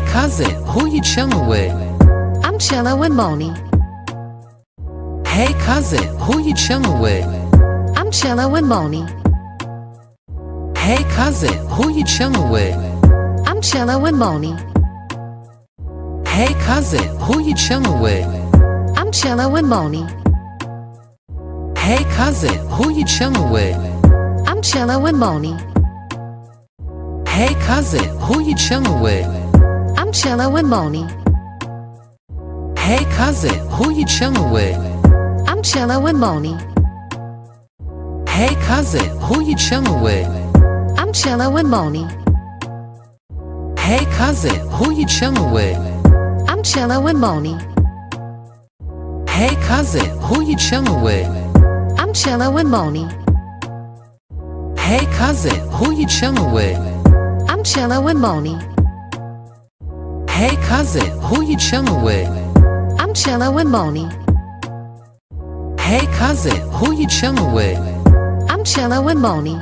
cousin, who you chillin' with? I'm chillin' with Monie. Hey cousin, who you chillin' with? I'm chillin' with Monie. Hey cousin, who you chillin' with? I'm chillin' with Monie. Hey cousin, who you chillin' with? I'm chillin' with Monie. Hey cousin, who you chillin' with? I'm chillin' with Monie. Hey cousin, who you chillin' with? I'm chillin' with Monie. Hey cousin, who you chillin' with? I'm chillin' with Monie. Hey cousin, who you chillin' with? I'm chillin' with Monie. Hey cousin, who you chillin' with? I'm chillin' with Monie. Hey cousin, who you chillin' with? I'm chillin' with Monie. Hey cousin, who you chillin' with? I'm chillin' with Monie. Hey cousin, who you chillin' with? I'm chillin' with Monie. Hey cousin, who you chillin' with? I'm chillin' with Monie.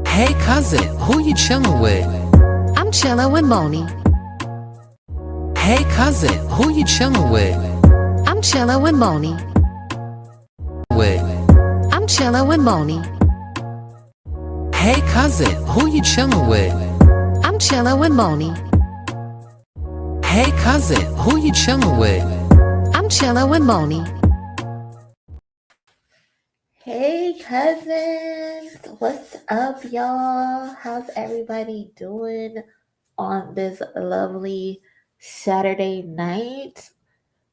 Hey cousin, who you chillin' with? I'm chillin' with Monie. Hey cousin, who you chillin' with? I'm chillin' with Monie. With. I'm chillin' with Monie. Hey cousin, who you chillin' with? I'm chillin' with Monie. Hey cousin, who you chillin' with? I'm chillin' with Monie. Hey cousins, what's up y'all? How's everybody doing on this lovely Saturday night?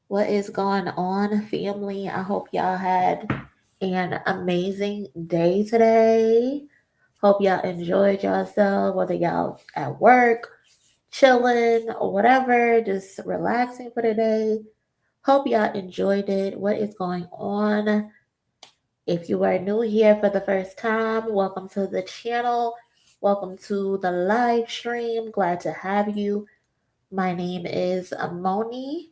What is going on, family? I hope y'all had an amazing day today. Hope y'all enjoyed yourself, whether y'all at work, chilling, or whatever, just relaxing for the day. Hope y'all enjoyed it. What is going on? If you are new here for the first time, welcome to the channel. Welcome to the live stream. Glad to have you. My name is Monie.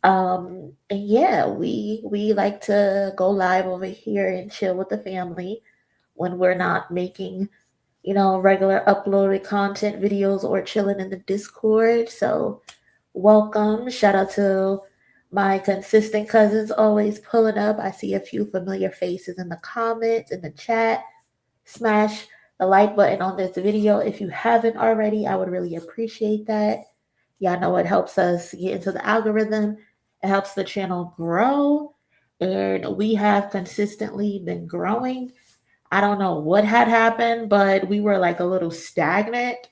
And yeah, we like to go live over here and chill with the family when we're not making, regular uploaded content videos or chilling in the Discord. So welcome. Shout out to my consistent cousins always pulling up. I see a few familiar faces in the comments, in the chat. Smash the like button on this video if you haven't already. I would really appreciate that. Y'all know it helps us get into the algorithm. It helps the channel grow. And we have consistently been growing. I don't know what had happened, but we were like a little stagnant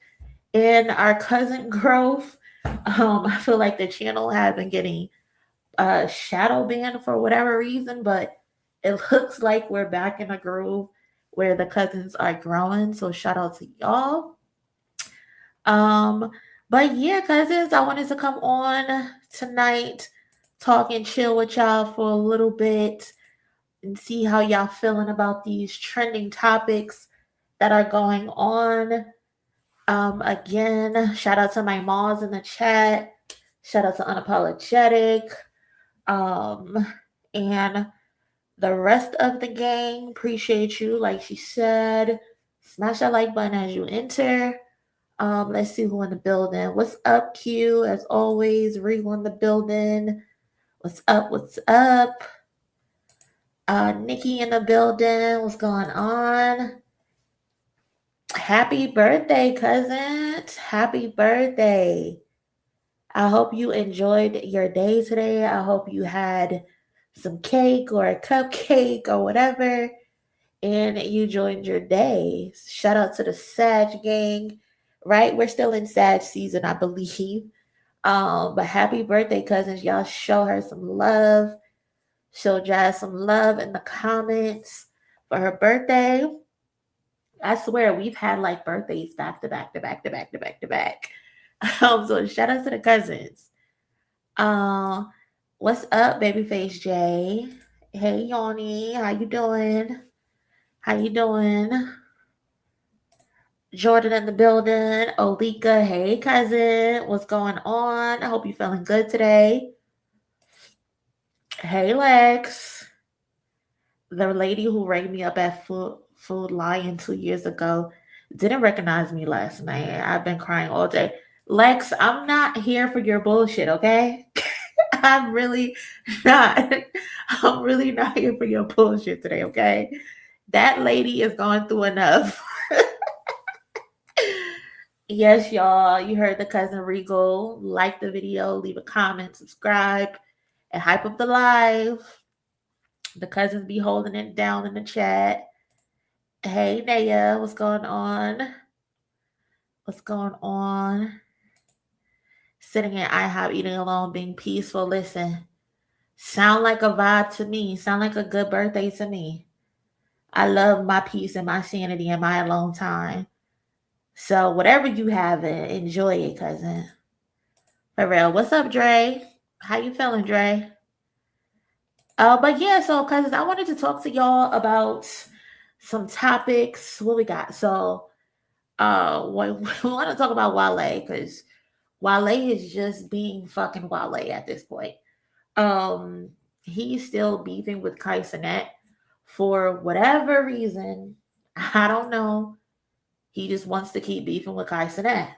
in our cousin growth. I feel like the channel had been getting shadow banned for whatever reason, but it looks like we're back in a groove where the cousins are growing. So shout out to y'all. But yeah, cousins, I wanted to come on tonight, talk and chill with y'all for a little bit and see how y'all feeling about these trending topics that are going on. Again, shout out to my moms in the chat. Shout out to Unapologetic. And the rest of the gang, appreciate you. Like she said, smash that like button as you enter. Let's see who in the building. What's up, Q? As always, Regal in the building. What's up? What's up? Nikki in the building. What's going on? Happy birthday, cousin. Happy birthday. I hope you enjoyed your day today. I hope you had some cake or a cupcake or whatever, and you joined your day. Shout out to the Sag gang, right? We're still in Sag season, I believe. But happy birthday, cousins. Y'all show her some love. Show Jazz some love in the comments for her birthday. I swear we've had like birthdays back to back to back to back to back to back. So shout out to the cousins. What's up, Babyface J? Hey, Yoni, how you doing? How you doing? Jordan in the building. Olika, hey, cousin. What's going on? I hope you're feeling good today. Hey, Lex. The lady who rang me up at Food Lion 2 years ago didn't recognize me last night. I've been crying all day. Lex, I'm not here for your bullshit, okay? I'm really not. I'm really not here for your bullshit today, okay? That lady is going through enough. Yes, y'all, you heard the cousin Regal. Like the video, leave a comment, subscribe, and hype up the live. The cousins be holding it down in the chat. Hey, Naya, what's going on? What's going on? Sitting in IHOP, eating alone, being peaceful. Listen, sound like a vibe to me. Sound like a good birthday to me. I love my peace and my sanity and my alone time. So whatever you have, enjoy it, cousin. For real. What's up, Dre? How you feeling, Dre? But yeah, so cousins, I wanted to talk to y'all about some topics. What we got? So we want to talk about Wale because Wale is just being fucking Wale at this point. He's still beefing with Kai Cenat for whatever reason. I don't know. He just wants to keep beefing with Kai Cenat.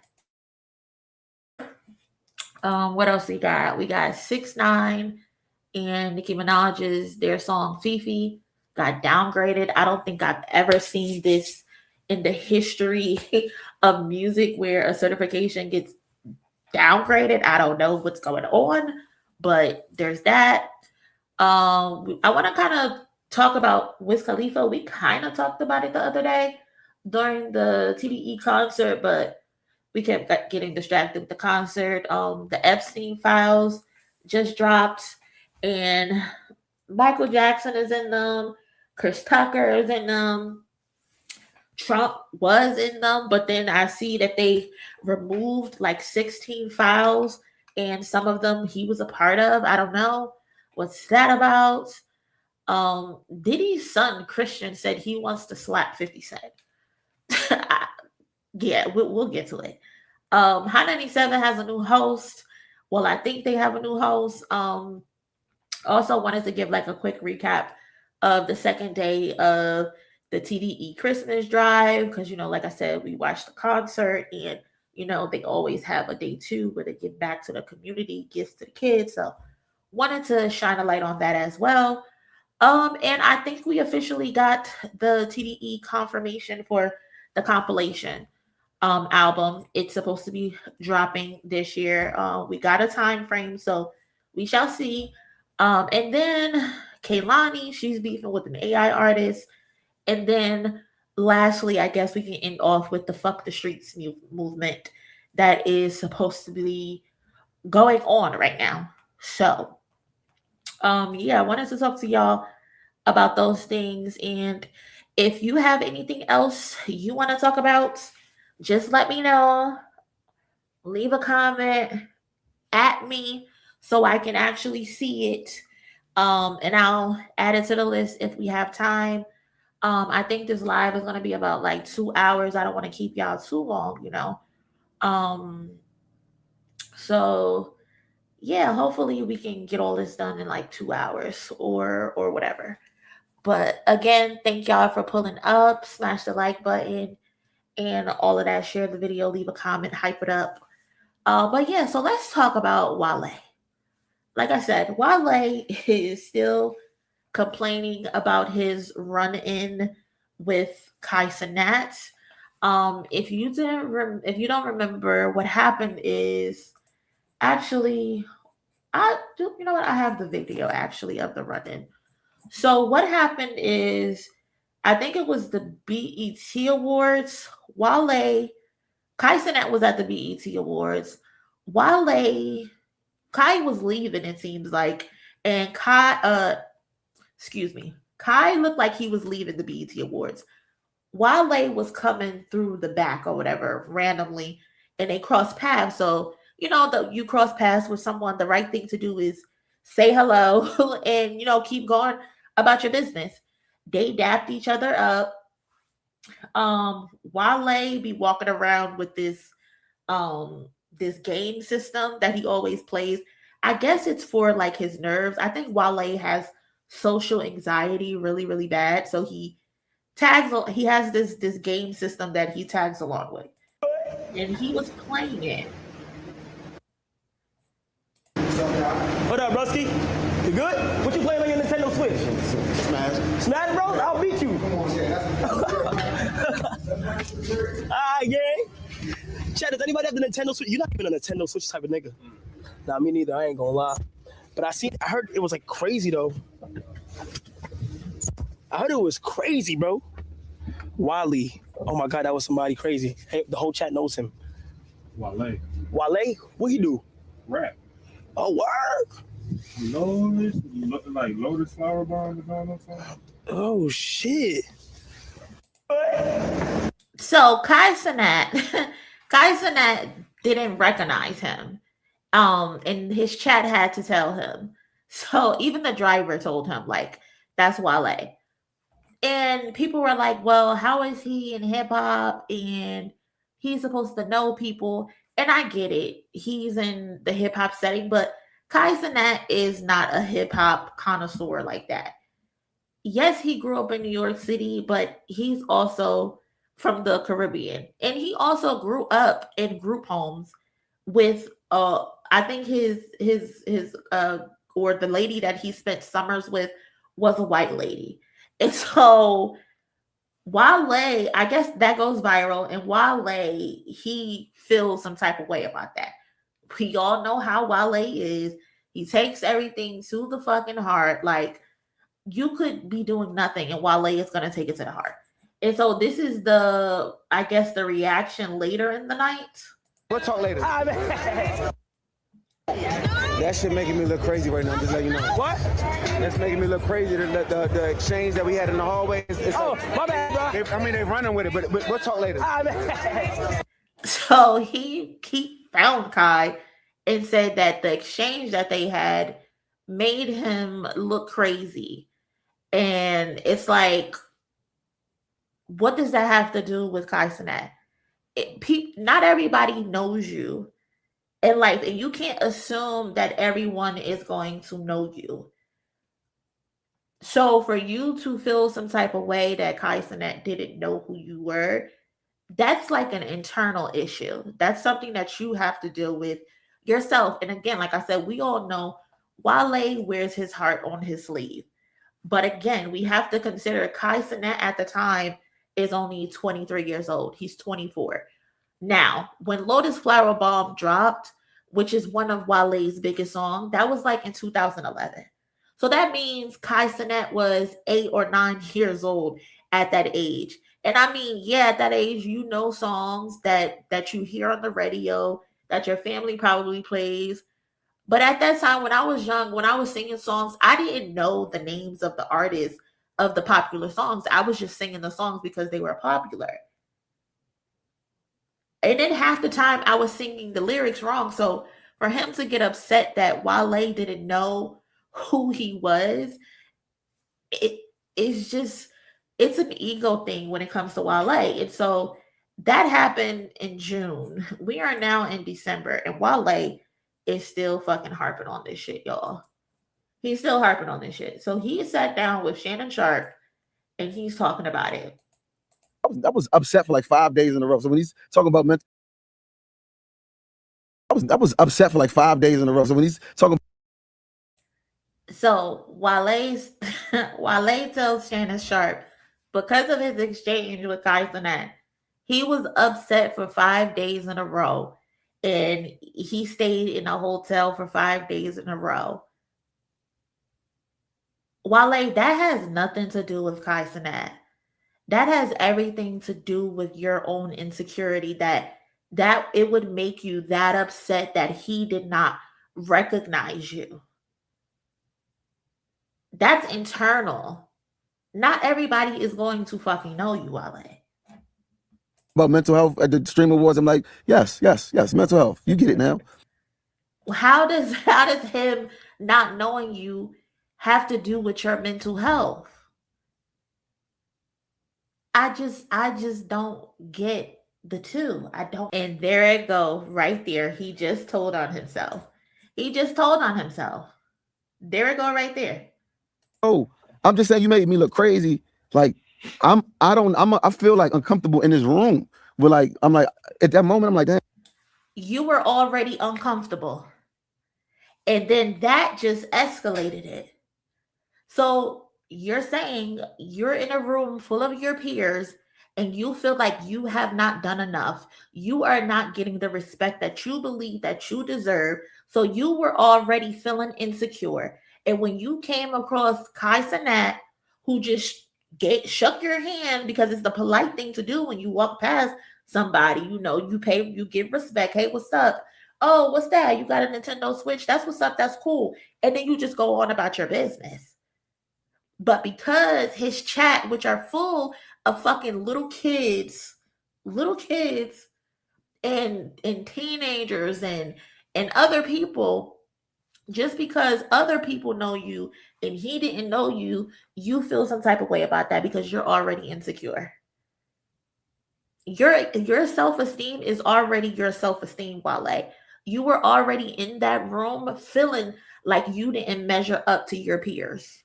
What else we got? We got 6ix9ine and Nicki Minaj's their song Fefe got downgraded. I don't think I've ever seen this in the history of music where a certification gets downgraded. I don't know what's going on, but there's that. I want to kind of talk about Wiz Khalifa. We kind of talked about it the other day during the TDE concert, but we kept getting distracted with the concert. The Epstein files just dropped, and Michael Jackson is in them. Chris Tucker is in them. Trump was in them, but then I see that they removed like 16 files, and some of them he was a part of. I don't know what's that about. Diddy's son Christian said he wants to slap 50 Cent. Yeah, we'll get to it. Hot 97 has a new host. Well, I think they have a new host. Also wanted to give like a quick recap of the second day of the TDE Christmas drive because like I said, we watched the concert and they always have a day 2 where they give back to the community, gifts to the kids. So wanted to shine a light on that as well. And I think we officially got the TDE confirmation for the compilation album. It's supposed to be dropping this year. We got a time frame, so we shall see. And then Kehlani, she's beefing with an AI artist. And then lastly, I guess we can end off with the Fuck the Streets movement that is supposed to be going on right now. So yeah, I wanted to talk to y'all about those things. And if you have anything else you want to talk about, just let me know. Leave a comment at me so I can actually see it. And I'll add it to the list if we have time. I think this live is going to be about like 2 hours. I don't want to keep y'all too long, So yeah, hopefully we can get all this done in like 2 hours or whatever. But again, thank y'all for pulling up. Smash the like button and all of that. Share the video, leave a comment, hype it up. But yeah, so let's talk about Wale. Like I said, Wale is still complaining about his run-in with Kai Cenat. If you don't remember, what happened is actually, I have the video actually of the run-in. So what happened is, I think it was the BET Awards. Kai Cenat was at the BET Awards. Kai was leaving, it seems like, and Kai looked like he was leaving the BET Awards. Wale was coming through the back or whatever randomly, and they crossed paths. So you cross paths with someone, the right thing to do is say hello and keep going about your business. They dapped each other up. Wale be walking around with this game system that he always plays. I guess it's for like his nerves. I think Wale has social anxiety really, really bad. So he has this game system that he tags along with. And he was playing it. What up, Rusky? You good? What you playing on your Nintendo Switch? Smash. Smash Bros? I'll beat you. Alright, gang. Chat, does anybody have the Nintendo Switch? You're not even a Nintendo Switch type of nigga. Nah, me neither. I ain't gonna lie. But I heard it was like crazy though. I heard it was crazy, bro. Wale. Oh my God, that was somebody crazy. Hey, the whole chat knows him. Wale. Wale? What he do? Rap. Oh, word. Lotus Flower Bomb or something. Oh shit. So Kai Cenat didn't recognize him. And his chat had to tell him. So even the driver told him, like, that's Wale. And people were like, well, how is he in hip hop? And he's supposed to know people. And I get it. He's in the hip hop setting, but Kai Cenat is not a hip hop connoisseur like that. Yes, he grew up in New York City, but he's also from the Caribbean. And he also grew up in group homes with I think his or the lady that he spent summers with was a white lady. And so Wale, I guess that goes viral, and Wale, he feels some type of way about that. We all know how Wale is. He takes everything to the fucking heart. Like, you could be doing nothing and Wale is going to take it to the heart. And so this is the reaction later in the night. We'll talk later. That shit making me look crazy right now. Just let you know. What? That's making me look crazy. The exchange that we had in the hallway. My bad, bro. They're running with it, but we'll talk later. So he found Kai and said that the exchange that they had made him look crazy. And it's like, what does that have to do with Kai Cenat? Not everybody knows you in life, and you can't assume that everyone is going to know you. So for you to feel some type of way that Kai Cenat didn't know who you were, that's like an internal issue. That's something that you have to deal with yourself. And again, like I said, we all know Wale wears his heart on his sleeve. But again, we have to consider Kai Cenat at the time is only 23 years old. He's 24. Now, when Lotus Flower Bomb dropped, which is one of Wale's biggest songs, that was like in 2011. So that means Kai Cenat was 8 or 9 years old at that age. And I mean, yeah, at that age, you know songs that you hear on the radio, that your family probably plays. But at that time, when I was young, when I was singing songs, I didn't know the names of the artists of the popular songs. I was just singing the songs because they were popular. And then half the time I was singing the lyrics wrong. So for him to get upset that Wale didn't know who he was, it's an ego thing when it comes to Wale. And so that happened in June. We are now in December, and Wale is still fucking harping on this shit, y'all. He's still harping on this shit. So he sat down with Shannon Sharp and he's talking about it. I was upset for like 5 days in a row. So when he's talking about mental, I was upset for like 5 days in a row. So when he's talking, so Wale tells Shannon Sharp, because of his exchange with Kai Cenat, he was upset for 5 days in a row, and he stayed in a hotel for 5 days in a row. Wale, that has nothing to do with Kai Cenat. That has everything to do with your own insecurity, that it would make you that upset that he did not recognize you. That's internal. Not everybody is going to fucking know you, Wale. about mental health at the Stream Awards, I'm like, yes, mental health. You get it now. How does him not knowing you have to do with your mental health? I just don't get the two. I don't. And there it go, right there. He just told on himself. There it go, right there. Oh, I'm just saying you made me look crazy. Like I feel like uncomfortable in this room. But I'm like at that moment, I'm like, damn. You were already uncomfortable. And then that just escalated it. So you're saying you're in a room full of your peers and you feel like you have not done enough. You are not getting the respect that you believe that you deserve. So you were already feeling insecure. And when you came across Kai Cenat, who just shook your hand because it's the polite thing to do when you walk past somebody, you give respect. Hey, what's up? Oh, what's that? You got a Nintendo Switch? That's what's up. That's cool. And then you just go on about your business. But because his chat, which are full of fucking little kids and teenagers and other people, just because other people know you and he didn't know you, you feel some type of way about that because you're already insecure. Your self-esteem is already your self-esteem, Wale. You were already in that room feeling like you didn't measure up to your peers.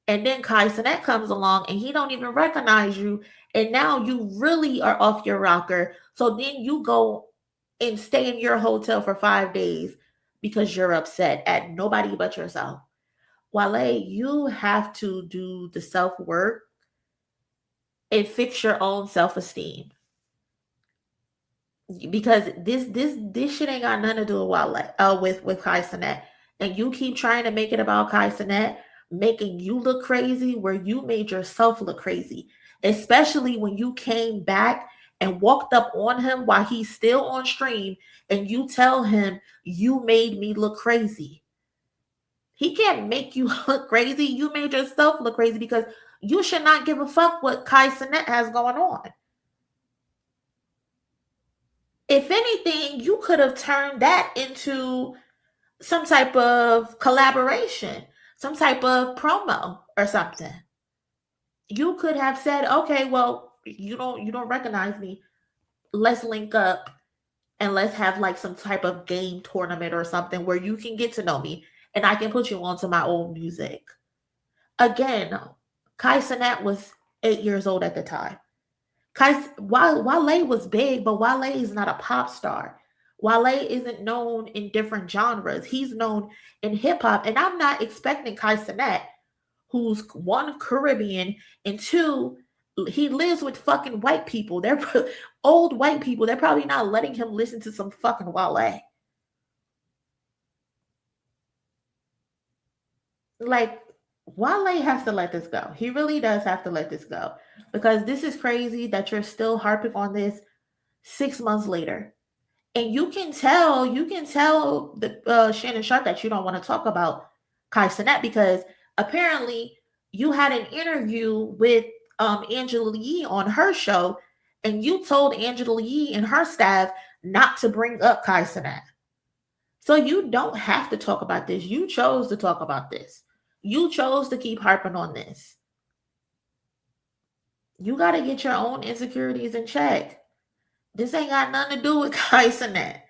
And then Kai Cenat comes along and he don't even recognize you. And now you really are off your rocker. So then you go and stay in your hotel for 5 days because you're upset at nobody but yourself. Wale, you have to do the self-work and fix your own self-esteem. Because this shit ain't got nothing to do with Wale, with Kai Cenat. And you keep trying to make it about Kai Cenat, making you look crazy where you made yourself look crazy, especially when you came back and walked up on him while he's still on stream and you tell him you made me look crazy. He can't make you look crazy. You made yourself look crazy because you should not give a fuck what Kai Cenat has going on. If anything, you could have turned that into some type of collaboration, some type of promo or something. You could have said, okay, well, you don't recognize me. Let's link up and let's have like some type of game tournament or something where you can get to know me and I can put you onto my old music. Again, Kai Cenat was 8 years old at the time. Wale was big, but Wale is not a pop star. Wale isn't known in different genres. He's known in hip hop. And I'm not expecting Kai Cenat, who's one, Caribbean, and two, he lives with fucking white people. They're old white people. They're probably not letting him listen to some fucking Wale. Like, Wale has to let this go. He really does have to let this go. Because this is crazy that you're still harping on this 6 months later. And you can tell the Shannon Sharp that you don't want to talk about Kai Cenat because apparently you had an interview with Angela Yee on her show and you told Angela Yee and her staff not to bring up Kai Cenat. So you don't have to talk about this. You chose to talk about this. You chose to keep harping on this. You got to get your own insecurities in check. This ain't got nothing to do with Kai Cenat.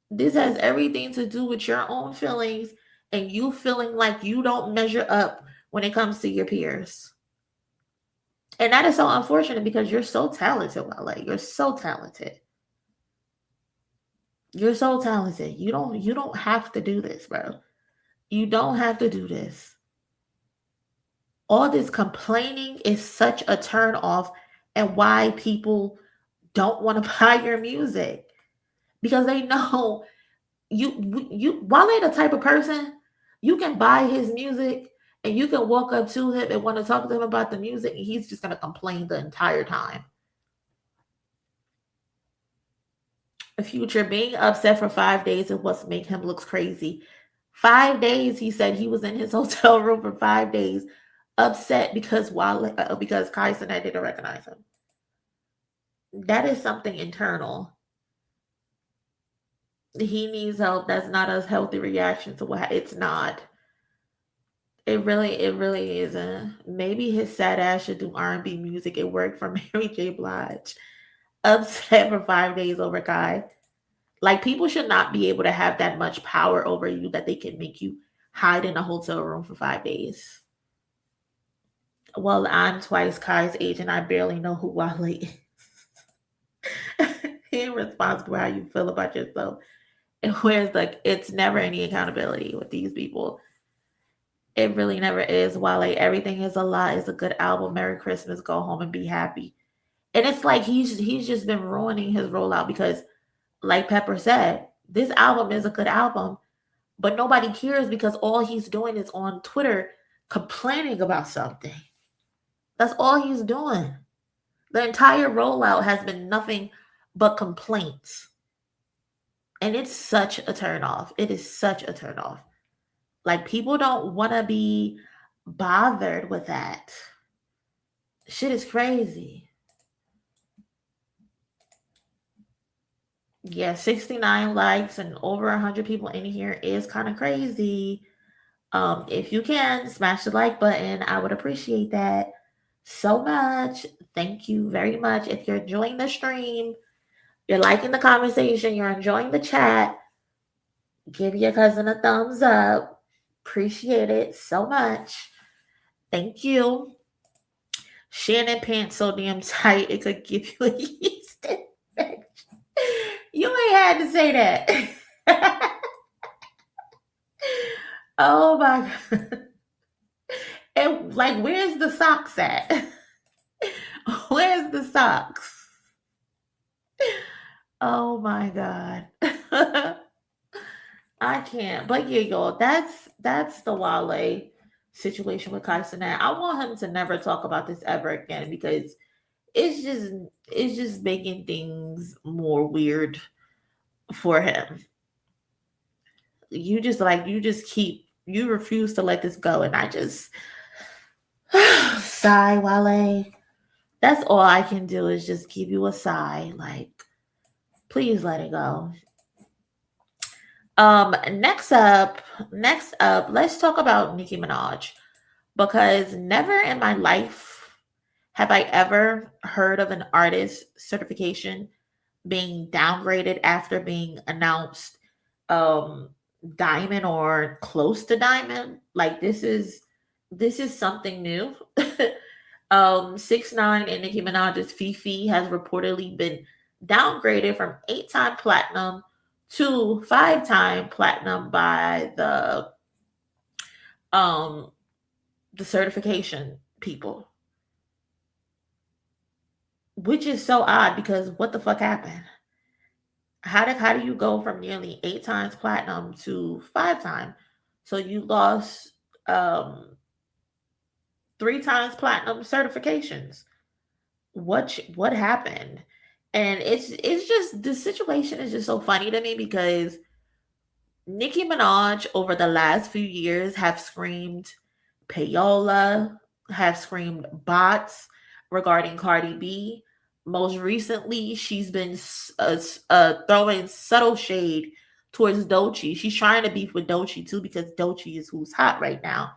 This has everything to do with your own feelings and you feeling like you don't measure up when it comes to your peers. And that is so unfortunate because you're so talented, Wale. You're so talented. You're so talented. You don't have to do this, bro. You don't have to do this. All this complaining is such a turn off and why people don't want to buy your music because they know you Wale the type of person you can buy his music and you can walk up to him and want to talk to him about the music and he's just going to complain the entire time. Future being upset for 5 days is what's make him look crazy. 5 days, he said he was in his hotel room for 5 days, upset because Kai Cenat didn't recognize him. That is something internal. He needs help. That's not a healthy reaction to what it's not. It really isn't. Maybe his sad ass should do R&B music. It worked for Mary J. Blige. Upset for 5 days over Kai. Like, people should not be able to have that much power over you that they can make you hide in a hotel room for 5 days. Well, I'm twice Kai's age and I barely know who Wale is. He ain't responsible how you feel about yourself. Whereas like it's never any accountability with these people. It really never is. While like everything is a lie, is a good album. Merry Christmas, go home and be happy. And it's like he's just been ruining his rollout because, like Pepper said, this album is a good album, but nobody cares because all he's doing is on Twitter complaining about something. That's all he's doing. The entire rollout has been nothing but complaints. And it's such a turnoff. It is such a turnoff. Like, people don't want to be bothered with that. Shit is crazy. Yeah, 69 likes and over 100 people in here is kind of crazy. If you can, smash the like button. I would appreciate that so much. Thank you very much. If you're enjoying the stream, you're liking the conversation, you're enjoying the chat, give your cousin a thumbs up. Appreciate it so much. Thank you. Shannon pants so damn tight it could give you a yeast infection. You ain't had to say that. Oh my God. And like, where's the socks at? Where's the socks? Oh my God. I can't. But yeah, y'all, that's the Wale situation with Kai Cenat. I want him to never talk about this ever again because it's just making things more weird for him. You refuse to let this go, and I just sigh, Wale. That's all I can do is just give you a sigh. Like, please let it go. Next up, let's talk about Nicki Minaj, because never in my life have I ever heard of an artist certification being downgraded after being announced diamond or close to diamond. Like, this is something new. 6ix9ine and Nicki Minaj's Fefe has reportedly been downgraded from 8-time platinum to 5-time platinum by the certification people, which is so odd because what the fuck happened? How do you go from nearly 8 times platinum to 5 times? So you lost 3 times platinum certifications. What happened? And it's just, the situation is just so funny to me because Nicki Minaj over the last few years have screamed payola, have screamed bots regarding Cardi B. Most recently, she's been throwing subtle shade towards Doechii. She's trying to beef with Doechii too because Doechii is who's hot right now.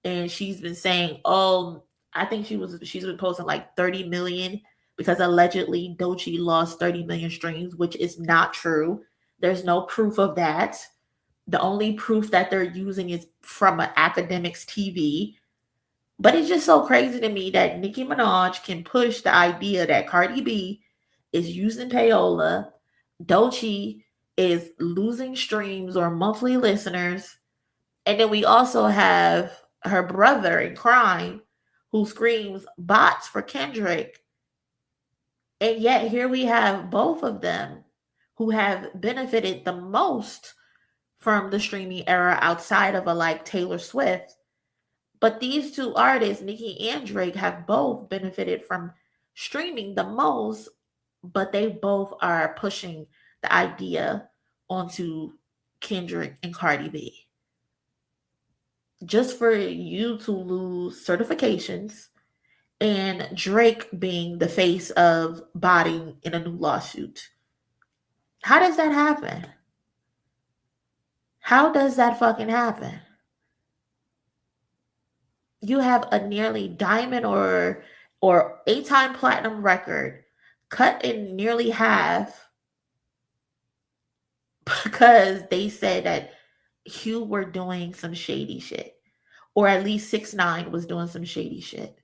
And she's been saying, I think she's been posting like 30 million because allegedly Doechii lost 30 million streams, which is not true. There's no proof of that. The only proof that they're using is from an academics TV. But it's just so crazy to me that Nicki Minaj can push the idea that Cardi B is using payola, Doechii is losing streams or monthly listeners, and then we also have her brother in crime who screams bots for Kendrick. And yet here we have both of them who have benefited the most from the streaming era outside of a like Taylor Swift. But these two artists, Nicki and Drake, have both benefited from streaming the most, but they both are pushing the idea onto Kendrick and Cardi B. Just for you to lose certifications and Drake being the face of botting in a new lawsuit. How does that happen? How does that fucking happen? You have a nearly diamond or 8-time platinum record cut in nearly half because they said that you were doing some shady shit, or at least 6ix9ine was doing some shady shit.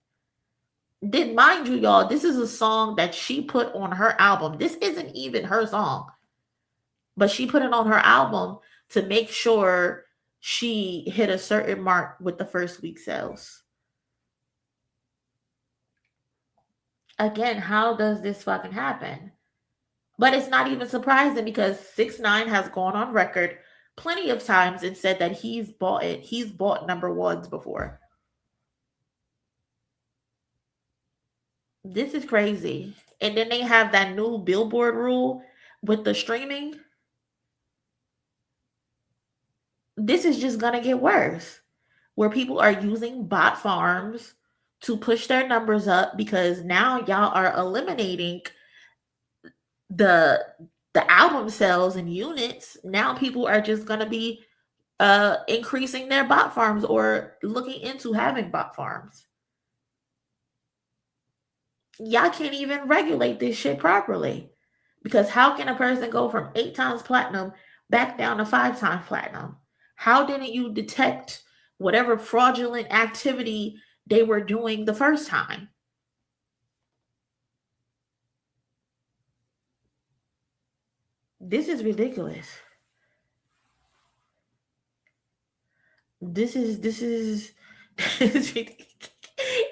Then mind you, y'all, this is a song that she put on her album. This isn't even her song. but she put it on her album to make sure she hit a certain mark with the first week sales. Again, how does this fucking happen? But it's not even surprising because 6ix9ine has gone on record plenty of times and said that he's bought it. He's bought number ones before. This is crazy. And then they have that new Billboard rule with the streaming. This is just going to get worse, where people are using bot farms to push their numbers up because now y'all are eliminating the album sales and units. Now people are just going to be increasing their bot farms or looking into having bot farms. Y'all can't even regulate this shit properly, because how can a person go from 8 times platinum back down to 5 times platinum? How didn't you detect whatever fraudulent activity they were doing the first time? This is ridiculous. This is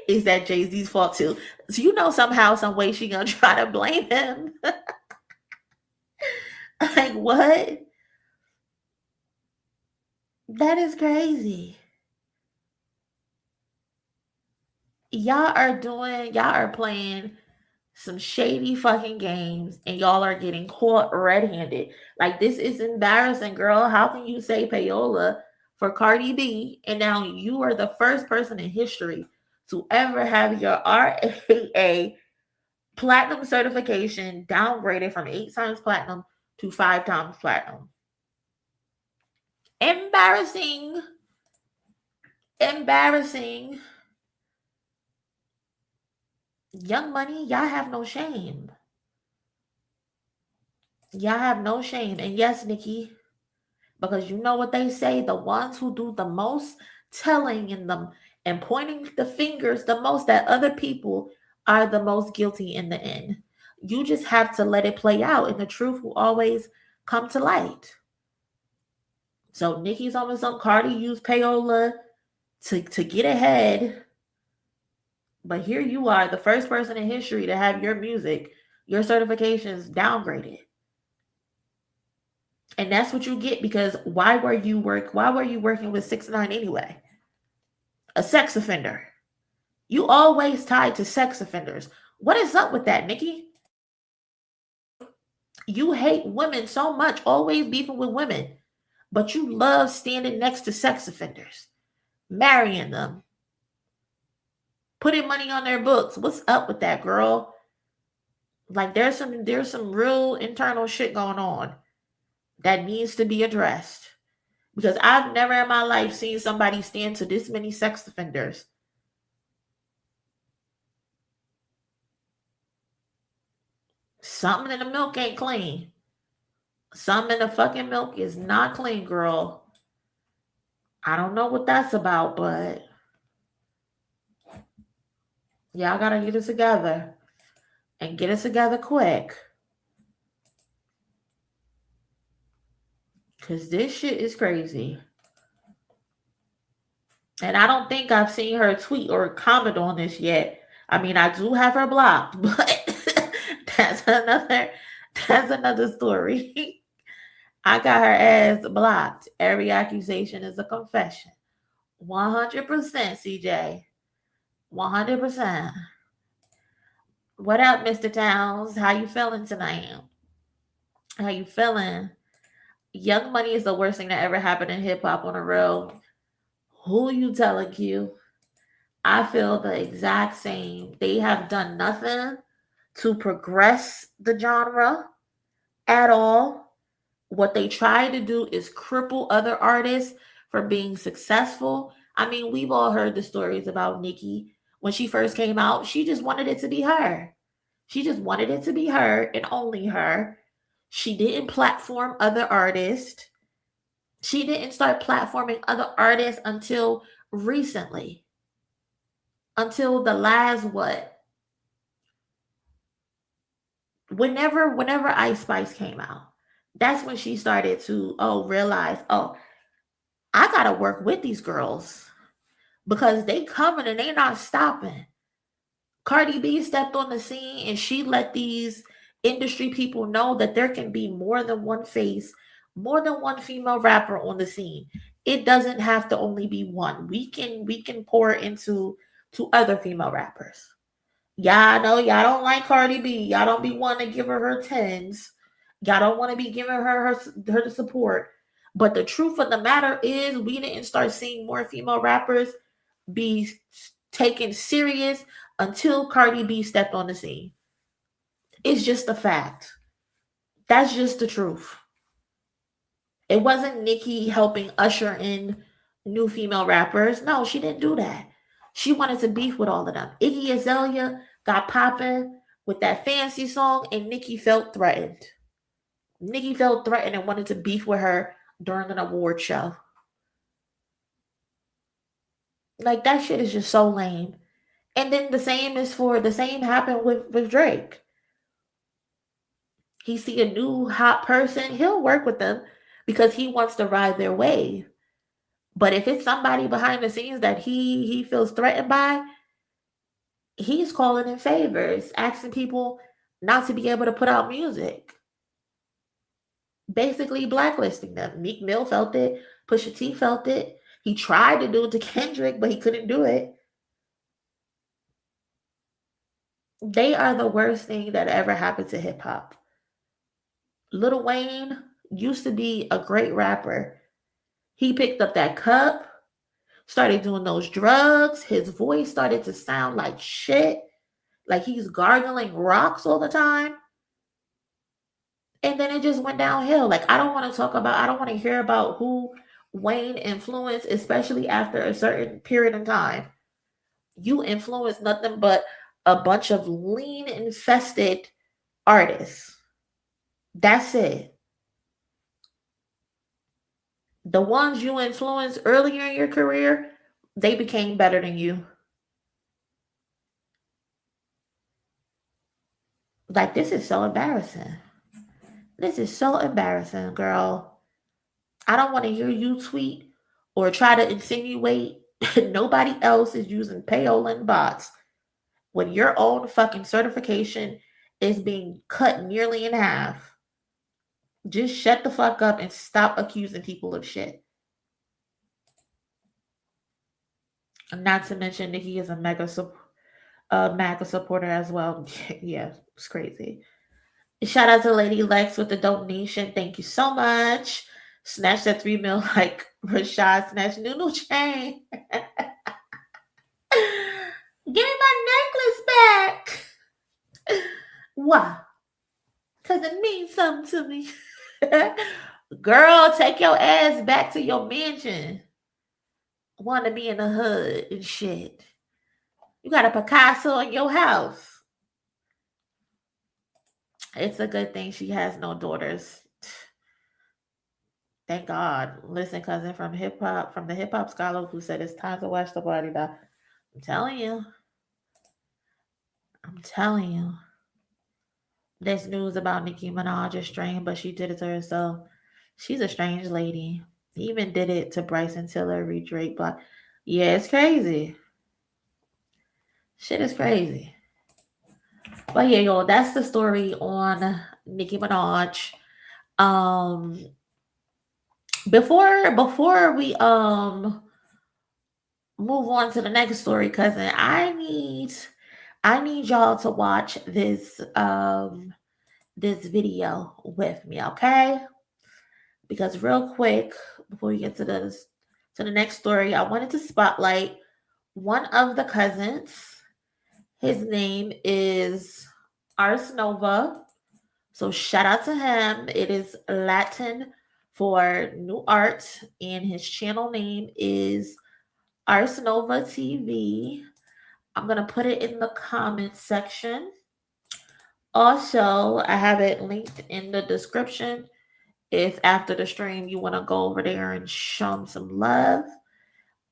is that Jay-Z's fault too. So you know somehow, some way she gonna try to blame him. Like, what? That is crazy. Y'all are playing some shady fucking games and y'all are getting caught red-handed. Like, this is embarrassing, girl. How can you say payola for Cardi B and now you are the first person in history to ever have your RIAA platinum certification downgraded from 8 times platinum to 5 times platinum? Embarrassing. Embarrassing. Young Money, y'all have no shame. Y'all have no shame. And yes, Nicki, because you know what they say, the ones who do the most telling in them and pointing the fingers the most at other people are the most guilty in the end. You just have to let it play out, and the truth will always come to light. So Nicki's almost some Cardi used payola to get ahead. But here you are, the first person in history to have your music, your certifications downgraded. And that's what you get, because why were you working with 6ix9ine anyway? A sex offender. You always tied to sex offenders. What is up with that, Nicki? You hate women so much, always beefing with women, but you love standing next to sex offenders, marrying them, putting money on their books. What's up with that, girl? Like, there's some real internal shit going on that needs to be addressed, because I've never in my life seen somebody stand to this many sex offenders. Something in the milk ain't clean. Something in the fucking milk is not clean, girl. I don't know what that's about, but y'all gotta get it together, and get it together quick, because this shit is crazy. And I don't think I've seen her tweet or comment on this yet. I mean, I do have her blocked, but that's another story. I got her ass blocked. Every accusation is a confession. 100%, CJ. 100%. What up, Mr. Towns? How you feeling tonight? How you feeling? Young Money is the worst thing that ever happened in hip-hop on the real. Who you telling, Q? I feel the exact same. They have done nothing to progress the genre at all. What they try to do is cripple other artists from being successful. I mean, we've all heard the stories about Nicki. When she first came out, she just wanted it to be her. She just wanted it to be her and only her. She didn't platform other artists. She didn't start platforming other artists until recently. Until the last what? Whenever Ice Spice came out, That's when she started to realize, I gotta work with these girls because they coming and they not stopping. Cardi B stepped on the scene and she let these industry people know that there can be more than one face, more than one female rapper on the scene. It doesn't have to only be one. We can pour into other female rappers. Y'all know y'all don't like Cardi B. Y'all don't be wanting to give her tens. Y'all don't want to be giving her the support. But the truth of the matter is, we didn't start seeing more female rappers be taken serious until Cardi B stepped on the scene. It's just a fact. That's just the truth. It wasn't Nicki helping usher in new female rappers. No, she didn't do that. She wanted to beef with all of them. Iggy Azalea got popping with that fancy song, and Nicki felt threatened. Nicki felt threatened and wanted to beef with her during an award show. Like, that shit is just so lame. And then the same happened with Drake. He see a new hot person, he'll work with them because he wants to ride their wave. But if it's somebody behind the scenes that he feels threatened by, he's calling in favors, asking people not to be able to put out music. Basically blacklisting them. Meek Mill felt it. Pusha T felt it. He tried to do it to Kendrick, but he couldn't do it. They are the worst thing that ever happened to hip hop. Lil Wayne used to be a great rapper. He picked up that cup, started doing those drugs. His voice started to sound like shit, like he's gargling rocks all the time. And then it just went downhill. Like, I don't want to hear about who Wayne influenced, especially after a certain period of time. You influence nothing but a bunch of lean infested artists. That's it. The ones you influenced earlier in your career, they became better than you. Like, this is so embarrassing. This is so embarrassing, girl. I don't want to hear you tweet or try to insinuate nobody else is using payola and bots when your own fucking certification is being cut nearly in half. Just shut the fuck up and stop accusing people of shit. Not to mention Nicki is a MAGA supporter as well. Yeah, it's crazy. Shout out to Lady Lex with the donation. Thank you so much. Snatch that 3 mil like Rashad snatched Nunu chain. Give me my necklace back. Why? Because it means something to me. Girl, take your ass back to your mansion. Want to be in the hood and shit. You got a Picasso in your house. It's a good thing she has no daughters. Thank God. Listen, cousin, from the hip hop scholar who said it's time to watch the body die. I'm telling you. There's news about Nicki Minaj is strange, but she did it to herself. She's a strange lady. He even did it to Bryson Tiller, Drake Block. Yeah, it's crazy. Shit is crazy. But yeah, y'all, that's the story on Nicki Minaj. Before we move on to the next story, cousin, I need y'all to watch this this video with me, okay? Because real quick, before we get to the next story, I wanted to spotlight one of the cousins. His name is Novaa. So shout out to him. It is Latin for new art, and his channel name is Novaa TV. I'm gonna put it in the comment section. Also, I have it linked in the description if after the stream you want to go over there and show him some love.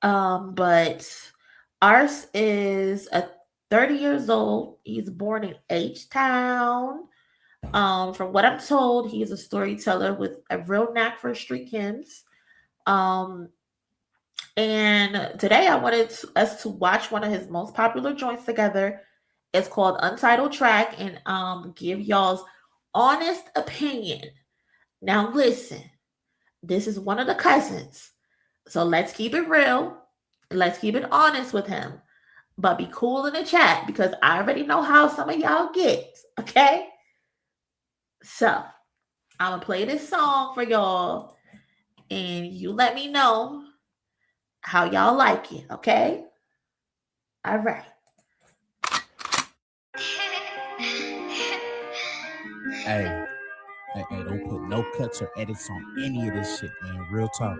But Ars is 30 years old. He's born in H-Town. From what I'm told, he is a storyteller with a real knack for street hymns. And today I wanted us to watch one of his most popular joints together. It's called Untitled Track, and give y'all's honest opinion. Now listen, this is one of the cousins, so let's keep it real. Let's keep it honest with him, but be cool in the chat because I already know how some of y'all get. Okay, so I'm gonna play this song for y'all, and you let me know how y'all like it. Okay, all right. Hey, don't put no cuts or edits on any of this shit, man. Real talk.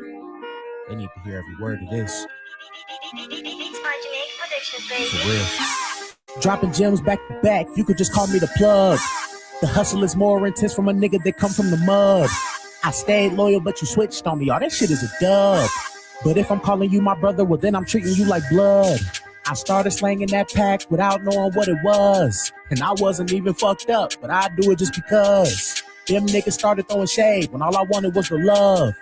They need to hear every word of this. For real. Dropping gems back to back, you could just call me the plug. The hustle is more intense from a nigga that come from the mud. I stayed loyal, but you switched on me. All that shit is a dub. But if I'm calling you my brother, well then I'm treating you like blood. I started slanging that pack without knowing what it was. And I wasn't even fucked up, but I do it just because. Them niggas started throwing shade when all I wanted was the love.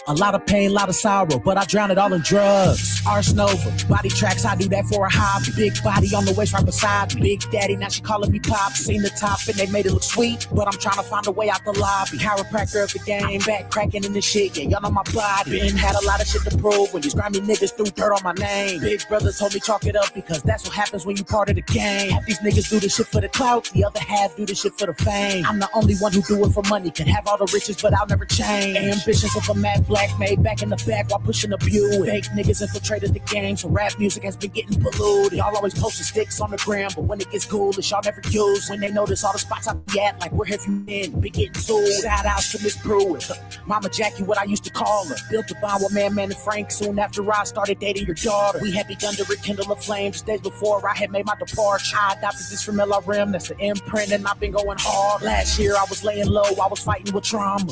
A lot of pain, a lot of sorrow, but I drown it all in drugs. Ars Nova, body tracks, I do that for a hobby. Big body on the waist right beside me. Big daddy, now she calling me pop. Seen the top and they made it look sweet, but I'm trying to find a way out the lobby. Chiropractor of the game, back cracking in this shit, yeah, y'all know my body. Been had a lot of shit to prove when these grimy niggas threw dirt on my name. Big brother told me chalk it up because that's what happens when you part of the game. Half these niggas do this shit for the clout, the other half do this shit for the fame. I'm the only one who do it for money, can have all the riches, but I'll never change. Ambitions of a mad black made back in the back while pushing a Buick. Fake niggas infiltrated the game, so rap music has been getting polluted. Y'all always posting sticks on the gram, but when it gets ghoulish, y'all never use. When they notice all the spots I be at, like where have you been? Been getting tooled. Shout outs to Miss Pruitt, Mama Jackie, what I used to call her. Built a bond with Man and Frank soon after I started dating your daughter. We had begun to rekindle a flame just days before I had made my departure. I adopted this from LRM, that's an imprint, and I've been going hard. Last year I was laying low, I was fighting with trauma.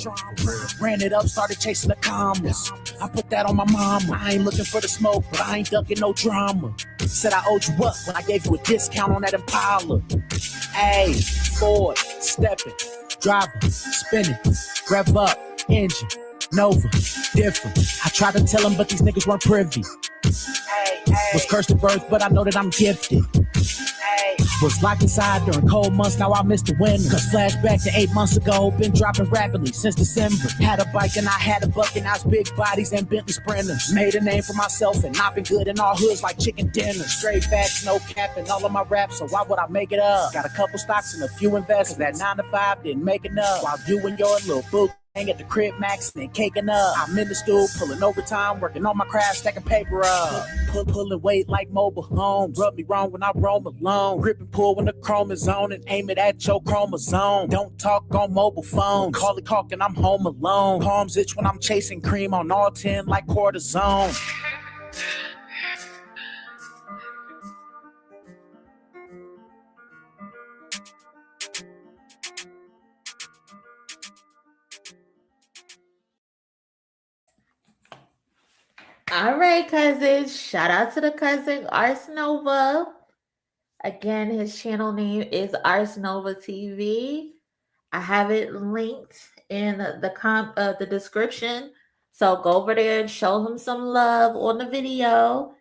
Ran it up, started chasing the commas. I put that on my mama. I ain't looking for the smoke, but I ain't ducking no drama. Said I owed you up when I gave you a discount on that Impala. Ayy, Ford, stepping, driver, spinning, rev up, engine, Nova, different. I tried to tell them, but these niggas weren't privy. Was cursed at birth, but I know that I'm gifted. Was locked inside during cold months, now I miss the winter. Cause flashback to 8 months ago, been dropping rapidly since December. Had a bike and I had a buck, and now it's big bodies and Bentley Sprinters. Made a name for myself and not been good in all hoods like chicken dinner. Straight facts, no cap in all of my raps, so why would I make it up? Got a couple stocks and a few investments. That 9 to 5 didn't make enough. While you and your little boo hang at the crib maxing and caking up. I'm in the stool, pulling overtime, working on my craft, stacking paper up. Pulling weight like mobile homes. Rub me wrong when I roam alone. Grip and pull when the chrome is on and aim it at your chromosome. Don't talk on mobile phone. Call it caulk and I'm home alone. Palms itch when I'm chasing cream on all 10 like cortisone. All right, cousins. Shout out to the cousin Ars Nova. Again, his channel name is Ars Nova TV. I have it linked in the description. So go over there and show him some love on the video.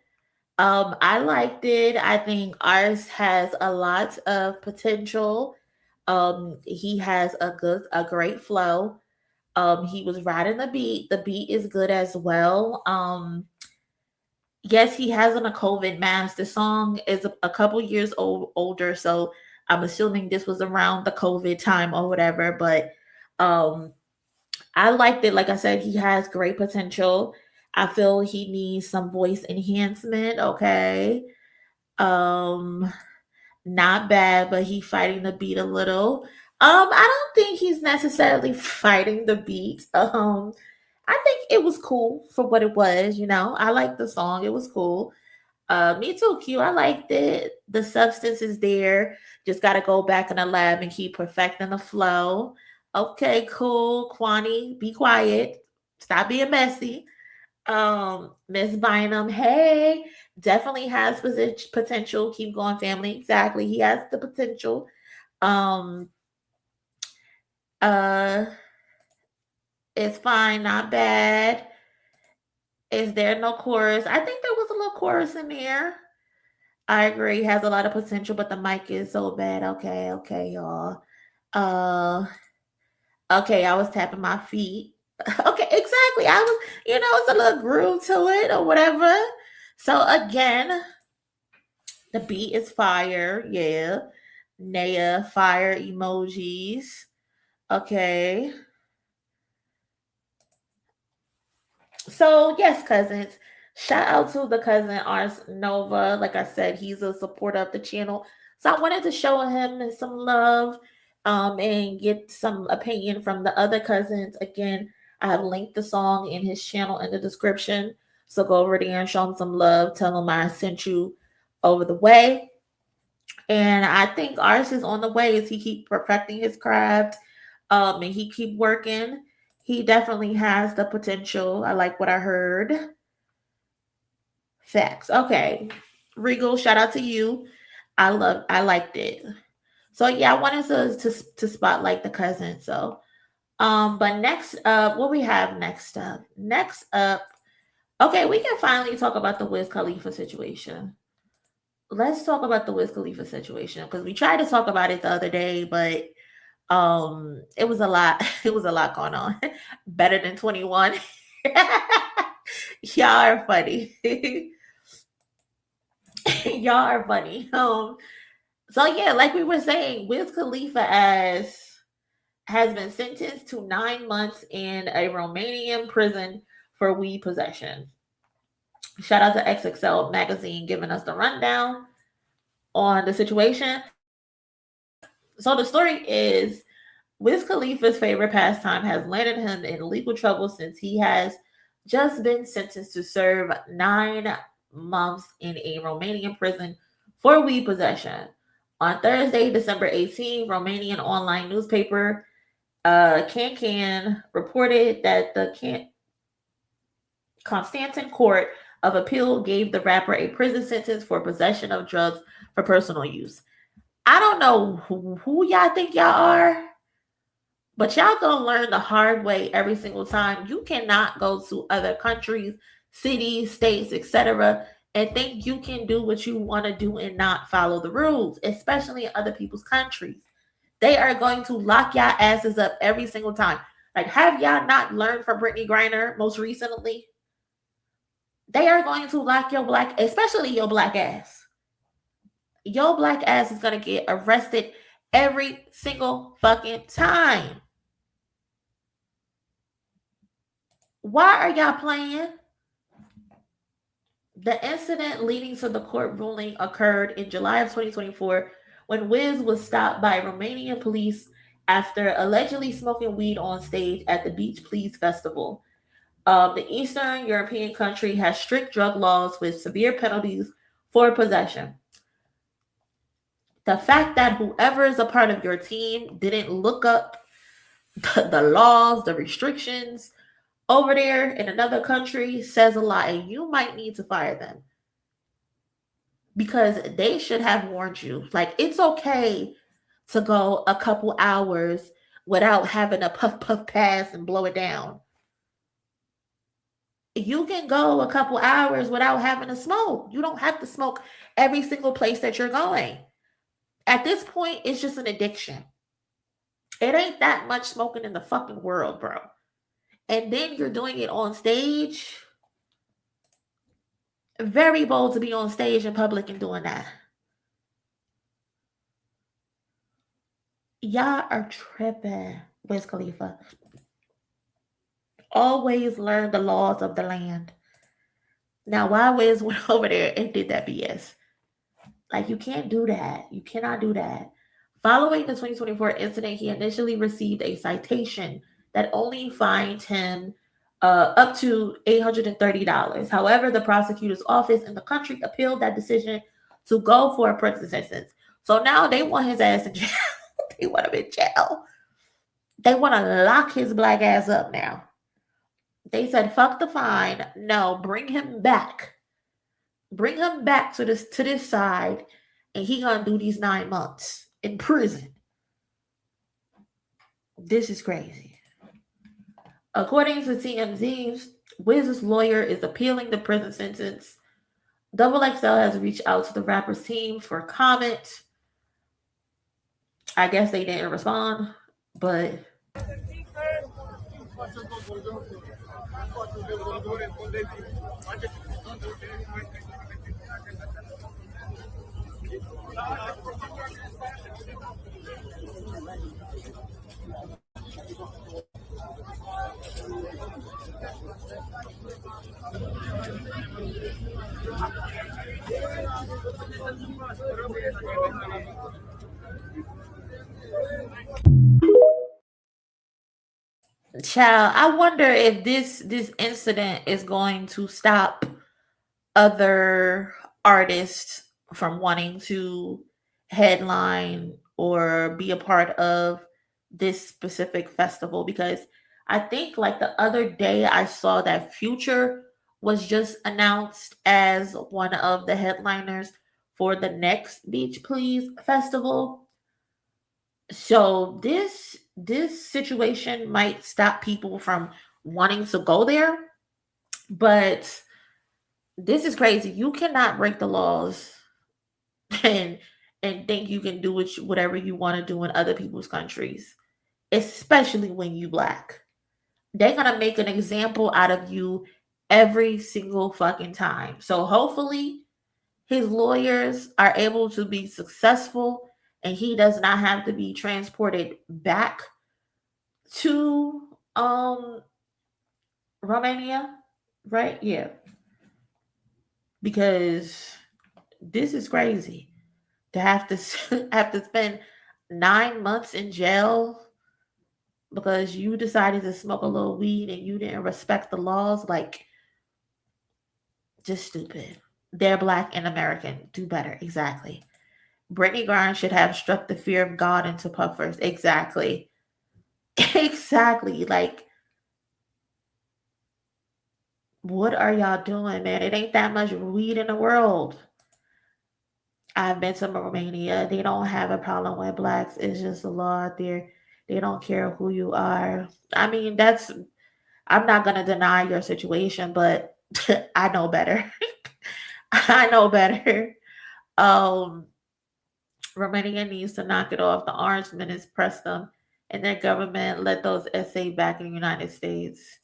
I liked it. I think Ars has a lot of potential. He has a great flow. He was riding the beat. The beat is good as well. Yes, he has on a COVID mask. The song is a couple years older, so I'm assuming this was around the COVID time or whatever. But I liked it. Like I said, he has great potential. I feel he needs some voice enhancement. Okay, not bad, but he fighting the beat a little. I don't think he's necessarily fighting the beat. I think it was cool for what it was, you know. I liked the song. It was cool. Me too, Q. I liked it. The substance is there. Just got to go back in the lab and keep perfecting the flow. Okay, cool. Kwani, be quiet. Stop being messy. Miss Bynum, hey, definitely has potential. Keep going, family. Exactly. He has the potential. It's fine, not bad. Is there no chorus? I think there was a little chorus in there. I agree, has a lot of potential, but the mic is so bad. Okay, y'all. Okay, I was tapping my feet. Okay, exactly. I was, it's a little groove to it or whatever. So again, the beat is fire. Yeah. Naya, fire emojis. Okay. So yes, cousins. Shout out to the cousin Ars Nova. Like I said, he's a supporter of the channel. So I wanted to show him some love and get some opinion from the other cousins. Again, I have linked the song in his channel in the description. So go over there and show him some love. Tell him I sent you over the way. And I think Ars is on the way as he keep perfecting his craft and he keep working. He definitely has the potential. I like what I heard. Facts. Okay. Regal, shout out to you. I liked it. So yeah, I wanted to spotlight the cousin. So but next up, what we have next up? Next up, okay, we can finally talk about the Wiz Khalifa situation. Let's talk about the Wiz Khalifa situation because we tried to talk about it the other day, but it was a lot. It was a lot going on. Better than 21. Y'all are funny. Y'all are funny. So yeah, like we were saying, Wiz Khalifa has been sentenced to 9 months in a Romanian prison for weed possession. Shout out to XXL Magazine giving us the rundown on the situation. So the story is Wiz Khalifa's favorite pastime has landed him in legal trouble since he has just been sentenced to serve 9 months in a Romanian prison for weed possession. On Thursday, December 18, Romanian online newspaper Can reported that the Constantin Court of Appeal gave the rapper a prison sentence for possession of drugs for personal use. I don't know who y'all think y'all are, but y'all gonna learn the hard way every single time. You cannot go to other countries, cities, states, etc., and think you can do what you want to do and not follow the rules, especially in other people's countries. They are going to lock y'all asses up every single time. Like, have y'all not learned from Brittany Griner most recently? They are going to lock your black, especially your black ass. Your black ass is going to get arrested every single fucking time. Why are y'all playing? The incident leading to the court ruling occurred in July of 2024 when Wiz was stopped by Romanian police after allegedly smoking weed on stage at the Beach Please Festival. The Eastern European country has strict drug laws with severe penalties for possession. The fact that whoever is a part of your team didn't look up the laws, the restrictions over there in another country says a lot, and you might need to fire them because they should have warned you. Like, it's okay to go a couple hours without having a puff pass and blow it down. You can go a couple hours without having to smoke. You don't have to smoke every single place that you're going. At this point, it's just an addiction. It ain't that much smoking in the fucking world, bro. And then you're doing it on stage. Very bold to be on stage in public and doing that. Y'all are tripping, Wiz Khalifa. Always learn the laws of the land. Now, why Wiz went over there and did that BS? Like, you can't do that. You cannot do that. Following the 2024 incident, he initially received a citation that only fined him up to $830. However, the prosecutor's office in the country appealed that decision to go for a prison sentence. So now they want his ass in jail. They want him in jail. They want to lock his black ass up now. They said, fuck the fine. No, bring him back. Bring him back to this side, and he gonna do these 9 months in prison. This is crazy. According to TMZ, Wiz's lawyer is appealing the prison sentence. Double XL has reached out to the rapper's team for comment. I guess they didn't respond, but child, I wonder if this incident is going to stop other artists from wanting to headline or be a part of this specific festival, because I think like the other day I saw that Future was just announced as one of the headliners for the next Beach Please festival. So this situation might stop people from wanting to go there, but this is crazy. You cannot break the laws and think you can do whatever you want to do in other people's countries, especially when you black. They're gonna make an example out of you every single fucking time. So hopefully his lawyers are able to be successful and he does not have to be transported back to Romania, right? Yeah. Because this is crazy to have to have to spend 9 months in jail because you decided to smoke a little weed and you didn't respect the laws. Like, just stupid. They're black and American. Do better. Exactly. Brittany Griner should have struck the fear of God into puffers. Exactly. Exactly. Like, what are y'all doing, man? It ain't that much weed in the world. I've been to Romania. They don't have a problem with blacks. It's just a law out there. They don't care who you are. I mean, I'm not going to deny your situation, but I know better. I know better. Romania needs to knock it off. The orange ministers press them and their government let those SA back in the United States.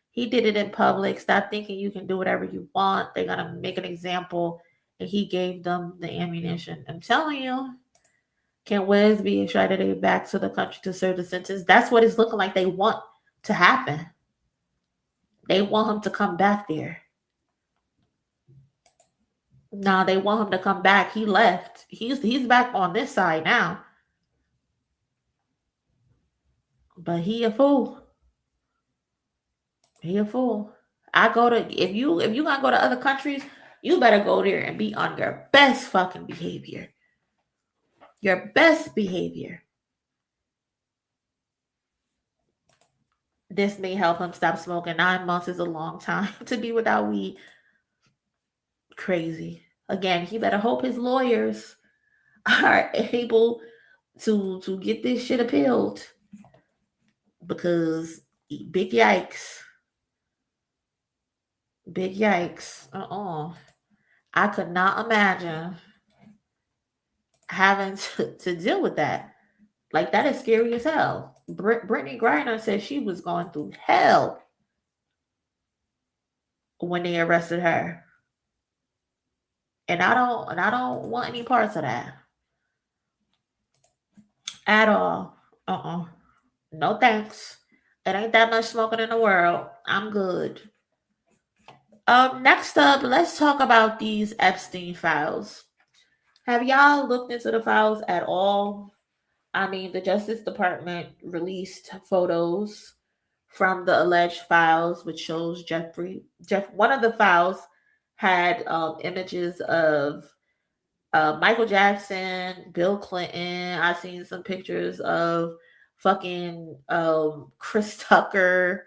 He did it in public. Stop thinking you can do whatever you want. They're going to make an example. And he gave them the ammunition. I'm telling you, can Wiz be extradited back to the country to serve the sentence? That's what it's looking like they want to happen. They want him to come back there. No, they want him to come back. He left. He's back on this side now. But he a fool. He a fool. If you gonna go to other countries, you better go there and be on your best fucking behavior. Your best behavior. This may help him stop smoking. 9 months is a long time to be without weed. Crazy. Again, he better hope his lawyers are able to get this shit appealed. Because big yikes. Big yikes. I could not imagine having to deal with that. Like, that is scary as hell. Brittany Griner said she was going through hell when they arrested her. And I don't want any parts of that. At all. No thanks. It ain't that much smoking in the world. I'm good. Next up, let's talk about these Epstein files. Have y'all looked into the files at all? I mean, the Justice Department released photos from the alleged files, which shows one of the files had images of Michael Jackson, Bill Clinton. I've seen some pictures of fucking Chris Tucker.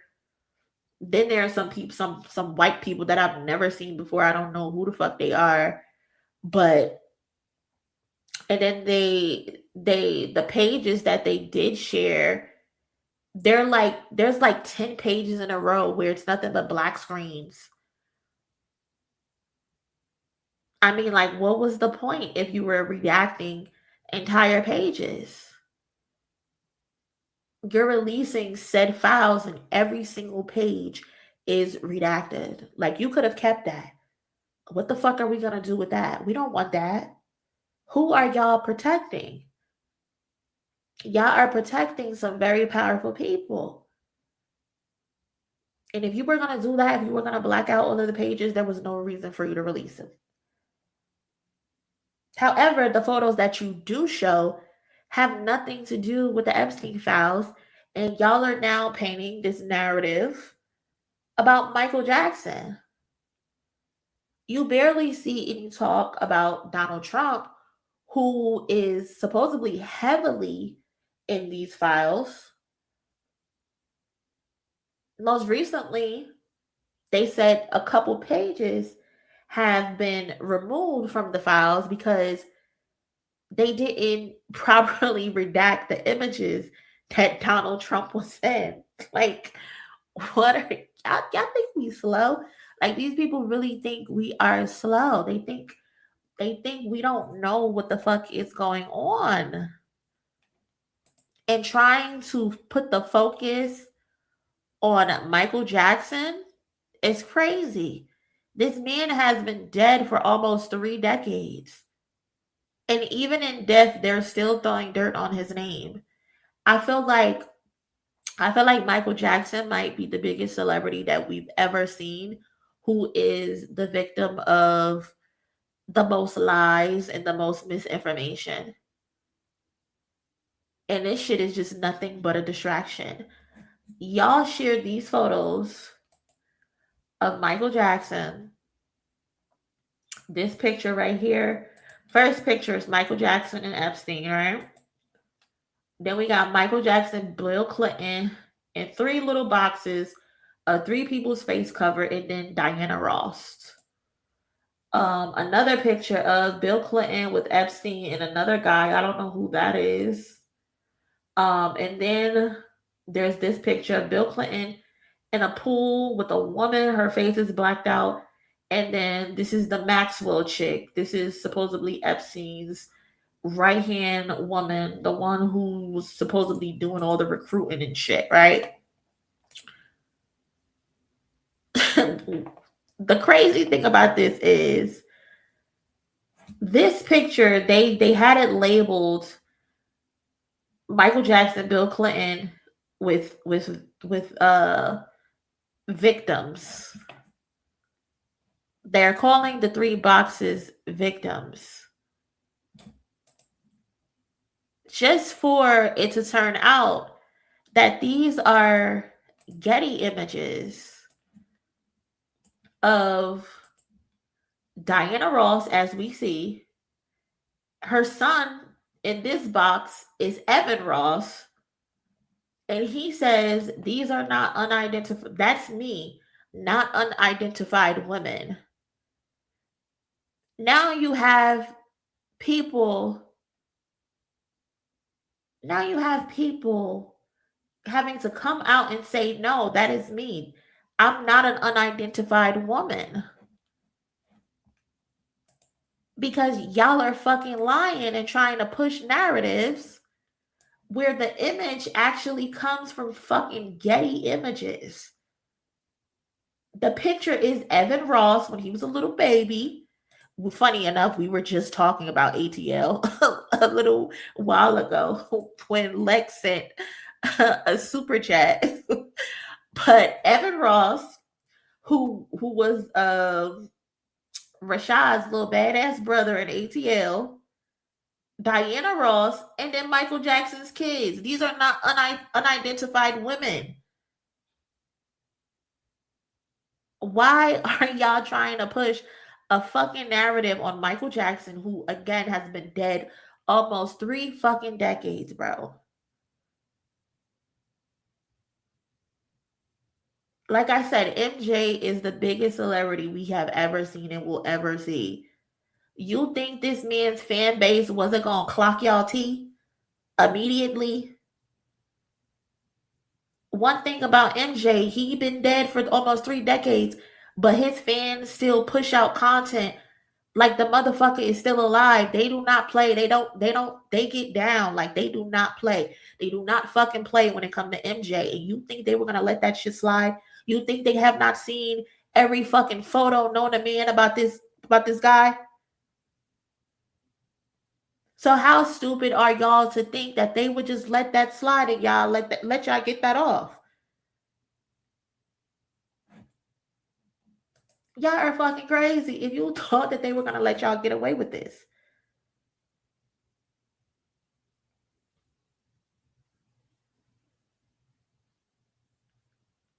Then there are some people, some white people that I've never seen before. I don't know who the fuck they are, but and then the pages that they did share there's like 10 pages in a row where it's nothing but black screens. I mean, like, what was the point if you were redacting entire pages? You're releasing said files and every single page is redacted. Like, you could have kept that. What the fuck are we gonna do with that? We don't want that. Who are y'all protecting? Y'all are protecting some very powerful people. And if you were gonna do that, if you were gonna black out all of the pages, there was no reason for you to release them. However, the photos that you do show have nothing to do with the Epstein files, and y'all are now painting this narrative about Michael Jackson. You barely see any talk about Donald Trump, who is supposedly heavily in these files. Most recently, they said a couple pages have been removed from the files because they didn't properly redact the images that Donald Trump was in. Like, what are y'all think we slow? Like, these people really think we are slow. They think we don't know what the fuck is going on. And trying to put the focus on Michael Jackson is crazy. This man has been dead for almost 3 decades. And even in death, they're still throwing dirt on his name. I feel like Michael Jackson might be the biggest celebrity that we've ever seen who is the victim of the most lies and the most misinformation. And this shit is just nothing but a distraction. Y'all shared these photos of Michael Jackson. This picture right here. First picture is Michael Jackson and Epstein, right? Then we got Michael Jackson, Bill Clinton, and 3 little boxes of 3 people's face cover, and then Diana Ross. Another picture of Bill Clinton with Epstein and another guy. I don't know who that is. And then there's this picture of Bill Clinton in a pool with a woman. Her face is blacked out. And then this is the Maxwell chick. This is supposedly Epstein's right-hand woman, the one who was supposedly doing all the recruiting and shit, right? The crazy thing about this is this picture, they had it labeled Michael Jackson, Bill Clinton with victims. They're calling the 3 boxes victims. Just for it to turn out that these are Getty images of Diana Ross, as we see. Her son in this box is Evan Ross. And he says, these are not unidentified. That's me, not unidentified women. Now you have people having to come out and say, no, that is me. I'm not an unidentified woman. Because y'all are fucking lying and trying to push narratives where the image actually comes from fucking Getty Images. The picture is Evan Ross when he was a little baby. Funny enough, we were just talking about ATL a little while ago when Lex sent a super chat. But Evan Ross, who was Rashad's little badass brother in ATL, Diana Ross, and then Michael Jackson's kids. These are not unidentified women. Why are y'all trying to push a fucking narrative on Michael Jackson, who again has been dead almost 3 fucking decades, bro? Like I said, MJ is the biggest celebrity we have ever seen and will ever see. You think this man's fan base wasn't gonna clock y'all tea immediately? one thing about MJ, he been dead for almost 3 decades, but his fans still push out content like the motherfucker is still alive. They do not play. They get down. Like, they do not play. They do not fucking play when it comes to MJ. And you think they were gonna let that shit slide? You think they have not seen every fucking photo known to man about this guy? So how stupid are y'all to think that they would just let that slide and y'all let y'all get that off? Y'all are fucking crazy if you thought that they were gonna let y'all get away with this.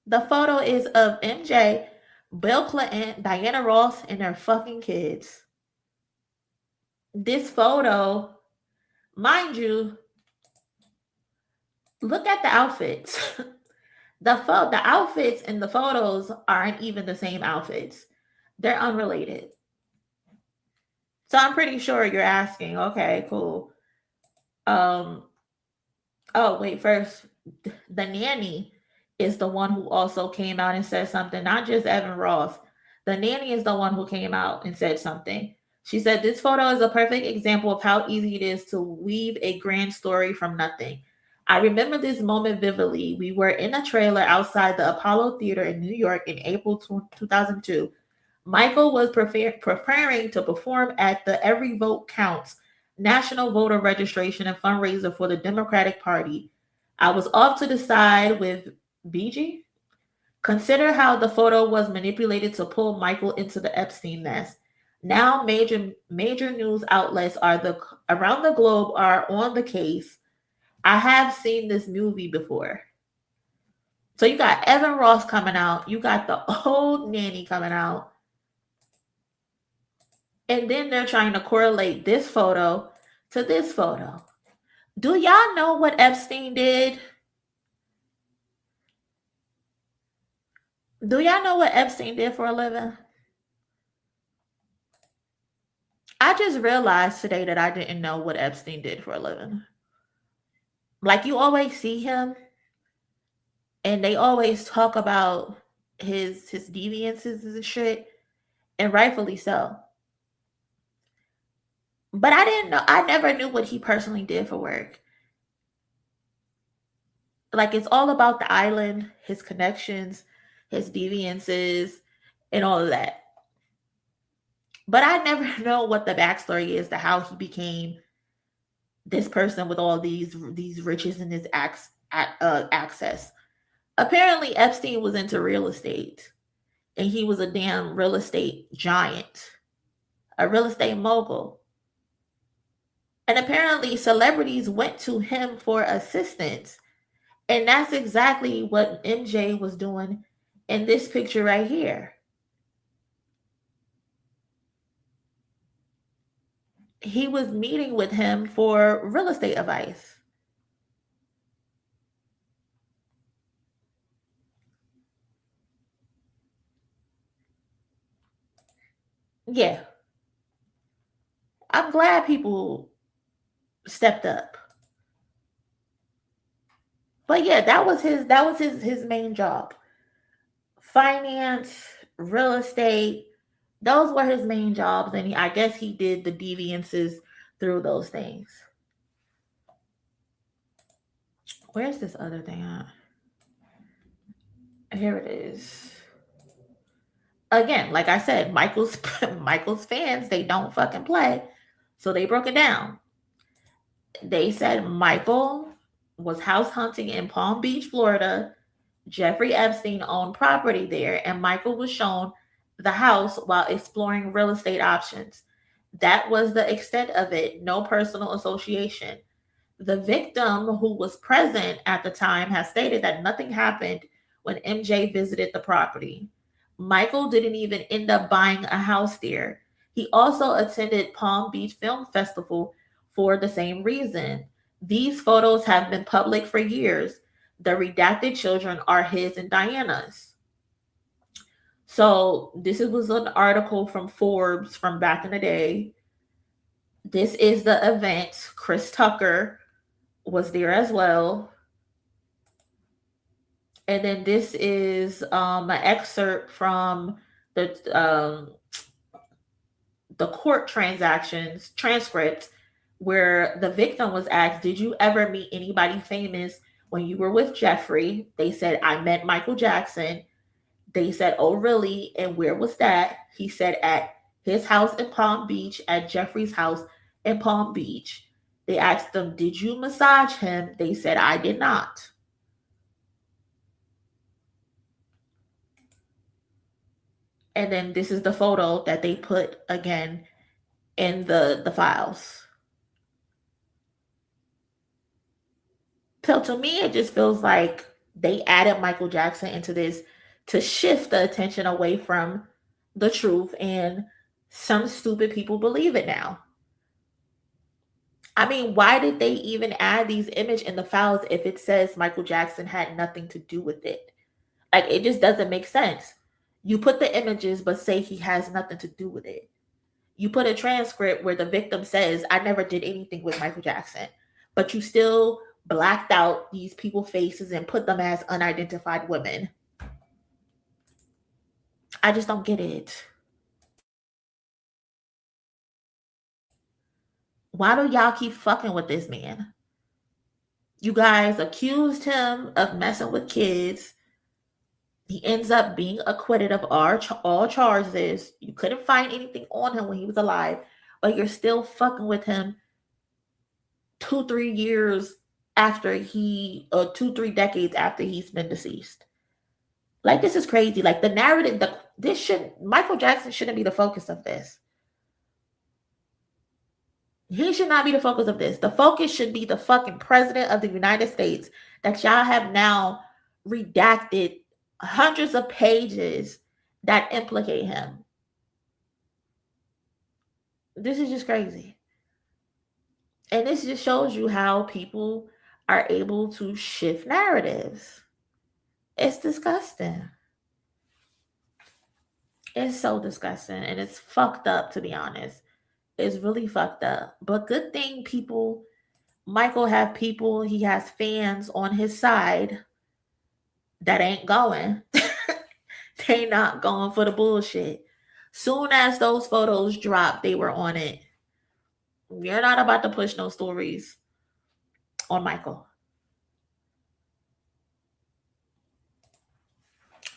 The photo is of MJ, Bill Clinton, Diana Ross, and their fucking kids. This photo, mind you, look at the outfits. The outfits in the photos aren't even the same outfits. They're unrelated. So I'm pretty sure you're asking, okay, cool. Oh, wait, first, the nanny is the one who also came out and said something, not just Evan Ross. The nanny is the one who came out and said something. She said, this photo is a perfect example of how easy it is to weave a grand story from nothing. I remember this moment vividly. We were in a trailer outside the Apollo Theater in New York in April 2002. Michael was preparing to perform at the Every Vote Counts national voter registration and fundraiser for the Democratic Party. I was off to the side with BG. Consider how the photo was manipulated to pull Michael into the Epstein nest. Now major news outlets around the globe are on the case. I have seen this movie before. So you got Evan Ross coming out. You got the old nanny coming out. And then they're trying to correlate this photo to this photo. Do y'all know what Epstein did? Do y'all know what Epstein did for a living? I just realized today that I didn't know what Epstein did for a living. Like, you always see him and they always talk about his deviances and shit, and rightfully so. But I never knew what he personally did for work. Like, it's all about the island, his connections, his deviances, and all of that. But I never know what the backstory is to how he became this person with all these riches and his access. Apparently, Epstein was into real estate, and he was a damn real estate giant, a real estate mogul. And apparently, celebrities went to him for assistance. And that's exactly what MJ was doing in this picture right here. He was meeting with him for real estate advice. Yeah. I'm glad people stepped up. But yeah, that was his main job. Finance, real estate, those were his main jobs, and I guess he did the deviances through those things. Where's this other thing at? Here it is. Again, like I said, Michael's fans, they don't fucking play. So they broke it down. They said Michael was house hunting in Palm Beach, Florida. Jeffrey Epstein owned property there, and Michael was shown the house while exploring real estate options. That was the extent of it. No personal association. The victim, who was present at the time, has stated that nothing happened when MJ visited the property. Michael didn't even end up buying a house there. He also attended Palm Beach Film Festival for the same reason. These photos have been public for years. The redacted children are his and Diana's. So this was an article from Forbes from back in the day. This is the event. Chris Tucker was there as well. And then this is an excerpt from the court transcript where the victim was asked, did you ever meet anybody famous when you were with Jeffrey? They said, I met Michael Jackson. They said, oh, really? And where was that? He said, at his house in Palm Beach, at Jeffrey's house in Palm Beach. They asked them, did you massage him? They said, I did not. And then this is the photo that they put again in the files. So to me, it just feels like they added Michael Jackson into this to shift the attention away from the truth, and some stupid people believe it now. I mean, why did they even add these images in the files if it says Michael Jackson had nothing to do with it? Like, it just doesn't make sense. You put the images, but say he has nothing to do with it. You put a transcript where the victim says, I never did anything with Michael Jackson, but you still blacked out these people's faces and put them as unidentified women. I just don't get it. Why do y'all keep fucking with this man? You guys accused him of messing with kids. He ends up being acquitted of all charges. You couldn't find anything on him when he was alive, but you're still fucking with him 2-3 years after 2-3 decades after he's been deceased. Like, this is crazy. Like, the narrative, Michael Jackson shouldn't be the focus of this. He should not be the focus of this. The focus should be the fucking president of the United States that y'all have now redacted hundreds of pages that implicate him. This is just crazy. And this just shows you how people are able to shift narratives. It's disgusting. It's so disgusting, and it's fucked up, to be honest. It's really fucked up. But good thing Michael he has fans on his side that ain't going. They not going for the bullshit. Soon as those photos dropped, they were on it. You're not about to push no stories on Michael.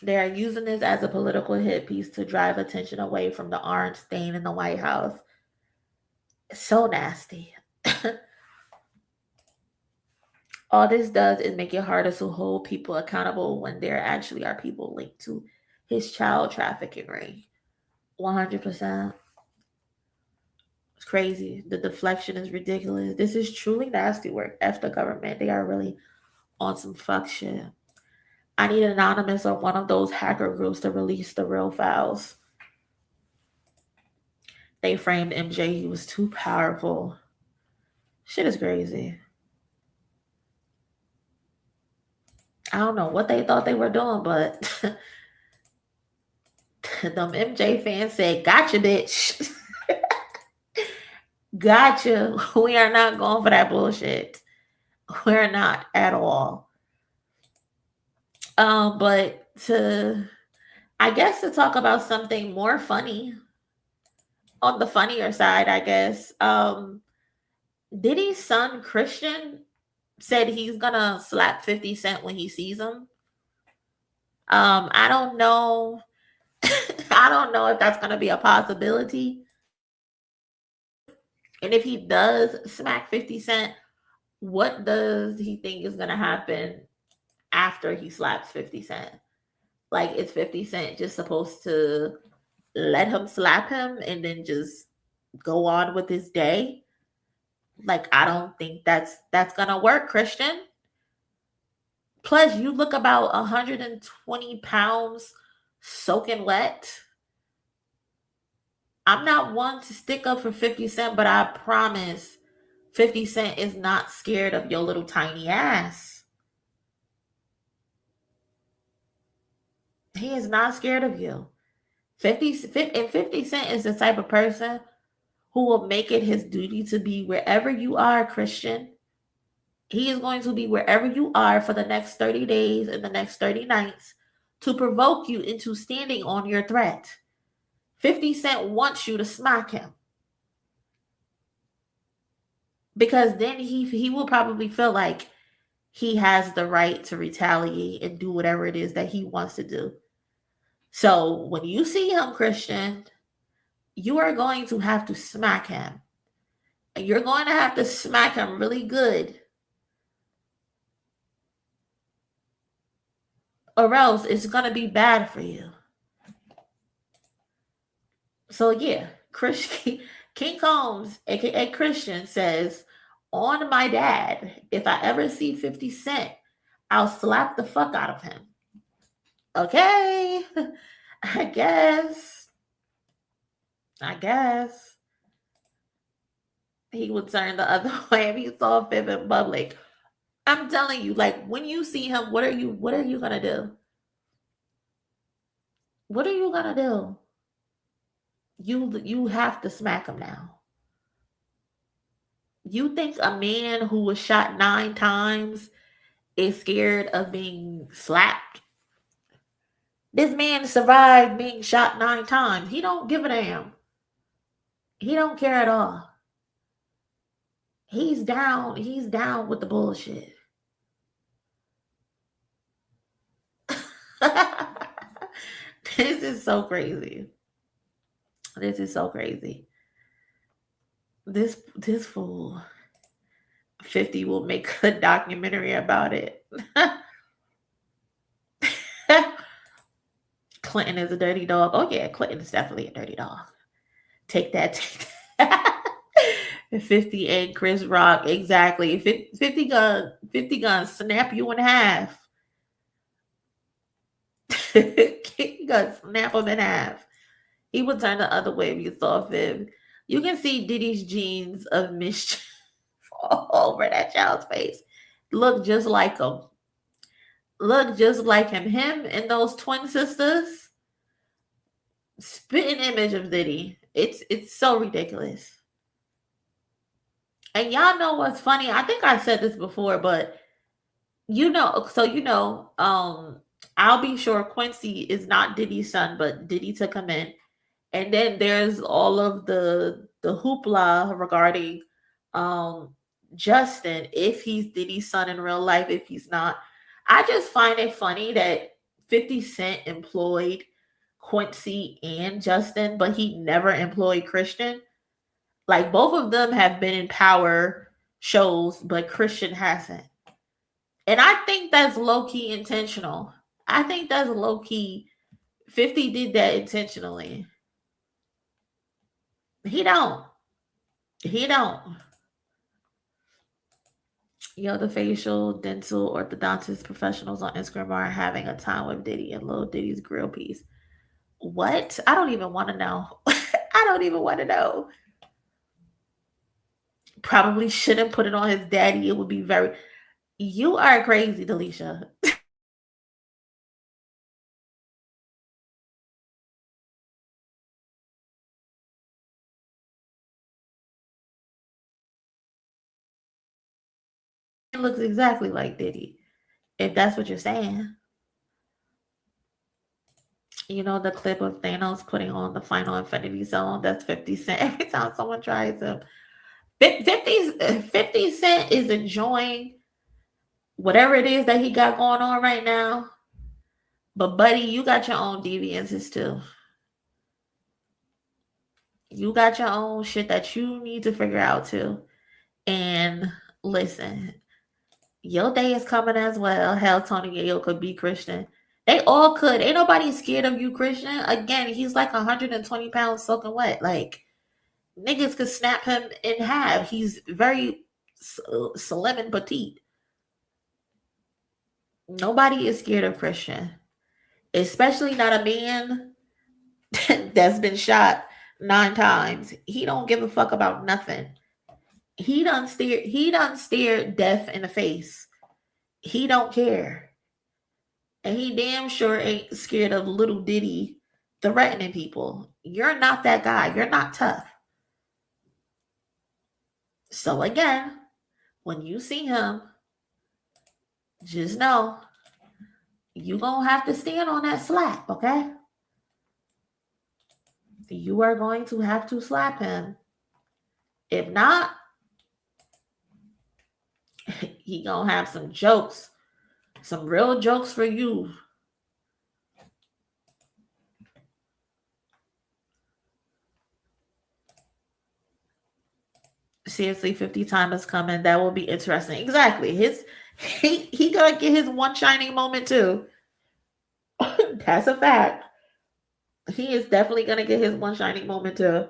They're using this as a political hit piece to drive attention away from the orange stain in the White House. It's so nasty. All this does is make it harder to hold people accountable when there actually are people linked to his child trafficking ring. 100%. It's crazy. The deflection is ridiculous. This is truly nasty work. F the government. They are really on some fuck shit. I need Anonymous or one of those hacker groups to release the real files. They framed MJ. He was too powerful. Shit is crazy. I don't know what they thought they were doing, but them MJ fans said, gotcha, bitch. Gotcha. We are not going for that bullshit. We're not at all. But to talk about something more funny, on the funnier side, I guess, Diddy's son, Christian, said he's gonna slap 50 Cent when he sees him. I don't know. I don't know if that's gonna be a possibility. And if he does smack 50 Cent, what does he think is gonna happen after he slaps 50 Cent? Like, is 50 Cent just supposed to let him slap him and then just go on with his day? Like, I don't think that's gonna work, Christian. Plus, you look about 120 pounds soaking wet. I'm not one to stick up for 50 Cent, but I promise 50 Cent is not scared of your little tiny ass. He is not scared of you. 50 Cent is the type of person who will make it his duty to be wherever you are, Christian. He is going to be wherever you are for the next 30 days and the next 30 nights to provoke you into standing on your threat. 50 Cent wants you to smack him. Because then he will probably feel like he has the right to retaliate and do whatever it is that he wants to do. So when you see him, Christian, you are going to have to smack him. And you're going to have to smack him really good. Or else it's going to be bad for you. So yeah, King Combs, aka Christian, says, on my dad, if I ever see 50 Cent, I'll slap the fuck out of him. Okay, I guess he would turn the other way if he saw Fefe in public. I'm telling you, like, when you see him, what are you gonna do? What are you gonna do? You have to smack him now. You think a man who was shot 9 times is scared of being slapped? This man survived being shot 9 times. He don't give a damn. He don't care at all. He's down with the bullshit. This is so crazy. This fool 50 will make a documentary about it. Clinton is a dirty dog. Oh yeah, Clinton is definitely a dirty dog. Take that. 50 and Chris Rock, exactly. 50 gun snap you in half. He gonna snap him in half. He would turn the other way if you saw him. You can see Diddy's genes of mischief all over that child's face. Look just like him. Him and those twin sisters. Spitting image of Diddy. It's so ridiculous. And y'all know what's funny? I think I said this before, but I'll be sure Quincy is not Diddy's son, but Diddy took him in. And then there's all of the hoopla regarding Justin, if he's Diddy's son in real life, if he's not. I just find it funny that 50 Cent employed Quincy and Justin, but he never employed Christian. Like, both of them have been in power shows, but Christian hasn't. And I think that's low-key intentional. I think that's low-key. 50 did that intentionally. He don't. Yo, the facial, dental, orthodontist professionals on Instagram are having a time with Diddy and Lil Diddy's grill piece. What? I don't even want to know. Probably shouldn't put it on his daddy. It would be very... You are crazy, Delisha. It looks exactly like Diddy, if that's what you're saying. You know the clip of Thanos putting on the final Infinity Zone? That's 50 Cent. Every time someone tries him, 50 Cent is enjoying whatever it is that he got going on right now. But buddy, you got your own deviances too. You got your own shit that you need to figure out too. And listen, your day is coming as well. Hell, Tony Yayo could be Christian. They all could. Ain't nobody scared of you, Christian. Again, he's like 120 pounds soaking wet. Like, niggas could snap him in half. He's very slim and petite. Nobody is scared of Christian. Especially not a man that's been shot 9 times. He don't give a fuck about nothing. He done stared death in the face. He don't care. And he damn sure ain't scared of little Diddy threatening people. You're not that guy. You're not tough. So again, when you see him, just know you gonna have to stand on that slap, okay? You are going to have to slap him. If not, he gonna have some jokes, some real jokes for you. Seriously, 50 time is coming. That will be interesting. Exactly. He gonna get his one shining moment too. That's a fact. He is definitely gonna get his one shining moment too.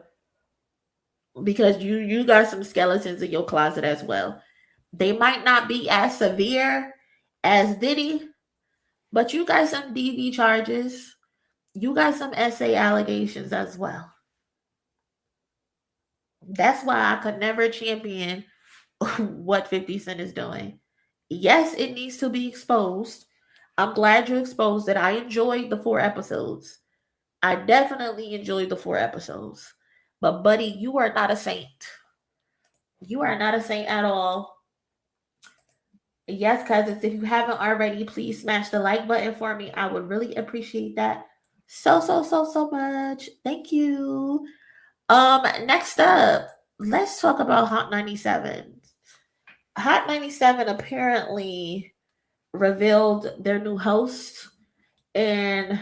Because you got some skeletons in your closet as well. They might not be as severe as Diddy, but you got some DV charges. You got some SA allegations as well. That's why I could never champion what 50 Cent is doing. Yes, it needs to be exposed. I'm glad you exposed it. I enjoyed the 4 episodes. I definitely enjoyed the 4 episodes. But buddy, you are not a saint. You are not a saint at all. Yes, cousins, if you haven't already, please smash the like button for me. I would really appreciate that so much. Thank you. Next up, let's talk about Hot 97. Hot 97 apparently revealed their new host, and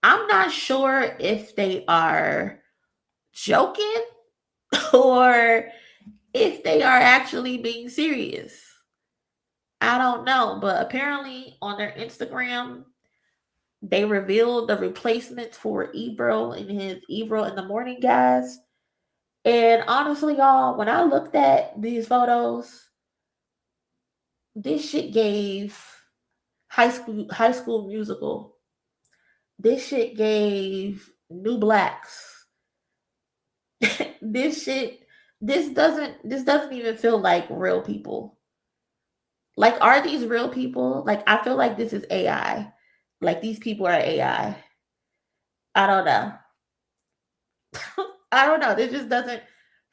I'm not sure if they are joking or if they are actually being serious. I don't know, but apparently on their Instagram, they revealed the replacement for Ebro and his Ebro in the Morning guys. And honestly, y'all, when I looked at these photos, this shit gave High School Musical. This shit gave New Blacks. This doesn't even feel like real people. Like, are these real people? Like, I feel like this is AI. Like, these people are AI. I don't know. I don't know. This just doesn't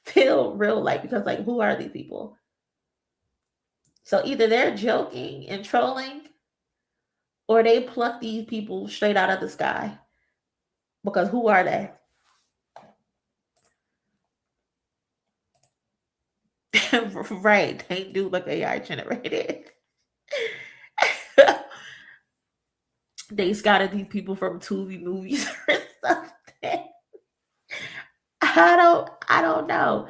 feel real, like, because, like, who are these people? So either they're joking and trolling, or they pluck these people straight out of the sky. Because who are they? Right. They do look AI generated. They scouted these people from Tubi movies or something. I don't know.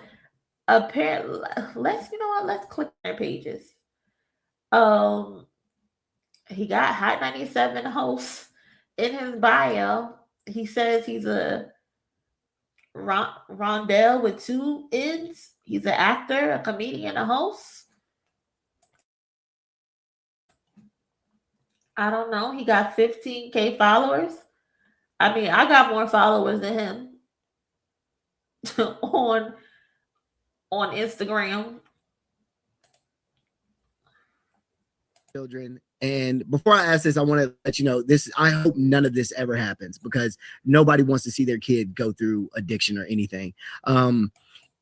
Apparently, let's click their pages. He got Hot 97 hosts in his bio. He says he's a rondelle with 2 N's. He's an actor, a comedian, a host. I don't know. He got 15K followers. I mean, I got more followers than him on Instagram. Children. And before I ask this, I want to let you know this. I hope none of this ever happens because nobody wants to see their kid go through addiction or anything.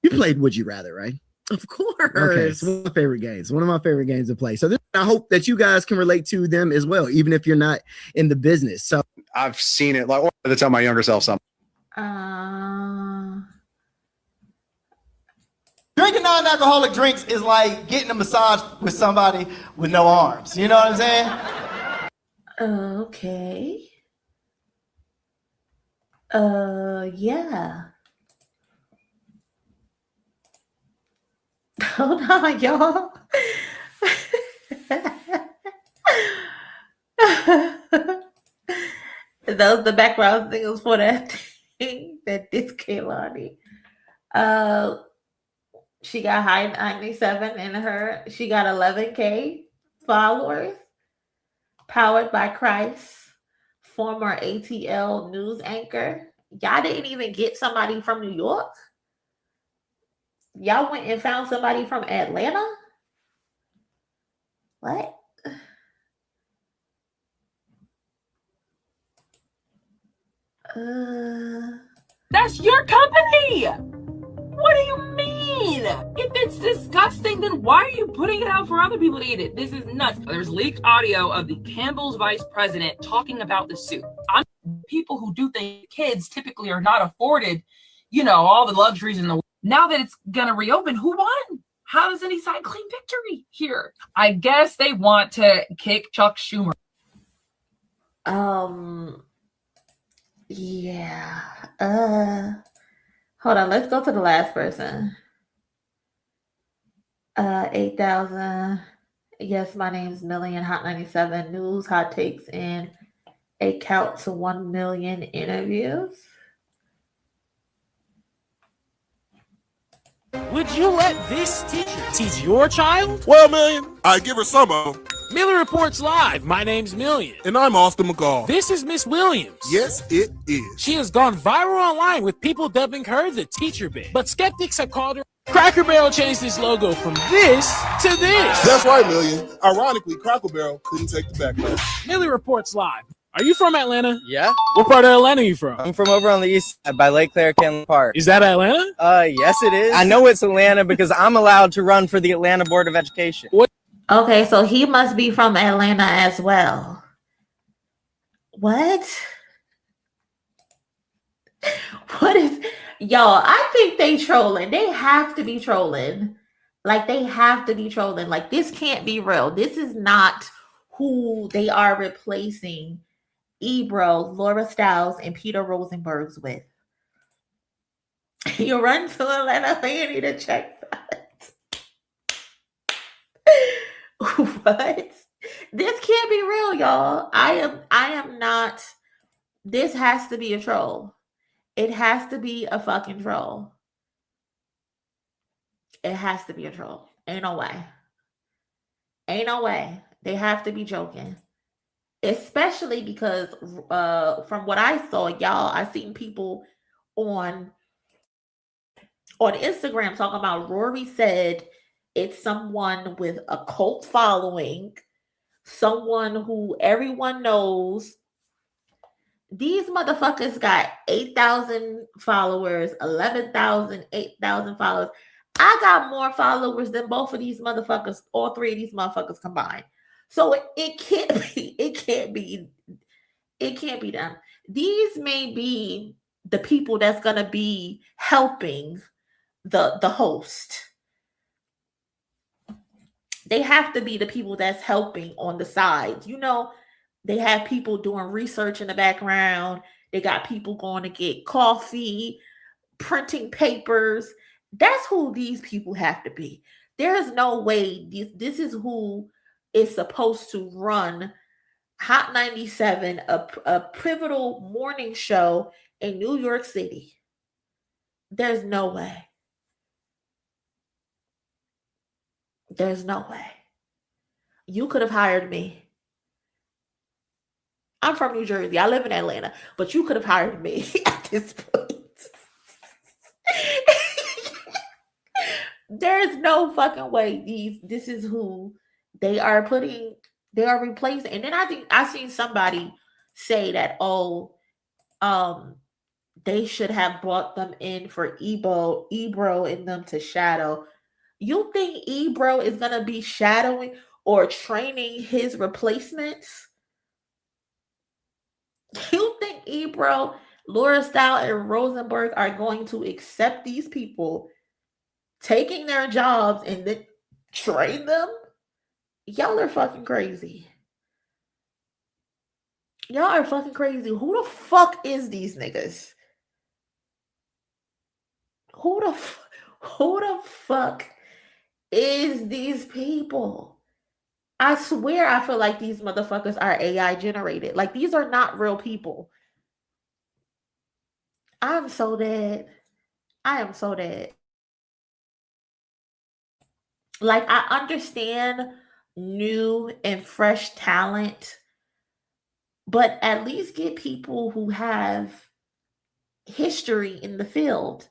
You played Would You Rather, right? Of course. Okay, it's one of my favorite games. One of my favorite games to play. So I hope that you guys can relate to them as well, even if you're not in the business. So I've seen it. Like, to tell my younger self something. Drinking non-alcoholic drinks is like getting a massage with somebody with no arms. You know what I'm saying? Okay. Yeah. Hold on, y'all. Those the background singles for that thing that this Kehlani. She got high 97 in her. She got 11K followers. Powered by Christ. Former ATL news anchor. Y'all didn't even get somebody from New York. Y'all went and found somebody from Atlanta? What? That's your company! What do you mean? If it's disgusting mean, then why are you putting it out for other people to eat it? This is nuts. There's leaked audio of the Campbell's vice president talking about the soup. People who do things, kids typically are not afforded, you know, all the luxuries in the world. Now that it's gonna reopen, who won? How does any side claim victory here? I guess they want to kick Chuck Schumer. Yeah. Hold on, let's go to the last person. 8,000. Yes, my name's Million Hot 97 News, hot takes, and a count to 1 million interviews. Would you let this teacher teach your child? Well, Million, I give her some of. Miller Reports Live. My name's Million. And I'm Austin McCall. This is Miss Williams. Yes, it is. She has gone viral online with people dubbing her the teacher bitch. But skeptics have called her. Cracker Barrel changed its logo from this to this. That's right, Million. Ironically, Cracker Barrel couldn't take the backlash. Miller Reports Live. Are you from Atlanta? Yeah. What part of Atlanta are you from? I'm from over on the east side by Lake Claire Kenley Park. Is that Atlanta? Yes, it is. I know it's Atlanta because I'm allowed to run for the Atlanta Board of Education. What? Okay, so he must be from Atlanta as well. What? What is... Y'all, I think they trolling. They have to be trolling. Like, they have to be trolling. Like, this can't be real. This is not who they are replacing Ebro, Laura Stiles, and Peter Rosenberg's with. You run to Atlanta, you need to check that. What? This can't be real, y'all. I am not. This has to be a troll. It has to be a fucking troll. It has to be a troll. Ain't no way. Ain't no way. They have to be joking. Especially because from what I saw, y'all, I seen people on Instagram talking about Rory said it's someone with a cult following, someone who everyone knows. These motherfuckers got 8,000 followers, 11,000, 8,000 followers. I got more followers than both of these motherfuckers, all three of these motherfuckers combined. So it can't be them. These may be the people that's gonna be helping the host. They have to be the people that's helping on the side. You know, they have people doing research in the background. They got people going to get coffee, printing papers. That's who these people have to be. There's no way this is who is supposed to run Hot 97, a pivotal morning show in New York City. There's no way. There's no way. You could have hired me. I'm from New Jersey. I live in Atlanta, but you could have hired me at this point. There's no fucking way this is who they are replacing. And then I think I seen somebody say that, they should have brought them in for Ebro and them to shadow. You think Ebro is gonna be shadowing or training his replacements? You think Ebro, Laura Style, and Rosenberg are going to accept these people taking their jobs and then train them? Y'all are fucking crazy. Y'all are fucking crazy. Who the fuck is these niggas? Who the fuck is these people? I swear I feel like these motherfuckers are AI generated. Like, these are not real people. I'm so dead. I am so dead. Like, I understand new and fresh talent, but at least get people who have history in the field.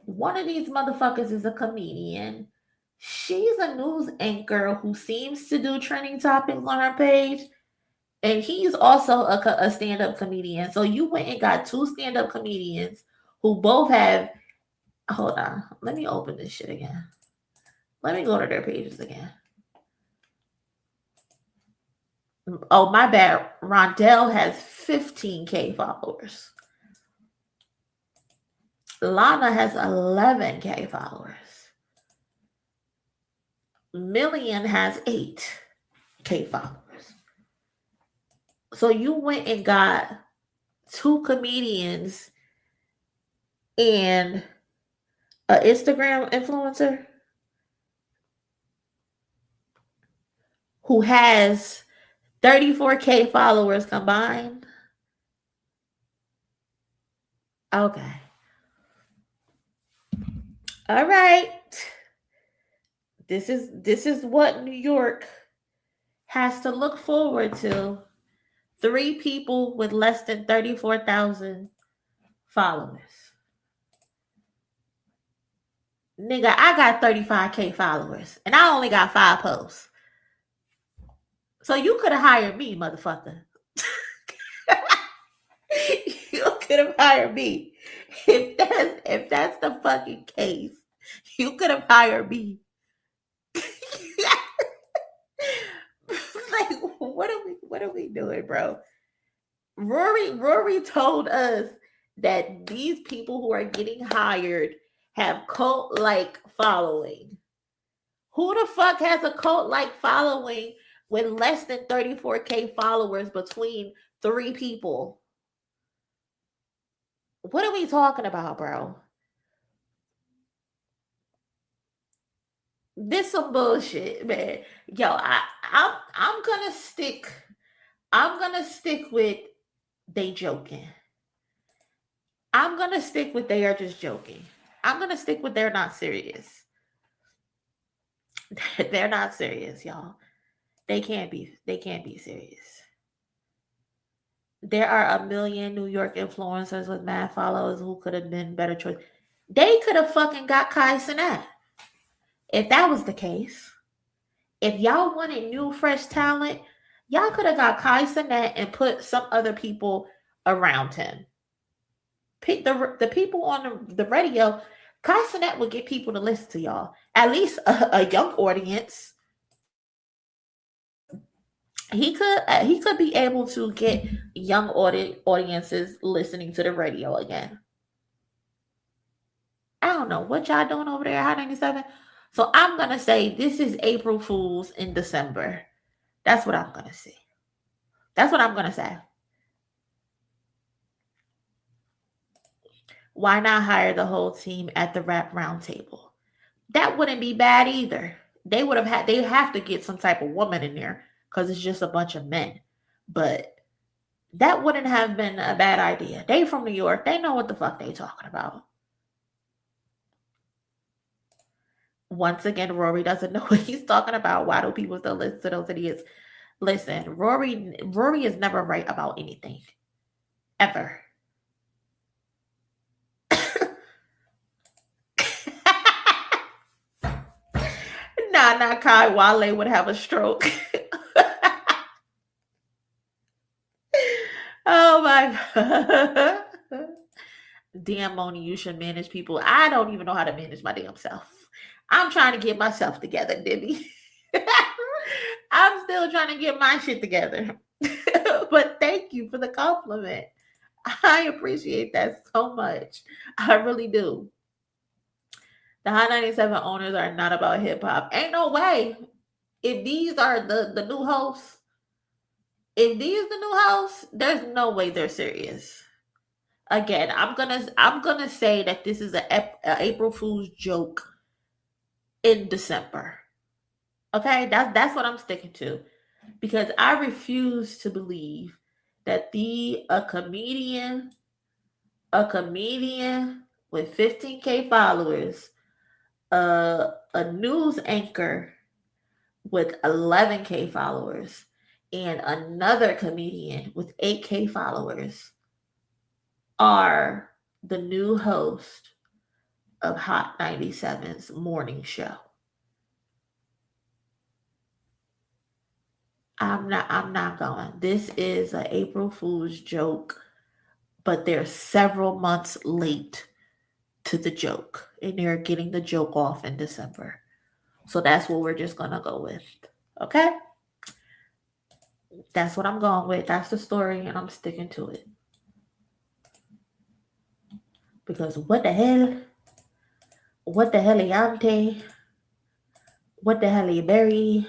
One of these motherfuckers is a comedian. She's a news anchor who seems to do trending topics on her page. And he's also a stand-up comedian. So you went and got two stand-up comedians who both have... Hold on. Let me open this shit again. Let me go to their pages again. Oh, my bad. Rondell has 15K followers. Lana has 11K followers. Million has 8K followers. So you went and got 2 comedians and an Instagram influencer who has 34K followers combined. Okay. All right. This is what New York has to look forward to. 3 people with less than 34,000 followers. Nigga, I got 35K followers and I only got 5 posts. So you could have hired me, motherfucker. You could have hired me. If that's the fucking case, you could have hired me. Like, what are we doing, bro? Rory told us that these people who are getting hired have cult-like following. Who the fuck has a cult-like following with less than 34K followers between 3 people? What are we talking about, bro? This some bullshit, man. Yo, I'm gonna stick with they joking. I'm gonna stick with they are just joking. I'm gonna stick with they're not serious. They're not serious, y'all. They can't be serious. There are a million New York influencers with mad followers who could have been better choice. They could have fucking got Kai Cenat. If that was the case, if y'all wanted new, fresh talent, y'all could have got Kai Cenat and put some other people around him. Pick the people on the radio. Kai Cenat would get people to listen to y'all. At least a young audience. He could be able to get young audiences listening to the radio again. I don't know what y'all doing over there at Hot 97. So I'm going to say this is April Fool's in December. That's what I'm going to say. That's what I'm going to say. Why not hire the whole team at the rap roundtable? That wouldn't be bad either. They have to get some type of woman in there because it's just a bunch of men. But that wouldn't have been a bad idea. They from New York. They know what the fuck they talking about. Once again, Rory doesn't know what he's talking about. Why do people still listen to those idiots? Listen, Rory is never right about anything. Ever. Not Kai. Wale would have a stroke. Oh my God. Damn, Monie, you should manage people. I don't even know how to manage my damn self. I'm trying to get myself together, Diddy. I'm still trying to get my shit together. But thank you for the compliment. I appreciate that so much. I really do. The Hot 97 owners are not about hip hop. Ain't no way. If these are the new hosts, there's no way they're serious. Again, I'm gonna say that this is a April Fool's joke in December. Okay, that's what I'm sticking to, because I refuse to believe that a comedian with 15K followers, a news anchor with 11K followers, and another comedian with 8K followers are the new host of Hot 97's morning show. I'm not going. This is an April Fool's joke, but they're several months late to the joke, and they're getting the joke off in December. So that's what we're just gonna go with. Okay? That's what I'm going with. That's the story, and I'm sticking to it. Because what the hell? What the hell, Yante? What the hell, Berry?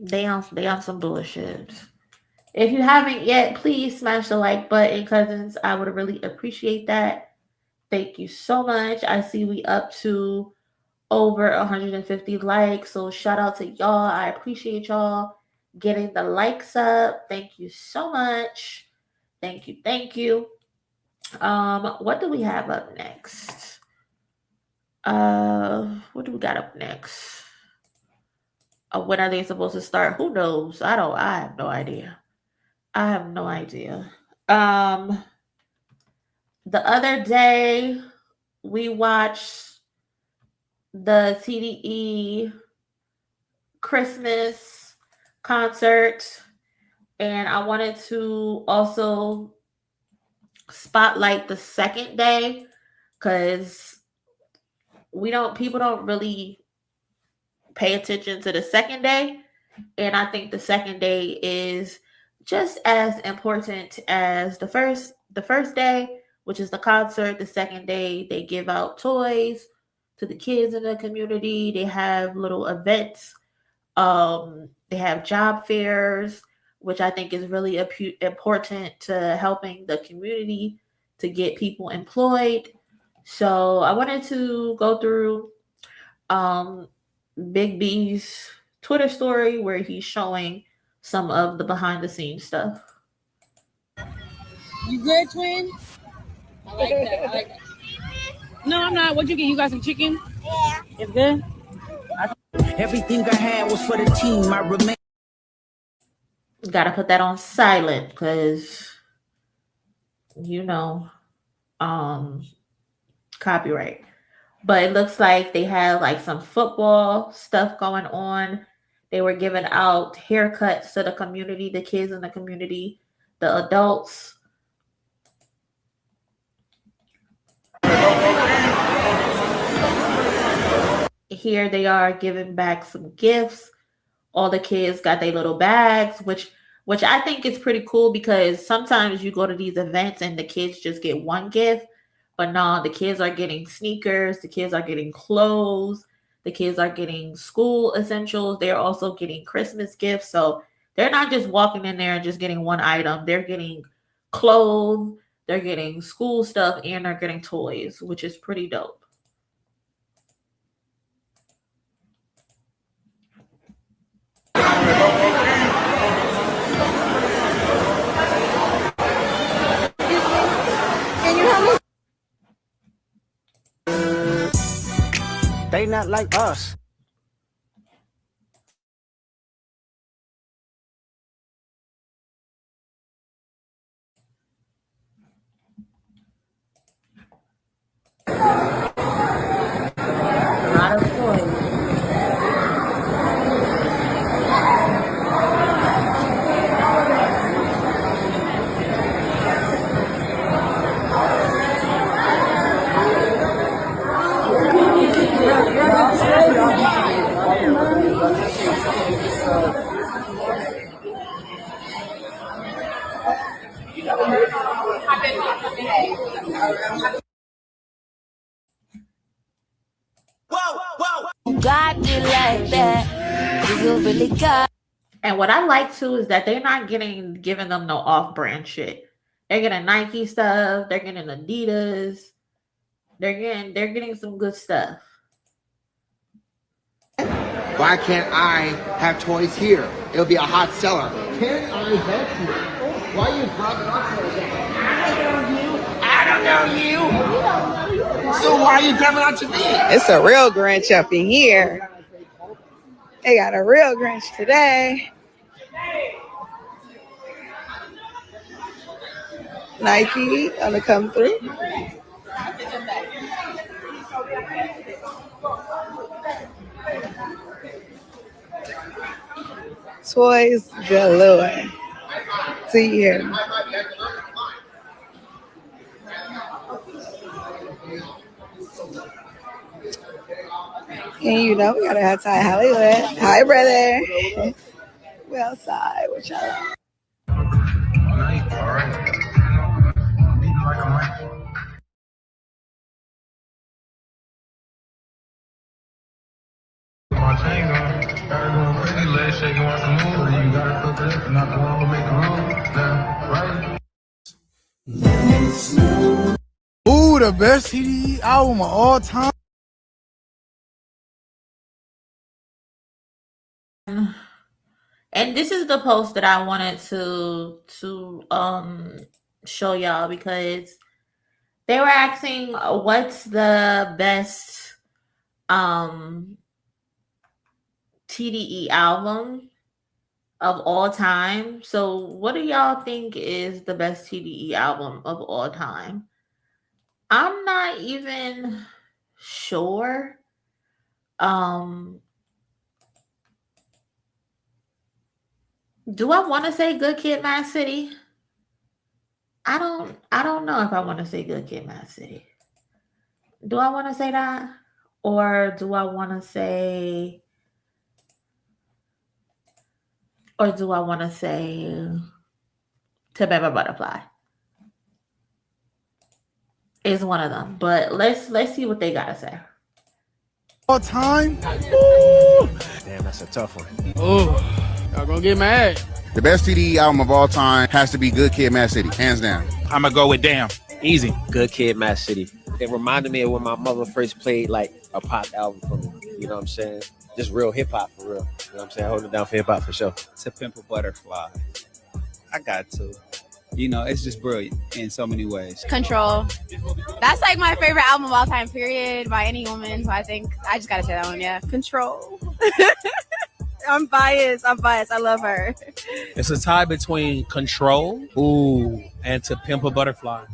They on some bullshit. If you haven't yet, please smash the like button, cousins. I would really appreciate that. Thank you so much. I see we up to over 150 likes. So shout out to y'all. I appreciate y'all getting the likes up. Thank you so much. Thank you. Thank you. What do we have up next? What do we got up next? When are they supposed to start? Who knows? I have no idea. I have no idea. The other day we watched the TDE Christmas concert, and I wanted to also spotlight the second day because people don't really pay attention to the second day, and I think the second day is just as important as the first day, which is the concert. The second day they give out toys to the kids in the community. They have little events. They have job fairs, which I think is really important to helping the community to get people employed. So I wanted to go through Big B's Twitter story where he's showing some of the behind the scenes stuff. You good, twin? I like that. No, I'm not. What'd you get? You got some chicken? Yeah. It's good? Everything I had was for the team. I remain. Gotta put that on silent because, copyright. But it looks like they have like some football stuff going on. They were giving out haircuts to the community, the kids in the community, the adults. Here they are giving back some gifts. All the kids got their little bags, which I think is pretty cool because sometimes you go to these events and the kids just get one gift. But no, the kids are getting sneakers, the kids are getting clothes, the kids are getting school essentials. They're also getting Christmas gifts. So they're not just walking in there and just getting one item. They're getting clothes, they're getting school stuff, and they're getting toys, which is pretty dope. They not like us. A lot of toys. God did like that. You really got. And what I like too is that they're not giving them no off-brand shit. They're getting Nike stuff. They're getting Adidas. They're getting some good stuff. Why can't I have toys here? It'll be a hot seller. Can I help you? Why are you dropping off like that? I don't know you. So why are you grabbing out to me? It's a real Grinch up in here. They got a real Grinch today. Nike gonna come through. Toys galore. See here. And you know, we got to have Ty Hollywood. Hi, brother. We outside. What y'all? Ooh, the best TDE album of all time. And this is the post that I wanted to show y'all because they were asking what's the best TDE album of all time. So what do y'all think is the best TDE album of all time? I'm not even sure. Do I want to say Good Kid, Mad City? I don't know if I want to say Good Kid, Mad City. Do I want to say that? Or do I want to say To Pimp a Butterfly? Is one of them. But let's see what they gotta say. All time? Ooh. Damn, that's a tough one. Oh, y'all gonna get mad. The best TDE album of all time has to be Good Kid, Mad City, hands down. I'm gonna go with Damn. Easy. Good Kid, Mad City. It reminded me of when my mother first played like a pop album for me. You know what I'm saying? Just real hip hop for real. You know what I'm saying? Holding it down for hip hop for sure. To Pimp a Butterfly. I got to. You know, it's just brilliant in so many ways. Control. That's like my favorite album of all time, period, by any woman. So I think I just gotta say that one, yeah. Control. I'm biased. I love her. It's a tie between Control, and To Pimp a Butterfly.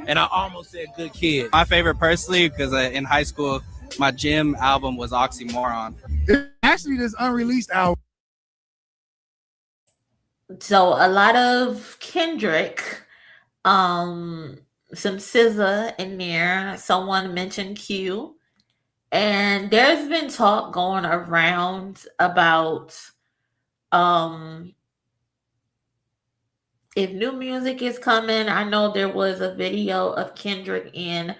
And I almost said Good Kid. My favorite personally, because in high school, my gym album was Oxymoron. It's actually this unreleased album. So a lot of Kendrick, some SZA in there. Someone mentioned Q. And there's been talk going around about if new music is coming. I know there was a video of Kendrick and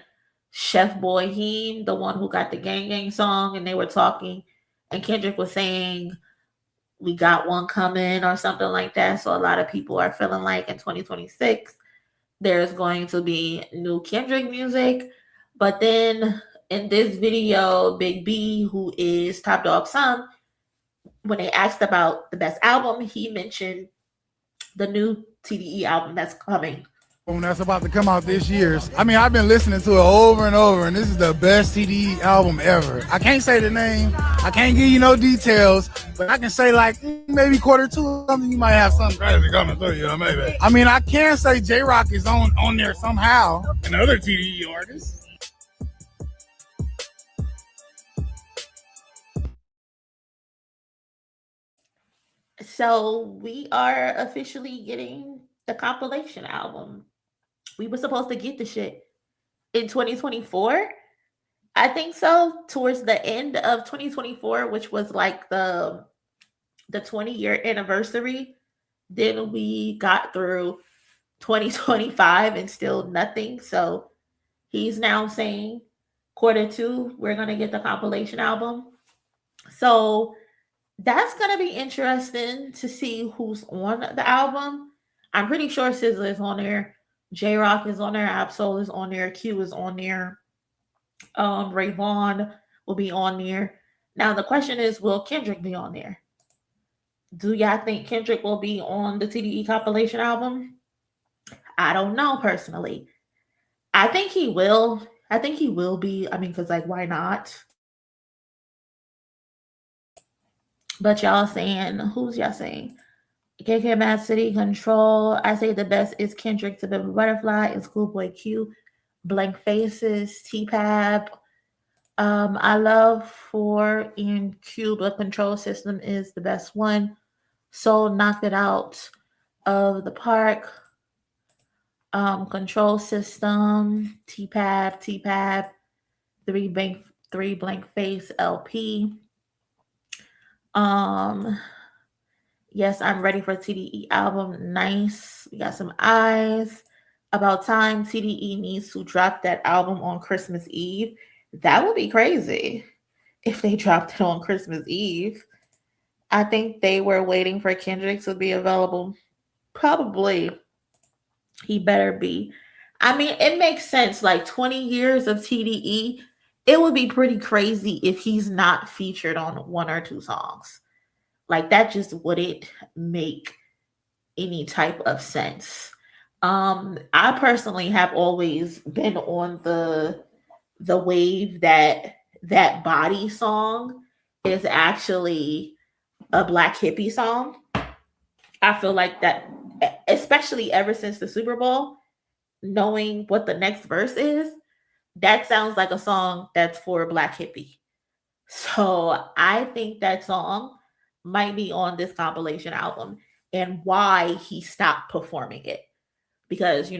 Chef Boyheem, the one who got the Gang Gang song, and they were talking, and Kendrick was saying, we got one coming or something like that. So a lot of people are feeling like in 2026, there's going to be new Kendrick music. But then in this video, Big B, who is Top Dog's son, when they asked about the best album, he mentioned the new TDE album that's coming. That's about to come out this year. I mean, I've been listening to it over and over, and this is the best TDE album ever. I can't say the name. I can't give you no details, but I can say like maybe quarter two or something. You might have something crazy coming through you, maybe. I mean, I can say J-Rock is on there somehow, and other TDE artists. So we are officially getting the compilation album. We were supposed to get the shit in 2024. I think so. Towards the end of 2024, which was like the 20-year anniversary. Then we got through 2025 and still nothing. So he's now saying quarter two, we're going to get the compilation album. So that's going to be interesting to see who's on the album. I'm pretty sure SZA is on there. J-Rock is on there. Absol is on there. Q is on there. Ray Vaughn will be on there. Now, the question is, will Kendrick be on there? Do y'all think Kendrick will be on the TDE compilation album? I don't know, personally. I think he will. I think he will be. I mean, because, like, why not? But y'all saying, who's y'all saying? KK Mad City, Control. I say the best is Kendrick, To Pimp a Butterfly, and Schoolboy Q. Blank Faces, T-Pab. I love 4 in Q, but Control System is the best one. Soul knocked it out of the park. Control System, TPAB, three blank face LP. Yes, I'm ready for TDE album. Nice. We got some eyes. About time. TDE needs to drop that album on Christmas Eve. That would be crazy if they dropped it on Christmas Eve. I think they were waiting for Kendrick to be available. Probably. He better be. I mean, it makes sense. Like 20 years of TDE, it would be pretty crazy if he's not featured on one or two songs. Like that just wouldn't make any type of sense. I personally have always been on the wave that Body song is actually a Black hippie song. I feel like that, especially ever since the Super Bowl, knowing what the next verse is, that sounds like a song that's for a Black hippie. So I think that song might be on this compilation album, and why he stopped performing it. Because,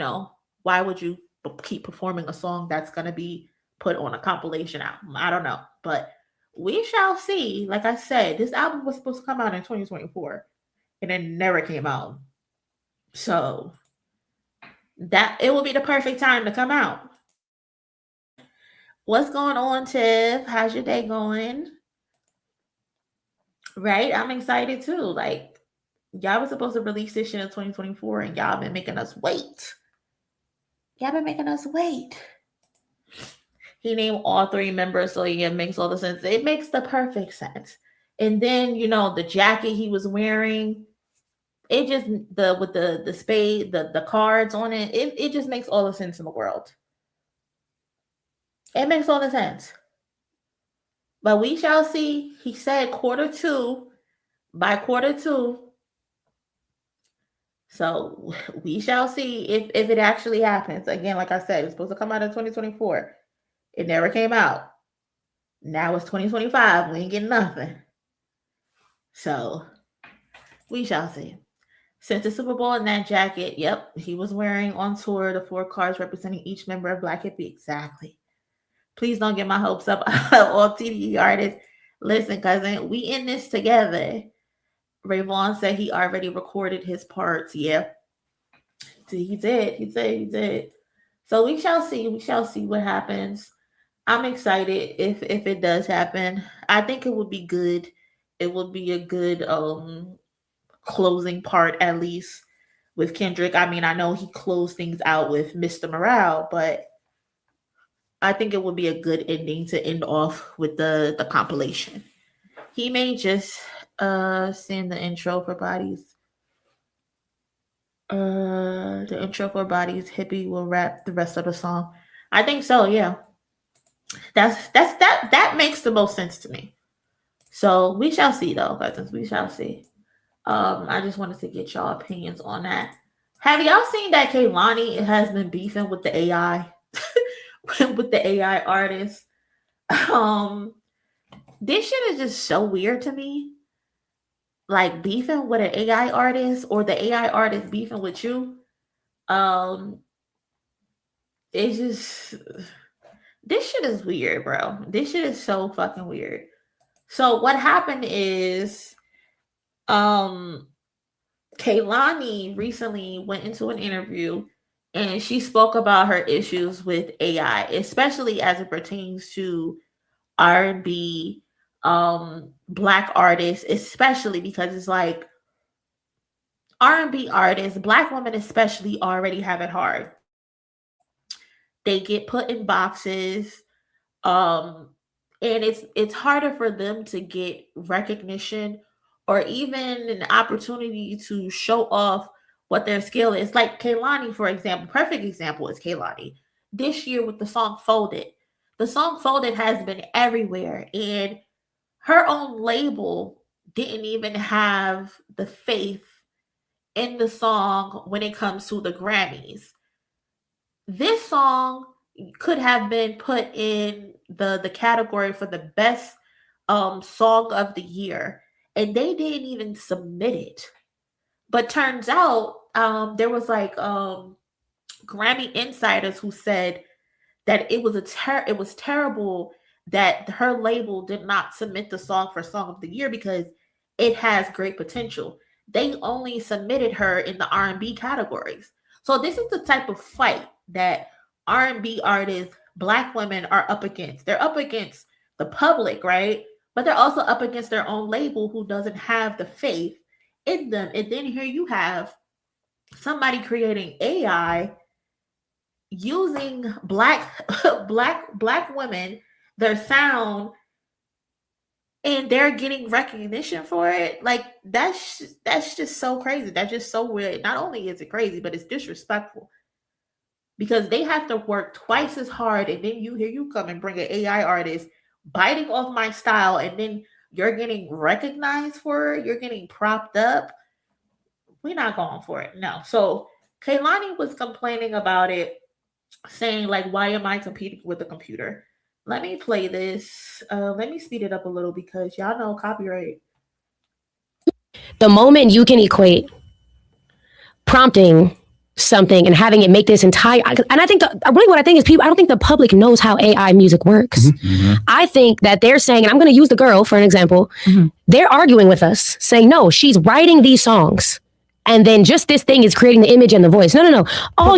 why would you keep performing a song that's going to be put on a compilation album? I don't know. But we shall see. Like I said, this album was supposed to come out in 2024, and it never came out. So that it will be the perfect time to come out. What's going on, Tiff? How's your day going? Right? I'm excited too. Like, y'all was supposed to release this shit in 2024, and y'all been making us wait. He named all three members, so it makes all the sense. It makes the perfect sense. And then, the jacket he was wearing, it just with the spade, the cards on it, it just makes all the sense in the world. It makes all the sense. But we shall see. He said Q2, by Q2. So we shall see if it actually happens. Again, like I said, it's supposed to come out in 2024. It never came out. Now it's 2025. We ain't getting nothing. So we shall see. Since the Super Bowl in that jacket, yep, he was wearing on tour the 4 cards representing each member of Black Hippie. Exactly. Please don't get my hopes up. All TDE artists. Listen, cousin, we in this together. Rayvon said he already recorded his parts. Yeah. He did. So we shall see. We shall see what happens. I'm excited if it does happen. I think it would be good. It would be a good closing part, at least with Kendrick. I mean, I know he closed things out with Mr. Morale, but I think it would be a good ending to end off with the compilation. He may just send the intro for Bodies. The intro for Bodies, Hippie will rap the rest of the song. I think so, yeah. That makes the most sense to me. So we shall see, though, cousins. We shall see. I just wanted to get y'all opinions on that. Have y'all seen that Kehlani has been beefing with the AI? With the AI artists? This shit is just so weird to me. Like beefing with an AI artist, or the AI artist beefing with you. It's just, this shit is weird, bro. This shit is so fucking weird. So what happened is, Kehlani recently went into an interview and she spoke about her issues with AI, especially as it pertains to R&B, Black artists, especially because it's like R&B artists, Black women especially, already have it hard. They get put in boxes, and it's harder for them to get recognition or even an opportunity to show off what their skill is. Like Kehlani, for example, perfect example is Kehlani. This year with the song Folded. The song Folded has been everywhere, and her own label didn't even have the faith in the song when it comes to the Grammys. This song could have been put in the category for the best song of the year, and they didn't even submit it. But turns out there was like Grammy insiders who said that it was terrible that her label did not submit the song for Song of the Year because it has great potential. They only submitted her in the R&B categories. So this is the type of fight that R&B artists, Black women are up against. They're up against the public, right? But they're also up against their own label who doesn't have the faith in them. And then here you have somebody creating AI using black women, their sound, and they're getting recognition for it. Like that's just so crazy. That's just so weird. Not only is it crazy, but it's disrespectful because they have to work twice as hard, and then here you come and bring an AI artist biting off my style, and then you're getting recognized for it. You're getting propped up. We're not going for it. No. So Kehlani was complaining about it, saying like, why am I competing with the computer? Let me play this. Let me speed it up a little because y'all know copyright. The moment you can equate prompting something and having it make this entire, and I think really what I think is I don't think the public knows how AI music works. I think that they're saying, and I'm going to use the girl for an example, they're arguing with us saying, no, she's writing these songs. And then just this thing is creating the image and the voice. No. All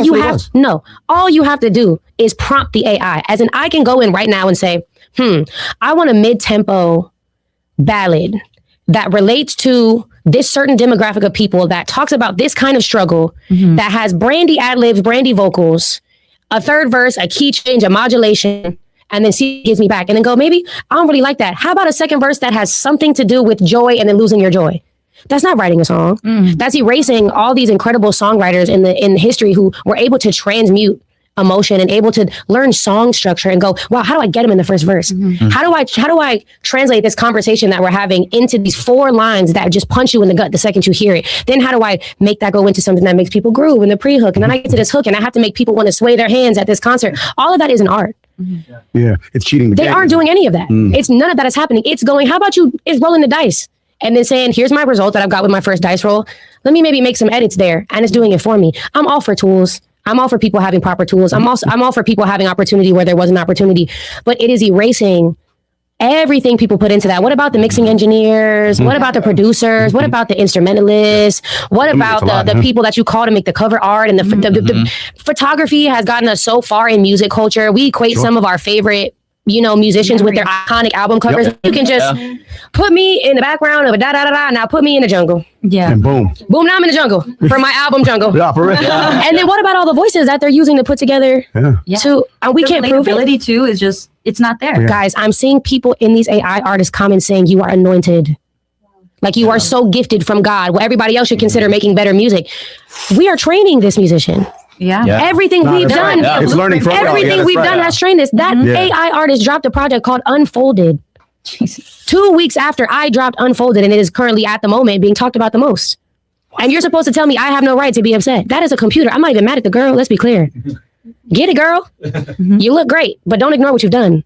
you have to do is prompt the AI. As in, I can go in right now and say, I want a mid-tempo ballad that relates to this certain demographic of people that talks about this kind of struggle, that has brandy ad-libs, brandy vocals, a third verse, a key change, a modulation, and then she gives me back. And then go, maybe I don't really like that. How about a second verse that has something to do with joy and then losing your joy? That's not writing a song. That's erasing all these incredible songwriters in history who were able to transmute emotion and able to learn song structure and go, wow, how do I get them in the first verse? How do I translate this conversation that we're having into these 4 lines that just punch you in the gut the second you hear it? Then how do I make that go into something that makes people groove in the pre-hook? And then I get to this hook and I have to make people want to sway their hands at this concert. All of that is an art. Yeah, it's cheating. They aren't doing any of that. It's none of that is happening. It's going, how about it's rolling the dice? And then saying, here's my result that I've got with my first dice roll. Let me maybe make some edits there. And it's doing it for me. I'm all for tools. I'm all for people having proper tools. I'm all for people having opportunity where there was an opportunity. But it is erasing everything people put into that. What about the mixing engineers? What about the producers? What about the instrumentalists? What about the people that you call to make the cover art? And the photography has gotten us so far in music culture. We equate some of our favorite musicians with their iconic album covers. You can just put me in the background of a da-da-da-da, now put me in the jungle. And boom, now I'm in the jungle for my album Jungle. For real. And then what about all the voices that they're using to put together? We can't prove it. Too is just, it's not there. Guys, I'm seeing people in these AI artist comments saying you are anointed. Like you are so gifted from God. Well, everybody else should consider making better music. We are training this musician. Everything we've done, it's learning from everything we've done has trained this. That AI artist dropped a project called Unfolded. 2 weeks after I dropped Unfolded, and it is currently at the moment being talked about the most. And you're supposed to tell me I have no right to be upset. That is a computer. I'm not even mad at the girl. Let's be clear. Get it, girl. You look great, but don't ignore what you've done.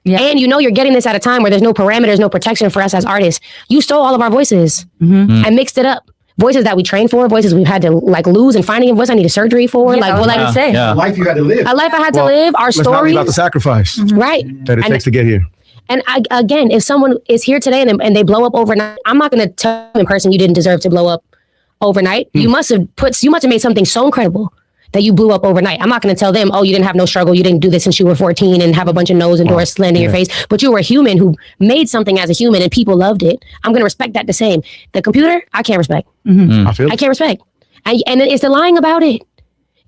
And you're getting this at a time where there's no parameters, no protection for us as artists. You stole all of our voices and mixed it up. Voices that we trained for, voices we've had to lose, and finding a voice I needed surgery for. A life you had to live. A life I had to live. Our stories. About the sacrifice, right? That it takes to get here. And again, if someone is here today and they blow up overnight, I'm not going to tell them in person you didn't deserve to blow up overnight. You must have made something so incredible that you blew up overnight. I'm not going to tell them, oh, you didn't have no struggle. You didn't do this since you were 14 and have a bunch of no's and doors slammed in your face. But you were a human who made something as a human and people loved it. I'm going to respect that the same. The computer, I can't respect. I can't respect. And then it's the lying about it.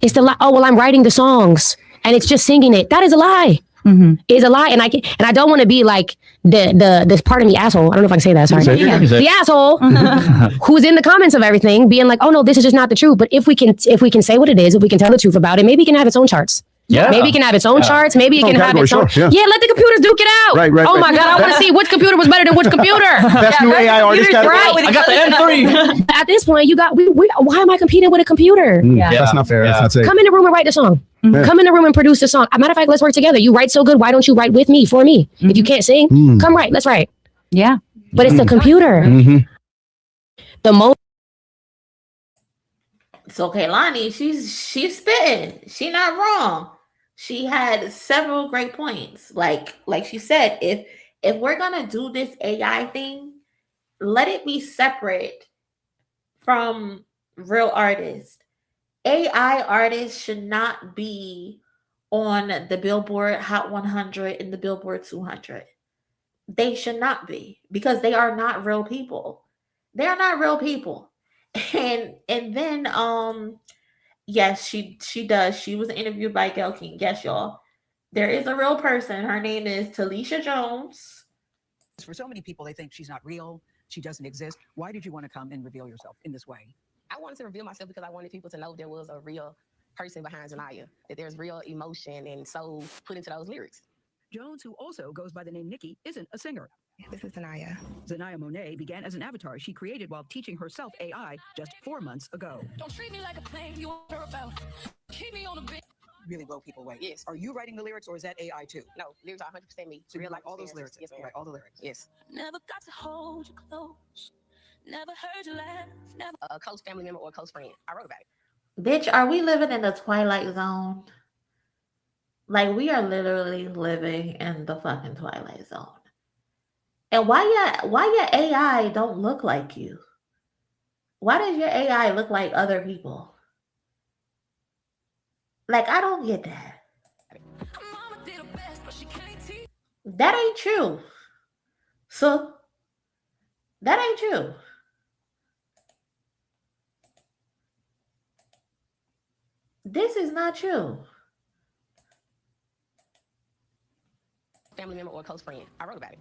It's the lie. Oh, well, I'm writing the songs and it's just singing it. That is a lie. Is a lie. And I don't want to be like this part of me asshole. I don't know if I can say that. Sorry. The asshole who's in the comments of everything being like, oh no, this is just not the truth. But if we can say what it is, if we can tell the truth about it, maybe it can have its own charts. Maybe it can have its own charts. Maybe it can have its own. Let the computers duke it out. Oh my God, I want to see which computer was better than which computer. Best new AI artist category. I got the M3. At this point, why am I competing with a computer? That's not fair. That's not safe. Come in the room and write the song. Come in the room and produce the song. As a matter of fact, let's work together. You write so good. Why don't you write with me, for me? If you can't sing, come write. Let's write. But it's the computer. The most. So Kehlani, she's spitting. She not wrong. She had several great points. Like she said, if we're gonna do this AI thing, let it be separate from real artists. AI artists should not be on the Billboard Hot 100 and the Billboard 200. They should not be, because they are not real people. They are not real people. And then yes, she does. She was interviewed by Gayle King. Yes, y'all. There is a real person. Her name is Talisha Jones. For so many people, they think she's not real. She doesn't exist. Why did you want to come and reveal yourself in this way? I wanted to reveal myself because I wanted people to know there was a real person behind Zanaya, that there's real emotion and soul put into those lyrics. Jones, who also goes by the name Nicki, isn't a singer. This is Zanaya. Zanaya Monet began as an avatar she created while teaching herself AI just 4 months ago. Don't treat me like a plane you wonder about. Keep me on a bit. Really blow people away. Yes. Are you writing the lyrics or is that AI too? No, lyrics are 100% me. So you like all those lyrics? Yes, ma'am. Like all the lyrics? Yes. Never got to hold you close. Never heard you laugh. Never. A close family member or a close friend. I wrote about it. Bitch, are we living in the Twilight Zone? Like, we are literally living in the fucking Twilight Zone. And why your AI don't look like you? Why does your AI look like other people? Like, I don't get that. That ain't true. So, that ain't true. This is not true. Family member or a close friend. I wrote about it.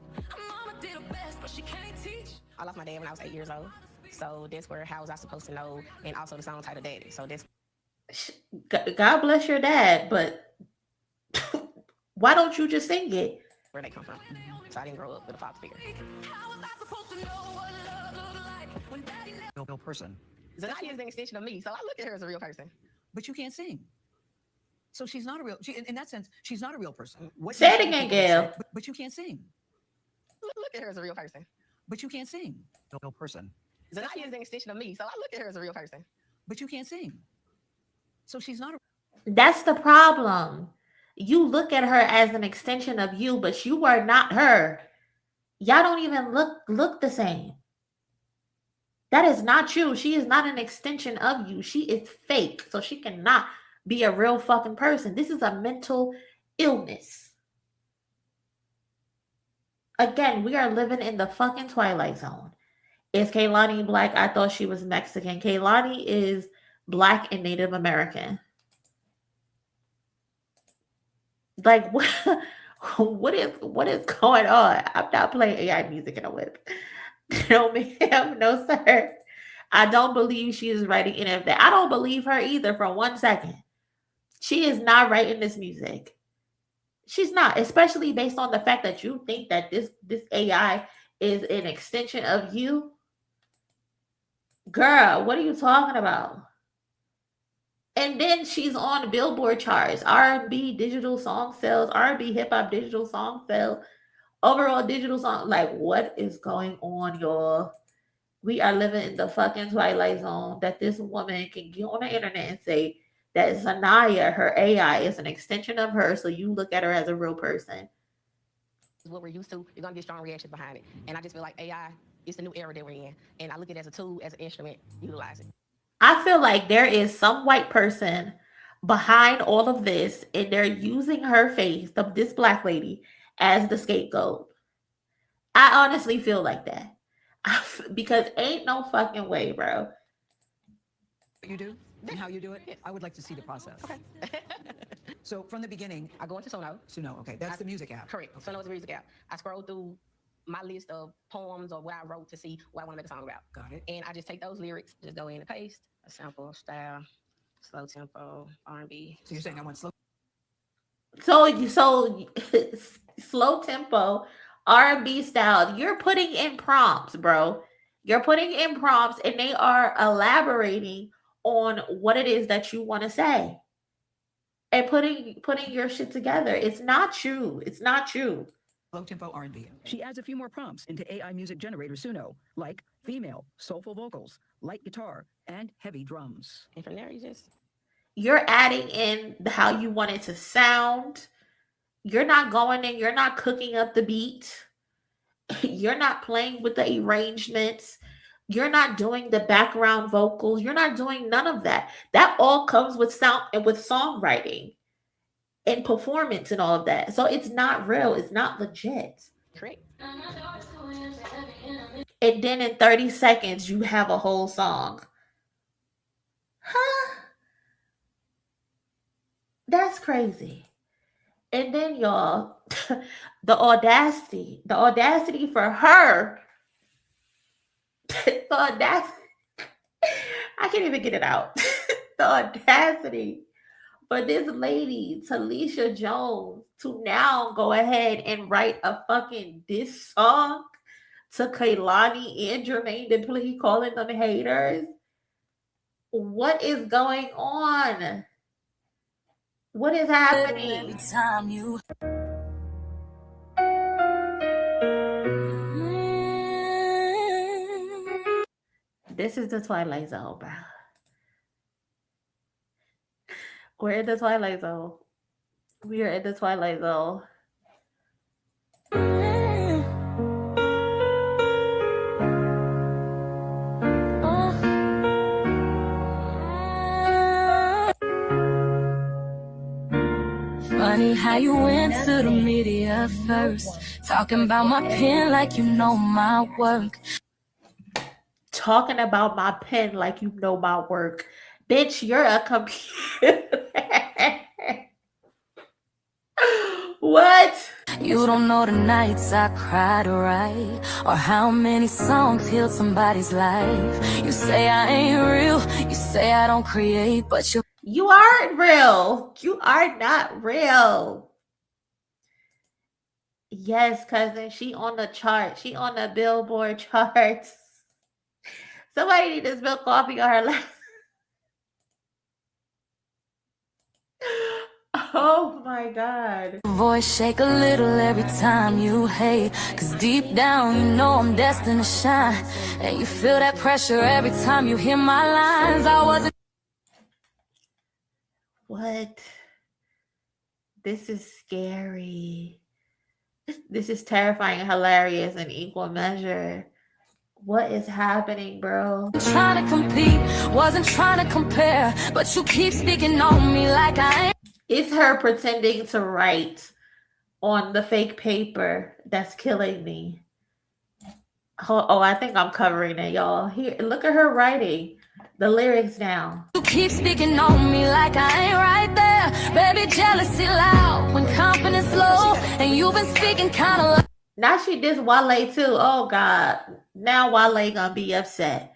I lost my dad when I was 8 years old. So that's where, how was I supposed to know? And also the song titled Daddy. So that's... God bless your dad, but why don't you just sing it? Where they come from. So I didn't grow up with a father figure. Real person. Zanaya is an extension of me, so I look at her as a real person. But you can't sing. So she's not a real, in that sense, she's not a real person. Say it again, Gayle. But you can't sing. Look at her as a real person. But you can't sing. Real person. Zanaya is an extension of me, so I look at her as a real person. But you can't sing. So she's not a... That's the problem. You look at her as an extension of you, but you are not her. Y'all don't even look the same. That is not true. She is not an extension of you. She is fake. So she cannot be a real fucking person. This is a mental illness. Again, we are living in the fucking Twilight Zone. Is Kehlani black? I thought she was Mexican. Kehlani is black and Native American. Like, what is going on? I'm not playing AI music in a whip. No, ma'am. No, sir. I don't believe she is writing any of that. I don't believe her either for 1 second. She is not writing this music. She's not, especially based on the fact that you think that this AI is an extension of you. Girl, what are you talking about? And then she's on Billboard charts, R&B digital song sales, R&B hip hop digital song sales, overall digital song. Like, what is going on, y'all? We are living in the fucking Twilight Zone that this woman can get on the internet and say that Zanaya, her AI, is an extension of her, so you look at her as a real person. What we're used to, you're going to get strong reactions behind it. And I just feel like AI is the new era that we're in. And I look at it as a tool, as an instrument, utilize it. I feel like there is some white person behind all of this, and they're using her face, this black lady, as the scapegoat. I honestly feel like that. Because ain't no fucking way, bro. You do? And how you do it? I would like to see the process. Okay. So from the beginning, I go into Suno. Suno, okay. That's the music app. Correct. Suno is the music app. I scroll through my list of poems or what I wrote to see what I want to make a song about. Got it. And I just take those lyrics, just go in and paste a sample, style, slow tempo, R&B. So you're saying I want slow? So slow tempo, R&B style. You're putting in prompts, bro. You're putting in prompts, and they are elaborating on what it is that you want to say, and putting your shit together. It's not true. It's not true. Low tempo R&B. She adds a few more prompts into AI music generator Suno, like Female, soulful vocals, light guitar, and heavy drums. And from there, you just... You're adding in how you want it to sound. You're not going in, you're not cooking up the beat. You're not playing with the arrangements. You're not doing the background vocals. You're not doing none of that. That all comes with sound and with songwriting and performance and all of that. So it's not real. It's not legit. Correct. And then in 30 seconds, you have a whole song. Huh? That's crazy. And then y'all, the audacity for her, the audacity, I can't even get it out. The audacity for this lady, Talisha Jones, to now go ahead and write a fucking diss song to Kehlani and Jermaine Dupri, calling them haters. What is going on? What is happening? This is the Twilight Zone, bro. We're in the Twilight Zone. We are in the Twilight Zone. Funny how you went to the media first, talking about my pen like you know my work. Talking about my pen like you know my work. Bitch, you're a computer. What? You don't know the nights I cried to write, or how many songs healed somebody's life. You say I ain't real, you say I don't create, but you aren't real. You are not real. Yes, cousin, she on the chart. She on the Billboard charts. Somebody need to spill coffee on her lap. Oh my God. Voice shake a little every time you hate, cause deep down you know I'm destined to shine, and you feel that pressure every time you hear my lines. I wasn't. What? This is scary. This is terrifying, hilarious, and equal measure. What is happening, bro? Trying to compete, wasn't trying to compare, but you keep speaking on me like I ain't. It's her pretending to write on the fake paper that's killing me. Oh, I think I'm covering it, y'all. Here, look at her writing the lyrics down. You keep speaking on me like I ain't right there. Baby, jealousy loud when confidence low, and you've been speaking kind of. Now she dissed Wale too. Oh God. Now Wale gonna be upset.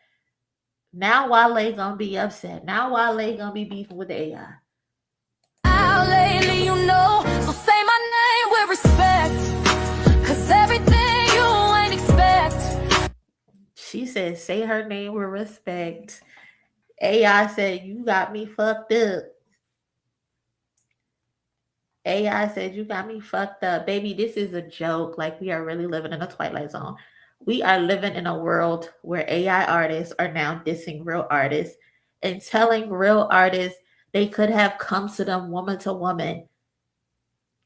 Now Wale gonna be upset. Now Wale gonna be beefing with the AI. Lately, you know, so say my name with respect, cause everything you ain't expect. She said, say her name with respect. AI said, you got me fucked up. AI said, you got me fucked up. Baby, this is a joke. Like, we are really living in a Twilight Zone. We are living in a world where AI artists are now dissing real artists and telling real artists they could have come to them woman to woman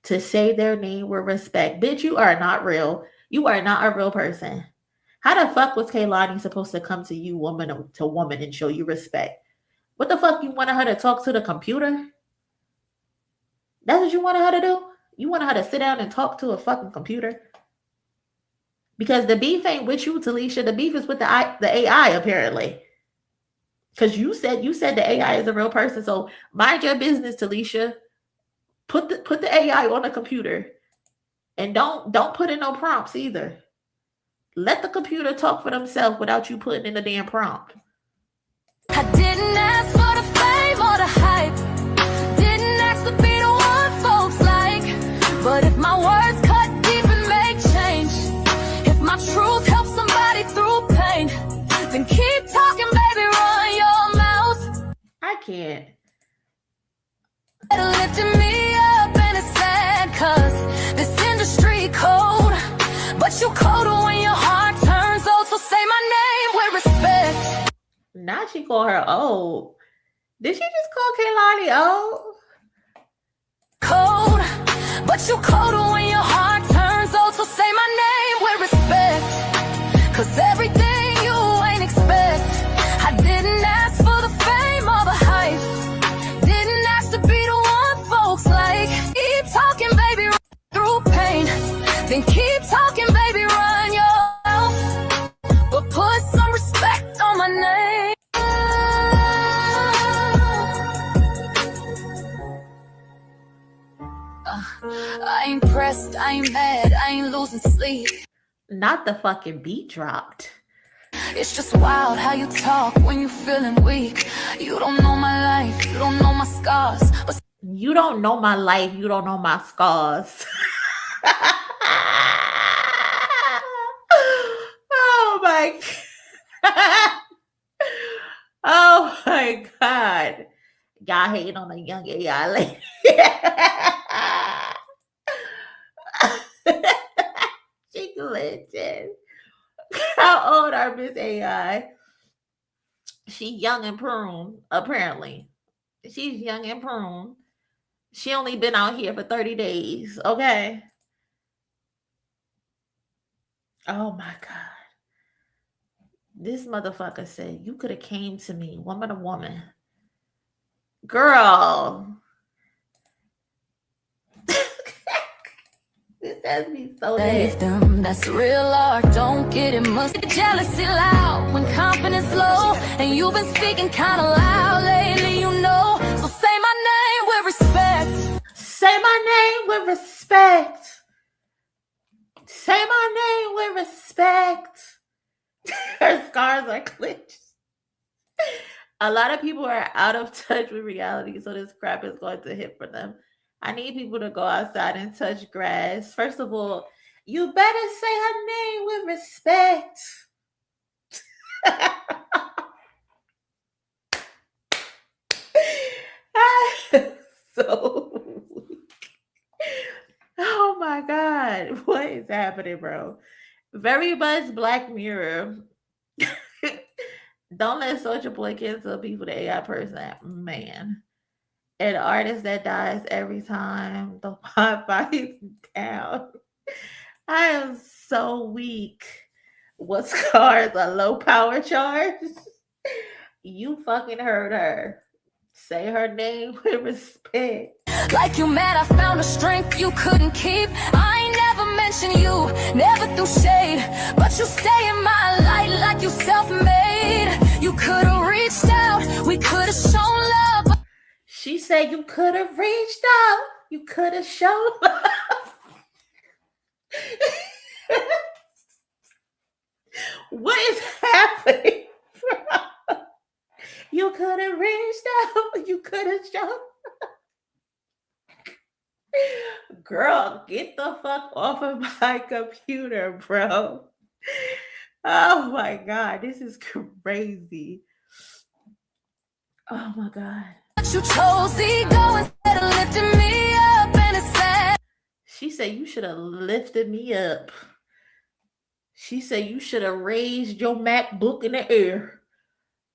to say their name with respect. Bitch, you are not real. You are not a real person. How the fuck was Kehlani supposed to come to you woman to woman and show you respect? What the fuck you wanted her to talk to the computer? That's what you wanted her to do? You wanted her to sit down and talk to a fucking computer? Because the beef ain't with you, Talisha. The beef is with the AI, apparently. Because you said the AI is a real person. So mind your business, Talisha. Put the AI on the computer. And don't put in no prompts either. Let the computer talk for themselves without you putting in the damn prompt. I didn't ask for the fame or the hype. Didn't ask to be the one folks like. But if my words cut deep and make change, if my truth helps somebody through pain, then keep talking, baby, run your mouth. I can't. Lifting me up and it's sad, cause this industry cold, but you colder when your heart turns old. So say my name Not she call her old. Did she just call Kehlani old? Cold, but you colder when your heart turns old. So say my name with respect, 'cause everything you ain't expect. I didn't ask for the fame or the hype, didn't ask to be the one folks like. Keep talking, baby, run through pain, then keep talking, baby, run your mouth, but put some respect on my name. I ain't pressed, I ain't mad, I ain't losing sleep. Not the fucking beat dropped. It's just wild how you talk when you feeling weak. You don't know my life, you don't know my scars. But you don't know my life, you don't know my scars. Oh my God. Oh my God. Y'all hating on a young AI lady. She glitching. How old are Miss AI? She young and prune, apparently. She's young and prune. She only been out here for 30 days, okay? Oh my God. This motherfucker said, you could have came to me, woman to woman. Girl. This has me so save dead. them, that's real art, don't get it must be jealousy loud when confidence low, and you've been speaking kind of loud lately, you know. So say my name with respect. Say my name with respect. Say my name with respect. Her scars are clenched. A lot of people are out of touch with reality, so this crap is going to hit for them. I need people to go outside and touch grass. First of all, you better say her name with respect. So, oh my God, what is happening, bro? Very much Black Mirror. Don't let Soulja Boy cancel people the AI person, man. An artist that dies every time the Wi-Fi is down. I am so weak. What scars a low power charge? You fucking heard her. Say her name with respect. Like you mad I found a strength you couldn't keep. I ain't never mentioned you, never threw shade, but you stay in my light like you self-made. You could have reached out, we could have shown love. She said you could have reached out, you could have shown love. What is happening? You could have reached out, you could have shown. Girl, get the fuck off of my computer, bro. Oh my God, this is crazy. Oh my God. You chose ego instead of lifting me up, and it's sad. She said you should have lifted me up. She said you should have raised your MacBook in the air.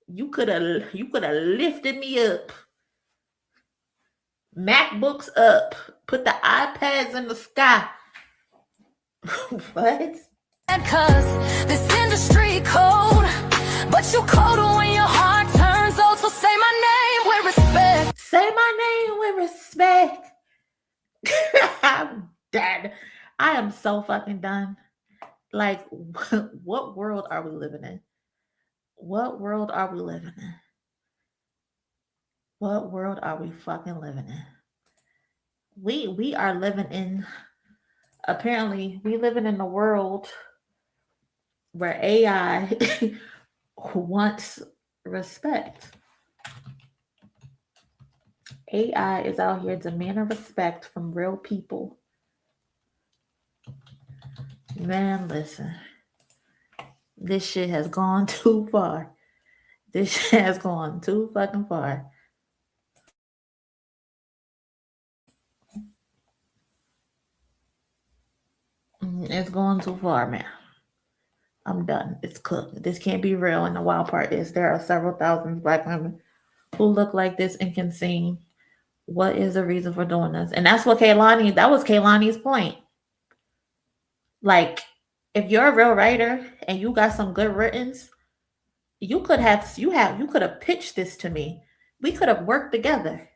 You could have lifted me up. MacBooks up. Put the iPads in the sky. What? Cause this industry cold, but you colder when your heart turns old. So say my name with respect. Say my name with respect. I'm dead. I am so fucking done. Like, what world are we living in? What world are we living in? What world are we fucking living in? We are living in, apparently, we living in a world where AI wants respect. AI is out here demanding respect from real people. Man, listen. This shit has gone too far. This shit has gone too fucking far. It's going too far, man. I'm done. It's cooked. This can't be real. And the wild part is there are several thousands Black women who look like this and can sing. What is the reason for doing this? And that's what that was Kehlani's point. Like, if you're a real writer and you got some good writtens, you could have pitched this to me. We could have worked together.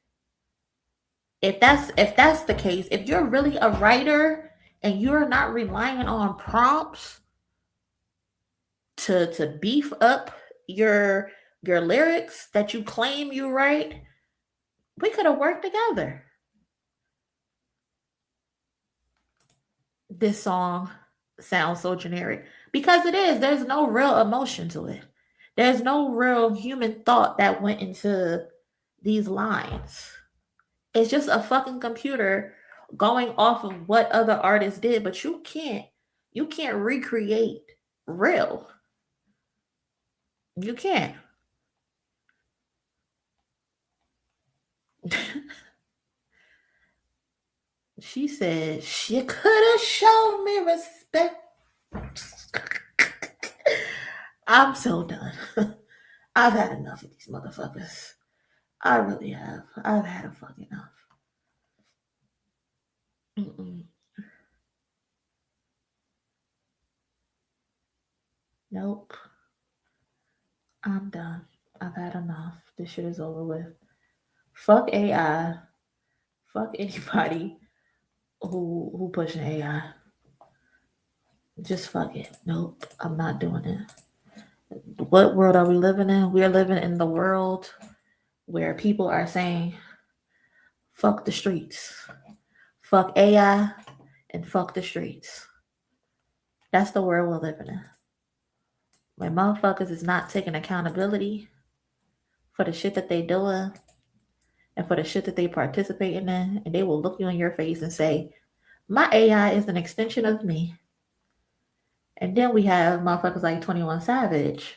If that's the case, if you're really a writer and you're not relying on prompts to beef up your lyrics that you claim you write, we could have worked together. This song sounds so generic because it is. There's no real emotion to it. There's no real human thought that went into these lines. It's just a fucking computer going off of what other artists did, but you can't recreate real. You can't. She said she could have shown me respect. I'm so done. I've had enough of these motherfuckers. I really have. I've had a fucking enough. Nope. I'm done. I've had enough. This shit is over with. Fuck AI. Fuck anybody who pushing AI. Just fuck it. Nope. I'm not doing it. What world are we living in? We are living in the world where people are saying, fuck the streets. Fuck AI and fuck the streets. That's the world we're living in. When motherfuckers is not taking accountability for the shit that they doing and for the shit that they participating in, and they will look you in your face and say, my AI is an extension of me. And then we have motherfuckers like 21 Savage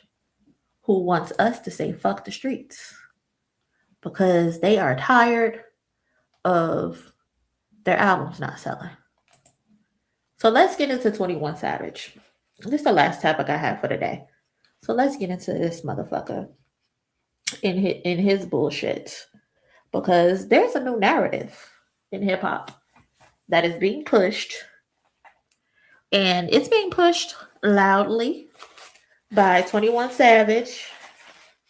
who wants us to say fuck the streets because they are tired of their albums not selling. So let's get into 21 Savage. This is the last topic I have for today. So let's get into this motherfucker in his bullshit. Because there's a new narrative in hip hop that is being pushed. And it's being pushed loudly by 21 Savage.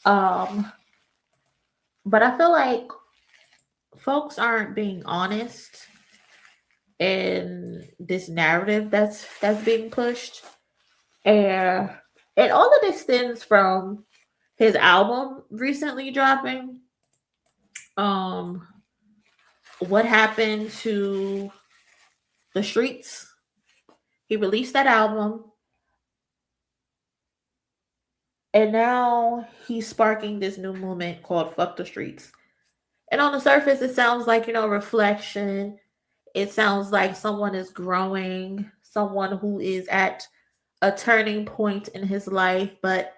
But I feel like folks aren't being honest in this narrative that's being pushed. And all of this stems from his album recently dropping. What happened to the streets? He released that album. And now he's sparking this new movement called Fuck the Streets. And on the surface, it sounds like, reflection. It sounds like someone is growing, someone who is at a turning point in his life. But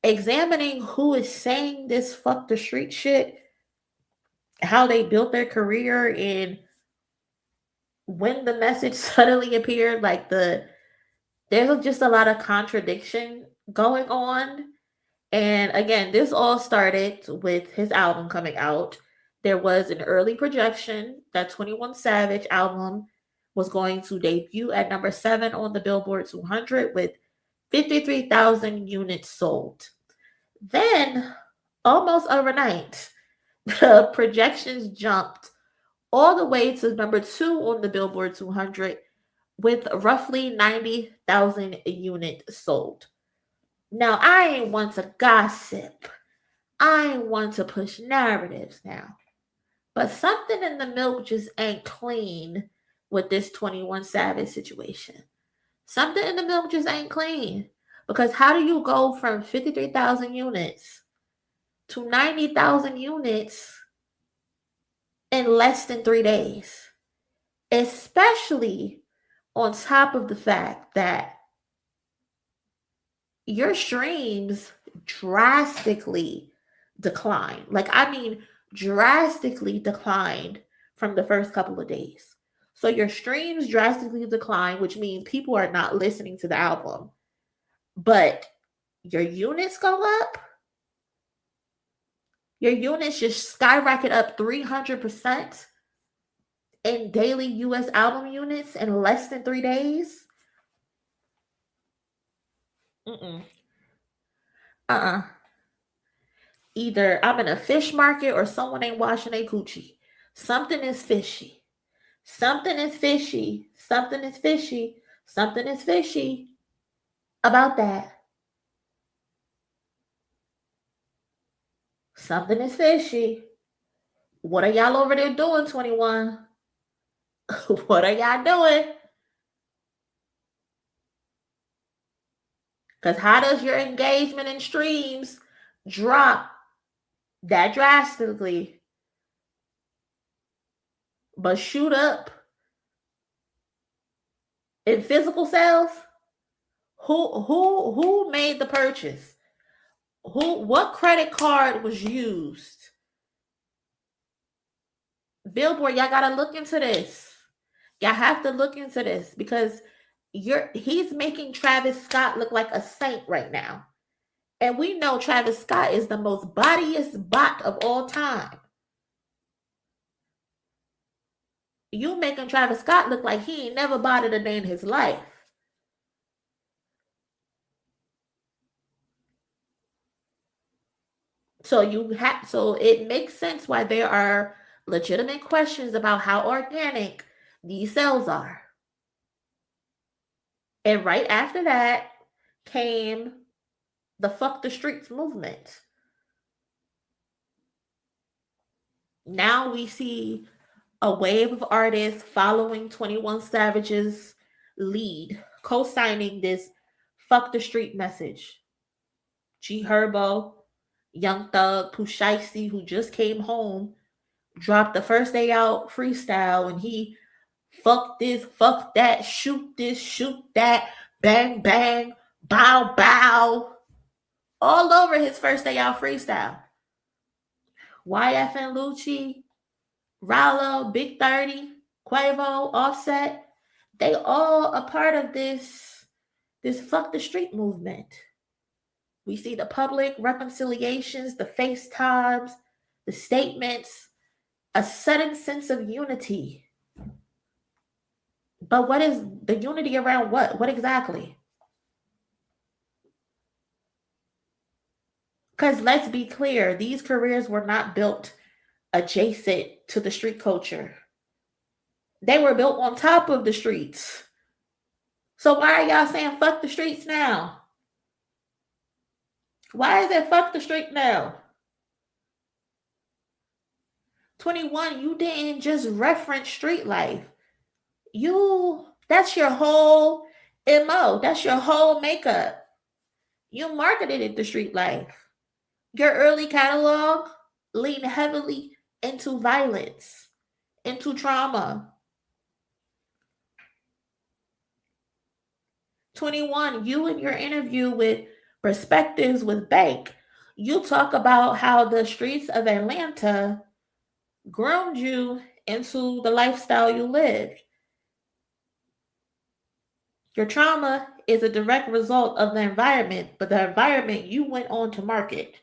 examining who is saying this fuck the street shit, how they built their career, and when the message suddenly appeared, like there's just a lot of contradiction going on. And again, this all started with his album coming out. There was an early projection that 21 Savage album was going to debut at number 7 on the Billboard 200 with 53,000 units sold. Then, almost overnight, the projections jumped all the way to number 2 on the Billboard 200 with roughly 90,000 units sold. Now, I ain't want to gossip. I ain't want to push narratives now. But something in the milk just ain't clean with this 21 Savage situation. Something in the milk just ain't clean. Because how do you go from 53,000 units to 90,000 units in less than 3 days? Especially on top of the fact that your streams drastically declined. Drastically declined from the first couple of days. So your streams drastically decline, which means people are not listening to the album. But your units go up. Your units just skyrocket up 300% in daily US album units in less than 3 days. Either I'm in a fish market or someone ain't washing their coochie. Something is fishy. Something is fishy. Something is fishy. Something is fishy about that. Something is fishy. What are y'all over there doing, 21? What are y'all doing? Because how does your engagement in streams drop that drastically, but shoot up in physical sales? Who made the purchase? What credit card was used? Billboard, y'all gotta look into this. Y'all have to look into this because he's making Travis Scott look like a saint right now. And we know Travis Scott is the most bodiest bot of all time. You making Travis Scott look like he ain't never botted a day in his life. So it makes sense why there are legitimate questions about how organic these sales are. And right after that came the Fuck the Streets movement. Now we see a wave of artists following 21 Savage's lead, co-signing this Fuck the Street message. G Herbo, Young Thug, Pooh Shiesty, who just came home, dropped the first day out freestyle, and he fuck this, fuck that, shoot this, shoot that, bang, bang, bow, bow, all over his first day out freestyle. YF and Lucci, Rallo, Big 30, Quavo, Offset, they all a part of this Fuck the Street movement. We see the public reconciliations, the FaceTimes, the statements, a sudden sense of unity. But what is the unity around what? What exactly? Because let's be clear, these careers were not built adjacent to the street culture. They were built on top of the streets. So why are y'all saying fuck the streets now? Why is it fuck the street now? 21, you didn't just reference street life. That's your whole MO. That's your whole makeup. You marketed it to street life. Your early catalog leaned heavily into violence, into trauma. 21, you in your interview with Perspectives with Bank, you talk about how the streets of Atlanta groomed you into the lifestyle you lived. Your trauma is a direct result of the environment, but the environment you went on to market.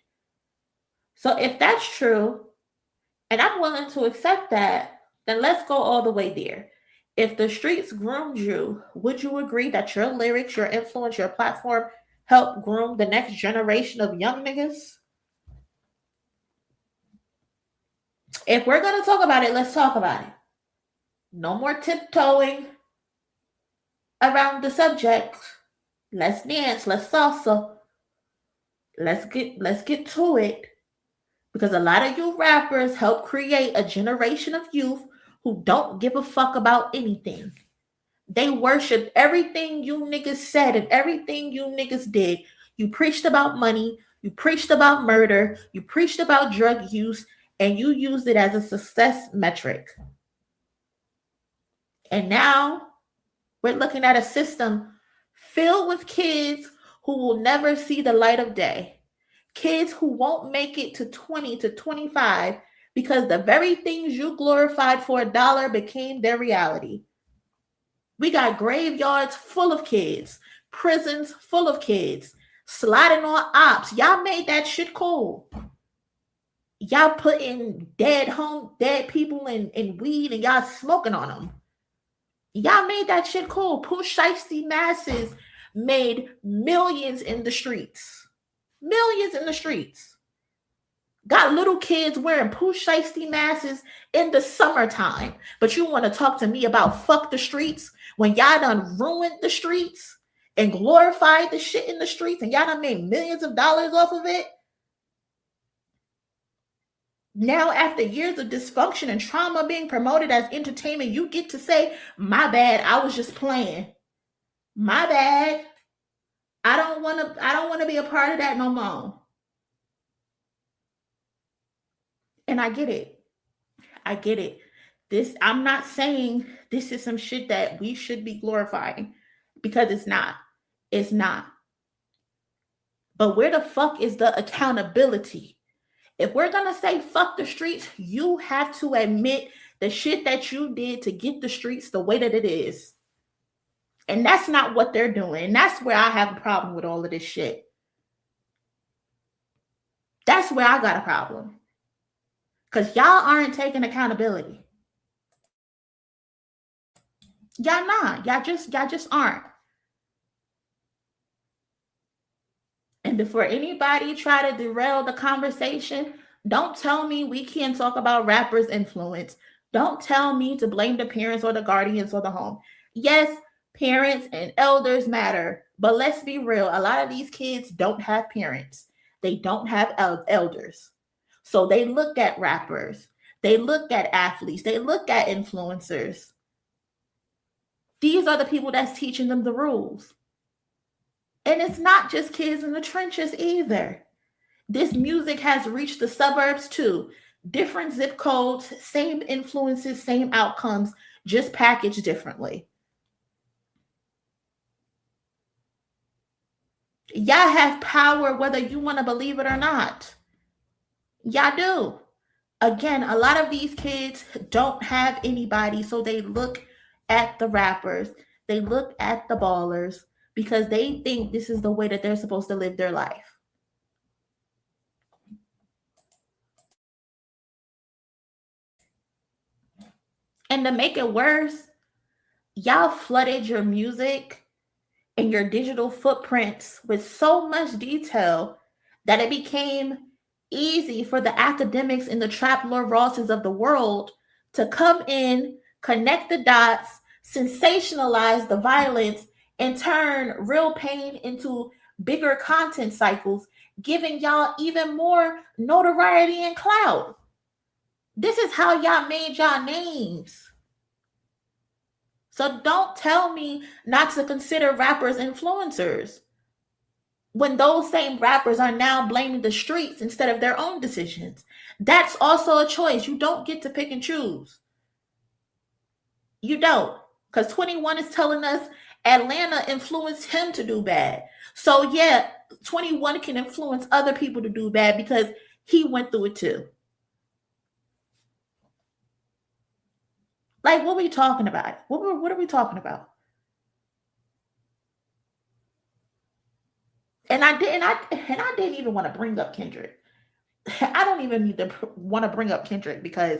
So if that's true, and I'm willing to accept that, then let's go all the way there. If the streets groomed you, would you agree that your lyrics, your influence, your platform help groom the next generation of young niggas? If we're going to talk about it, let's talk about it. No more tiptoeing around the subject. Let's dance, let's salsa. Let's get to it. Because a lot of you rappers help create a generation of youth who don't give a fuck about anything. They worship everything you niggas said and everything you niggas did. You preached about money, you preached about murder, you preached about drug use, and you used it as a success metric. And now we're looking at a system filled with kids who will never see the light of day. Kids who won't make it to 20 to 25 because the very things you glorified for $1 became their reality. We got graveyards full of kids, prisons full of kids, sliding on ops. Y'all made that shit cool. Y'all putting dead people in weed and y'all smoking on them. Y'all made that shit cool. Pooh Shiesty masses made millions in the streets. Millions in the streets. Got little kids wearing Pooh Shiesty masses in the summertime. But you want to talk to me about fuck the streets when y'all done ruined the streets and glorified the shit in the streets and y'all done made millions of dollars off of it? Now, after years of dysfunction and trauma being promoted as entertainment, you get to say, my bad, I was just playing. My bad. I don't want to be a part of that no more. And I get it. I get it. I'm not saying this is some shit that we should be glorifying, because it's not. It's not. But where the fuck is the accountability? If we're going to say fuck the streets, you have to admit the shit that you did to get the streets the way that it is. And that's not what they're doing. And that's where I have a problem with all of this shit. That's where I got a problem. Because y'all aren't taking accountability. Y'all not. Y'all just aren't. And before anybody try to derail the conversation, don't tell me we can't talk about rappers' influence. Don't tell me to blame the parents or the guardians or the home. Yes, parents and elders matter, but let's be real. A lot of these kids don't have parents. They don't have elders. So they look at rappers. They look at athletes. They look at influencers. These are the people that's teaching them the rules. And it's not just kids in the trenches either. This music has reached the suburbs too. Different zip codes, same influences, same outcomes, just packaged differently. Y'all have power whether you want to believe it or not. Y'all do. Again, a lot of these kids don't have anybody, so they look at the rappers. They look at the ballers because they think this is the way that they're supposed to live their life. And to make it worse, y'all flooded your music and your digital footprints with so much detail that it became easy for the academics and the Trap Lord Rosses of the world to come in, connect the dots, sensationalize the violence, and turn real pain into bigger content cycles, giving y'all even more notoriety and clout. This is how y'all made y'all names. So don't tell me not to consider rappers influencers when those same rappers are now blaming the streets instead of their own decisions. That's also a choice. You don't get to pick and choose. You don't. Because 21 is telling us Atlanta influenced him to do bad. So yeah, 21 can influence other people to do bad because he went through it too. Like, what are we talking about? What are we talking about? And I didn't even want to bring up Kendrick. I don't even need to want to bring up Kendrick because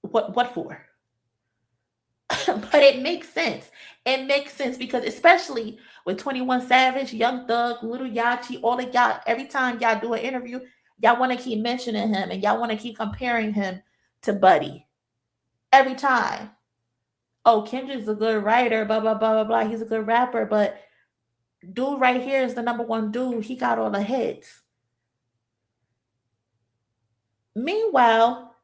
what for? But it makes sense. It makes sense because especially with 21 Savage, Young Thug, Little Yachty, all of y'all, every time y'all do an interview, y'all want to keep mentioning him and y'all want to keep comparing him to Buddy. Every time. Oh, Kendrick's a good writer, blah, blah, blah, blah, blah. He's a good rapper, but dude right here is the number one dude. He got all the hits. Meanwhile,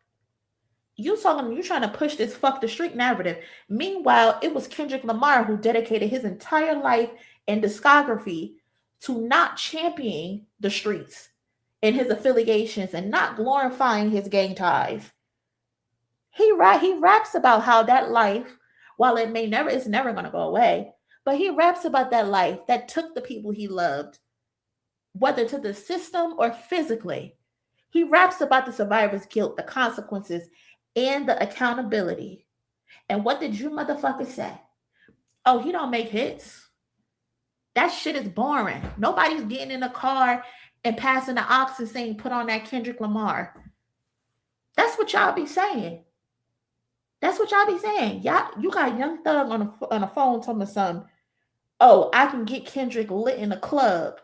you're trying to push this fuck the street narrative. Meanwhile, it was Kendrick Lamar who dedicated his entire life and discography to not championing the streets and his affiliations and not glorifying his gang ties. He raps about how that life, while it's never going to go away, but he raps about that life that took the people he loved, whether to the system or physically. He raps about the survivor's guilt, the consequences, and the accountability. And what did you motherfuckers say? Oh, he don't make hits. That shit is boring. Nobody's getting in a car and passing the aux and saying, put on that Kendrick Lamar. That's what y'all be saying. That's what y'all be saying. Y'all, you got Young Thug on a phone telling me something. Oh, I can get Kendrick lit in the club.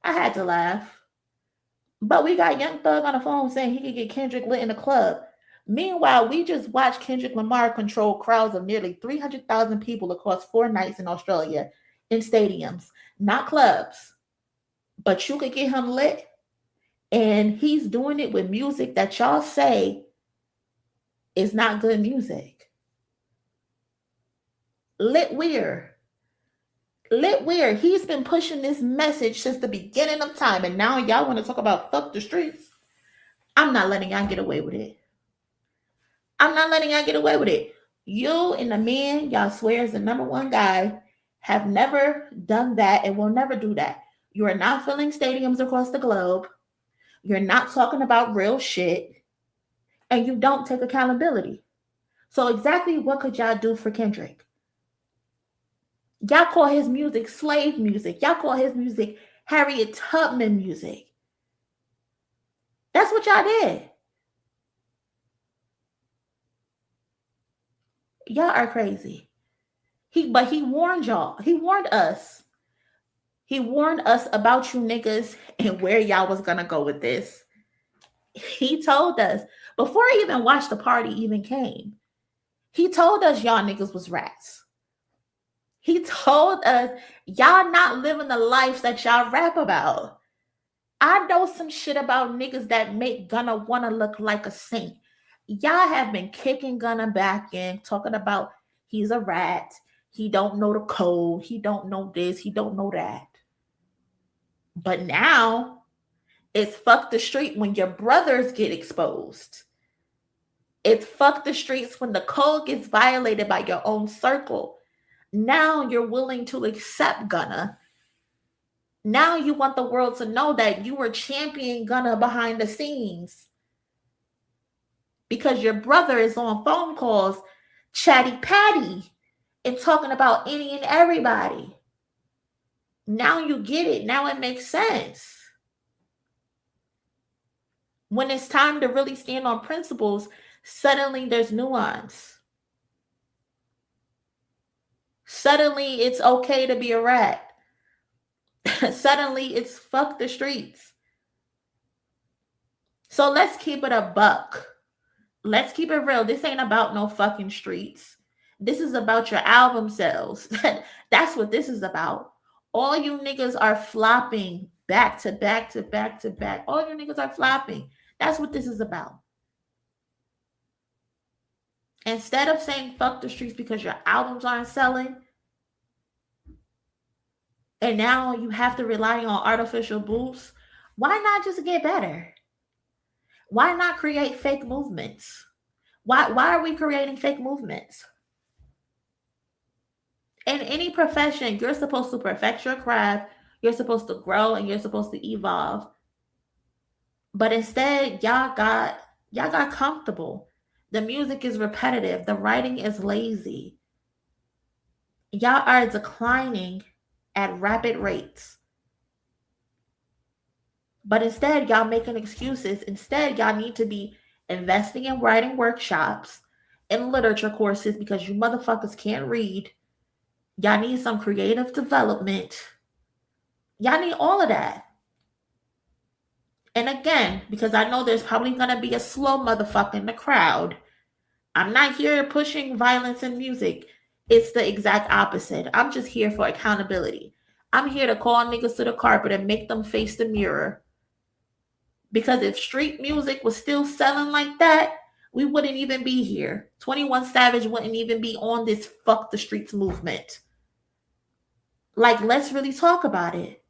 I had to laugh. But we got Young Thug on the phone saying he could get Kendrick lit in the club. Meanwhile, we just watched Kendrick Lamar control crowds of nearly 300,000 people across 4 nights in Australia in stadiums, not clubs. But you could get him lit, and he's doing it with music that y'all say is not good music. Lit weird. Lit weird. He's been pushing this message since the beginning of time, and now y'all want to talk about fuck the streets? I'm not letting y'all get away with it. I'm not letting y'all get away with it. You and the man y'all swear is the #1 guy have never done that and will never do that. You are not filling stadiums across the globe. You're not talking about real shit. And you don't take accountability. So exactly what could y'all do for Kendrick? Y'all call his music slave music. Y'all call his music Harriet Tubman music. That's what y'all did. Y'all are crazy. But he warned y'all. He warned us. He warned us about you niggas and where y'all was gonna go with this. He told us before even Watch the Party even came. He told us y'all niggas was rats. He told us y'all not living the life that y'all rap about. I know some shit about niggas that make Gunna wanna look like a saint. Y'all have been kicking Gunna back in, talking about he's a rat. He don't know the code. He don't know this. He don't know that. But now it's fuck the street when your brothers get exposed. It's fuck the streets when the code gets violated by your own circle. Now you're willing to accept Gunna. Now you want the world to know that you were championing Gunna behind the scenes. Because your brother is on phone calls, chatty patty, and talking about any and everybody. Now you get it. Now it makes sense. When it's time to really stand on principles, suddenly there's nuance. Suddenly it's okay to be a rat. Suddenly it's fuck the streets. So let's keep it a buck. Let's keep it real. This ain't about no fucking streets. This is about your album sales. That's what this is about. All you niggas are flopping back to back to back to back. All you niggas are flopping. That's what this is about. Instead of saying fuck the streets because your albums aren't selling, and now you have to rely on artificial boosts, why not just get better? Why not create fake movements? Why are we creating fake movements? In any profession, you're supposed to perfect your craft, you're supposed to grow, and you're supposed to evolve. But instead, y'all got comfortable. The music is repetitive. The writing is lazy. Y'all are declining at rapid rates. But instead, y'all making excuses. Instead, y'all need to be investing in writing workshops and literature courses because you motherfuckers can't read. Y'all need some creative development. Y'all need all of that. And again, because I know there's probably going to be a slow motherfucker in the crowd, I'm not here pushing violence in music. It's the exact opposite. I'm just here for accountability. I'm here to call niggas to the carpet and make them face the mirror. Because if street music was still selling like that, we wouldn't even be here. 21 Savage wouldn't even be on this fuck the streets movement. Like, let's really talk about it.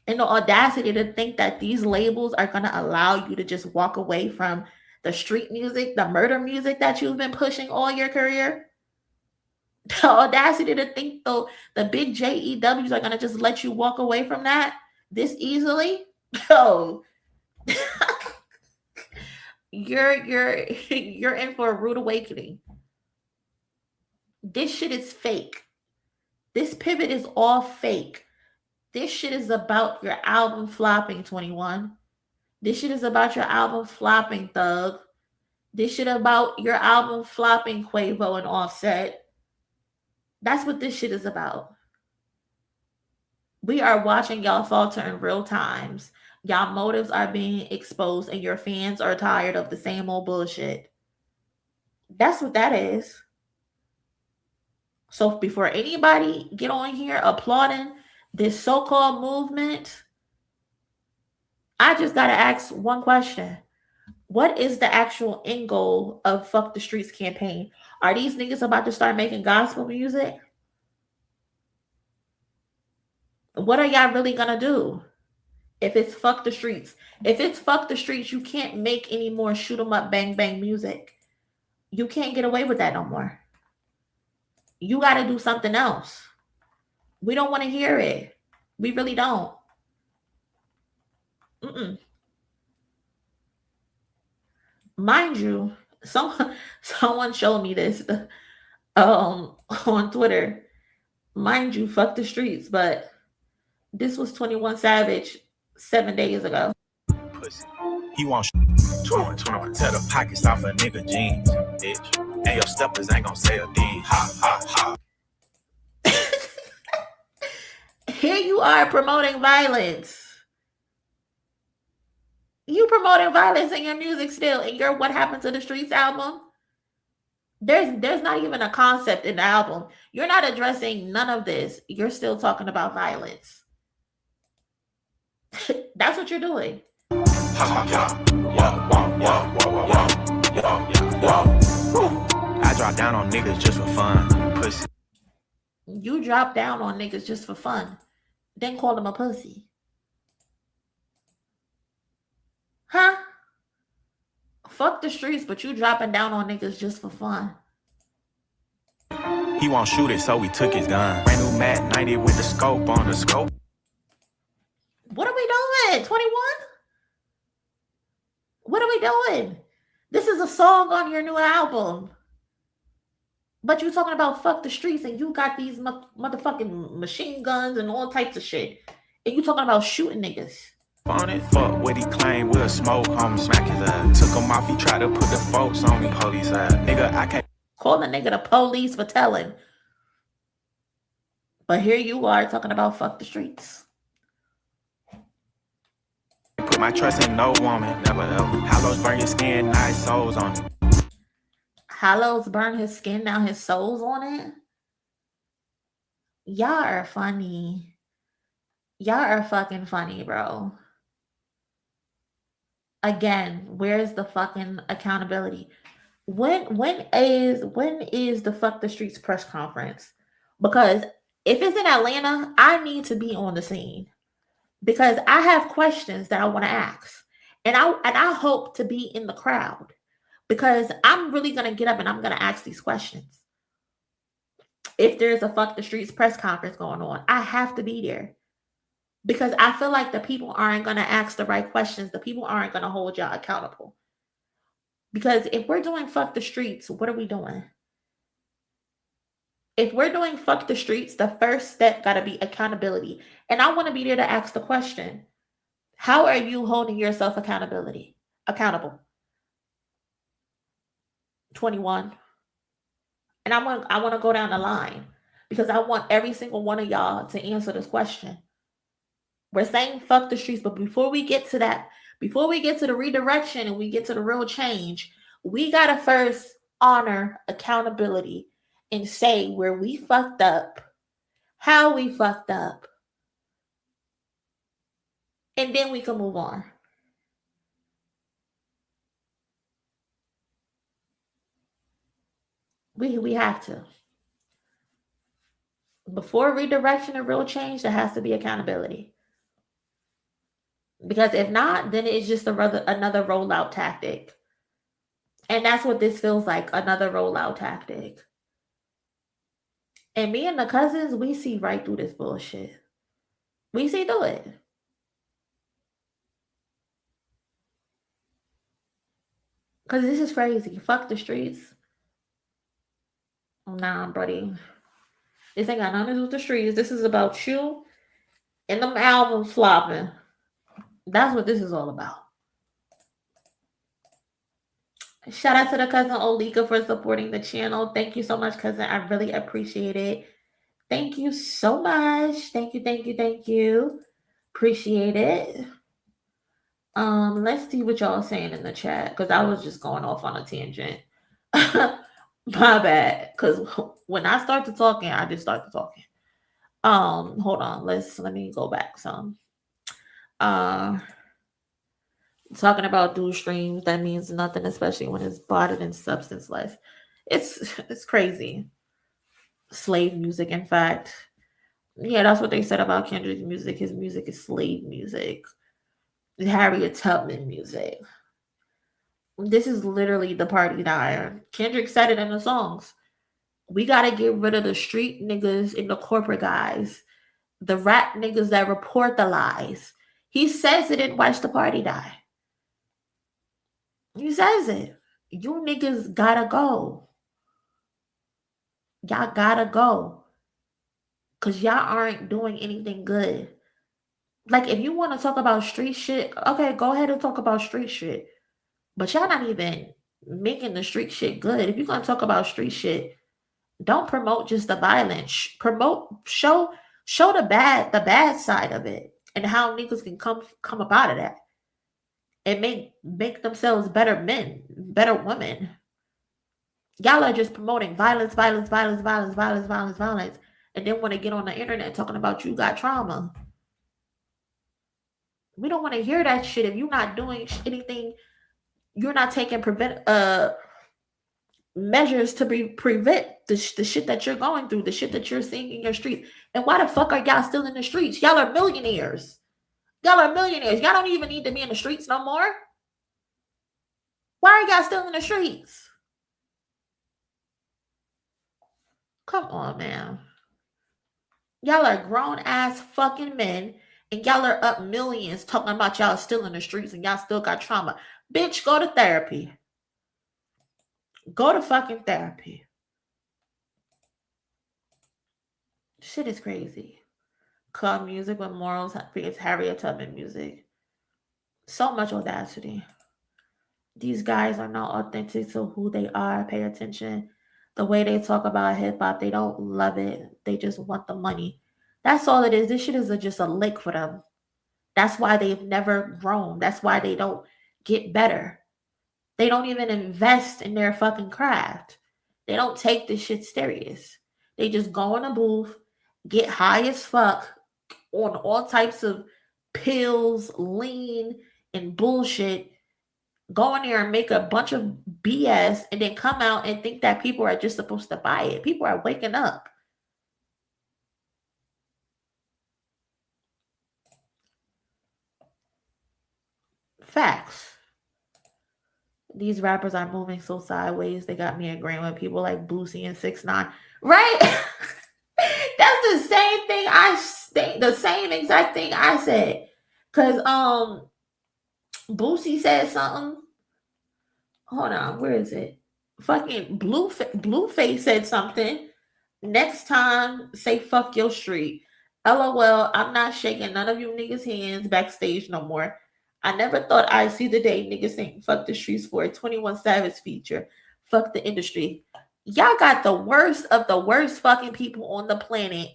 And the audacity to think that these labels are going to allow you to just walk away from the street music, the murder music that you've been pushing all your career. The audacity to think though the big JEWs are going to just let you walk away from that this easily. Oh, You're in for a rude awakening. This shit is fake. This pivot is all fake. This shit is about your album flopping, 21. This shit is about your album flopping, Thug. This shit about your album flopping, Quavo and Offset. That's what this shit is about. We are watching y'all falter in real times. Y'all motives are being exposed and your fans are tired of the same old bullshit. That's what that is. So before anybody get on here applauding this so-called movement, I just got to ask one question. What is the actual end goal of Fuck the Streets campaign? Are these niggas about to start making gospel music? What are y'all really gonna do? If it's Fuck the Streets. If it's Fuck the Streets, you can't make any more shoot 'em up bang bang music. You can't get away with that no more. You got to do something else. We don't want to hear it. We really don't. Mind you, someone showed me this on Twitter. Mind you, Fuck the Streets, but this was 21 Savage 7 days ago. Pussy. He wants 21, tear the pockets off a nigga jeans, bitch. And your steppers ain't gonna say a thing. Ha, ha, ha. Here you are promoting violence. You promoting violence in your music still, in your What Happened to the Streets album. There's not even a concept in the album. You're not addressing none of this. You're still talking about violence. That's what you're doing. I drop down on niggas just for fun. Pussy. You drop down on niggas just for fun. Then call them a pussy. Huh? Fuck the streets, but you dropping down on niggas just for fun. He won't shoot it, so we took his gun. Brand new Mac 90 with the scope on the scope. What are we doing? 21? What are we doing? This is a song on your new album. But you talking about fuck the streets and you got these motherfucking machine guns and all types of shit. And you talking about shooting niggas. On it, fuck what he claimed, we'll smoke, homie, smack his ass. Took him off, he tried to put the folks on me, police ass. Nigga, I can't. Call the nigga the police for telling. But here you are talking about fuck the streets. Put my trust in no woman, never ever. Hollows burn your skin, nice souls on it. Hollows burn his skin, now his soul's on it? Y'all are funny. Y'all are fucking funny, bro. Again, where's the fucking accountability? When is the Fuck the Streets press conference? Because if it's in Atlanta, I need to be on the scene. Because I have questions that I want to ask. And I hope to be in the crowd. Because I'm really going to get up and I'm going to ask these questions. If there's a Fuck the Streets press conference going on, I have to be there. Because I feel like the people aren't going to ask the right questions. The people aren't going to hold y'all accountable. Because if we're doing Fuck the Streets, what are we doing? If we're doing Fuck the Streets, the first step got to be accountability. And I want to be there to ask the question. How are you holding yourself accountable? 21. And I want to go down the line. Because I want every single one of y'all to answer this question. We're saying fuck the streets, but before we get to that, before we get to the redirection and we get to the real change, we got to first honor accountability and say where we fucked up, how we fucked up, and then we can move on. We have to. Before redirection and real change, there has to be accountability. Because if not, then it's just another rollout tactic. And that's what this feels like, another rollout tactic. And me and the cousins, we see right through this bullshit. We see through it. Cause this is crazy. Fuck the streets. Nah, buddy. This ain't got nothing to do with the streets. This is about you and them albums flopping. That's what this is all about. Shout out to the cousin Olika for supporting the channel. Thank you so much, cousin. I really appreciate it. Thank you so much. Thank you. Appreciate it. Let's see what y'all saying in the chat, because I was just going off on a tangent. My bad. Because when I start to talking, I just start to talking. Hold on. Let me go back some. Talking about dual streams, that means nothing, especially when it's bottled and substanceless. It's crazy. Slave music, in fact. Yeah, that's what they said about Kendrick's music. His music is slave music. Harriet Tubman music. This is literally the party dyer. Kendrick said it in the songs. We gotta get rid of the street niggas and the corporate guys, the rap niggas that report the lies. He says it in Watch the Party Die. He says it. You niggas gotta go. Y'all gotta go. Because y'all aren't doing anything good. Like, if you want to talk about street shit, okay, go ahead and talk about street shit. But y'all not even making the street shit good. If you're going to talk about street shit, don't promote just the violence. Show the bad side of it and how niggas can come up out of that and make themselves better men, better women. Y'all are just promoting violence, and then want to get on the internet talking about you got trauma. We don't want to hear that shit. If you're not doing anything, you're not taking measures to prevent the shit that you're going through, the shit that you're seeing in your streets. And why the fuck are y'all still in the streets? Y'all are millionaires. Y'all don't even need to be in the streets no more. Why are y'all still in the streets? Come on, man. Y'all are grown ass fucking men, and y'all are up millions talking about y'all still in the streets and y'all still got trauma. Bitch, go to therapy. Go to fucking therapy. Shit is crazy. Club music with morals. It's Harriet Tubman music. So much audacity. These guys are not authentic to who they are. Pay attention. The way they talk about hip hop, they don't love it. They just want the money. That's all it is. This shit is just a lick for them. That's why they've never grown. That's why they don't get better. They don't even invest in their fucking craft. They don't take this shit serious. They just go in a booth, get high as fuck on all types of pills, lean, and bullshit, go in there and make a bunch of BS, and then come out and think that people are just supposed to buy it. People are waking up. Facts. These rappers are moving so sideways. They got me agreeing with people like Boosie and 6ix9ine. Right? That's the same thing the same exact thing I said. Cause Boosie said something. Hold on, where is it? Fucking Blueface said something. Next time, say fuck your street. LOL, I'm not shaking none of you niggas' hands backstage no more. I never thought I'd see the day niggas saying fuck the streets for a 21 Savage feature. Fuck the industry. Y'all got the worst of the worst fucking people on the planet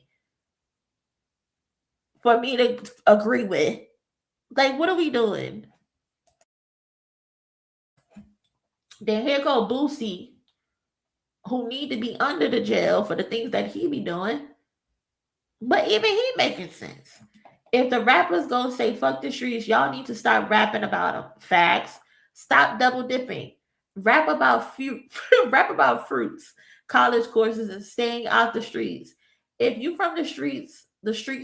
for me to agree with. Like, what are we doing? Then here go Boosie, who need to be under the jail for the things that he be doing. But even he making sense. If the rappers go say fuck the streets, y'all need to start rapping about them. Facts. Stop double dipping. Rap about fruits, college courses, and staying out the streets. If you from the streets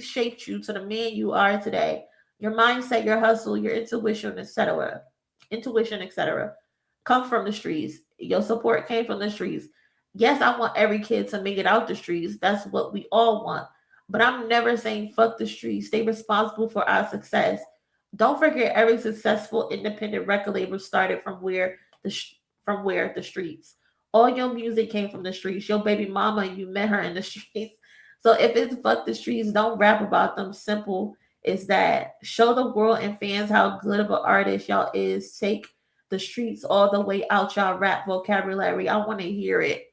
shaped you to the man you are today. Your mindset, your hustle, your intuition, etc. Come from the streets. Your support came from the streets. Yes, I want every kid to make it out the streets. That's what we all want. But I'm never saying fuck the streets. Stay responsible for our success. Don't forget every successful independent record label started from where from where? The streets. All your music came from the streets. Your baby mama, you met her in the streets. So if it's fuck the streets, don't rap about them. Simple is that. Show the world and fans how good of an artist y'all is. Take the streets all the way out y'all rap vocabulary. I want to hear it.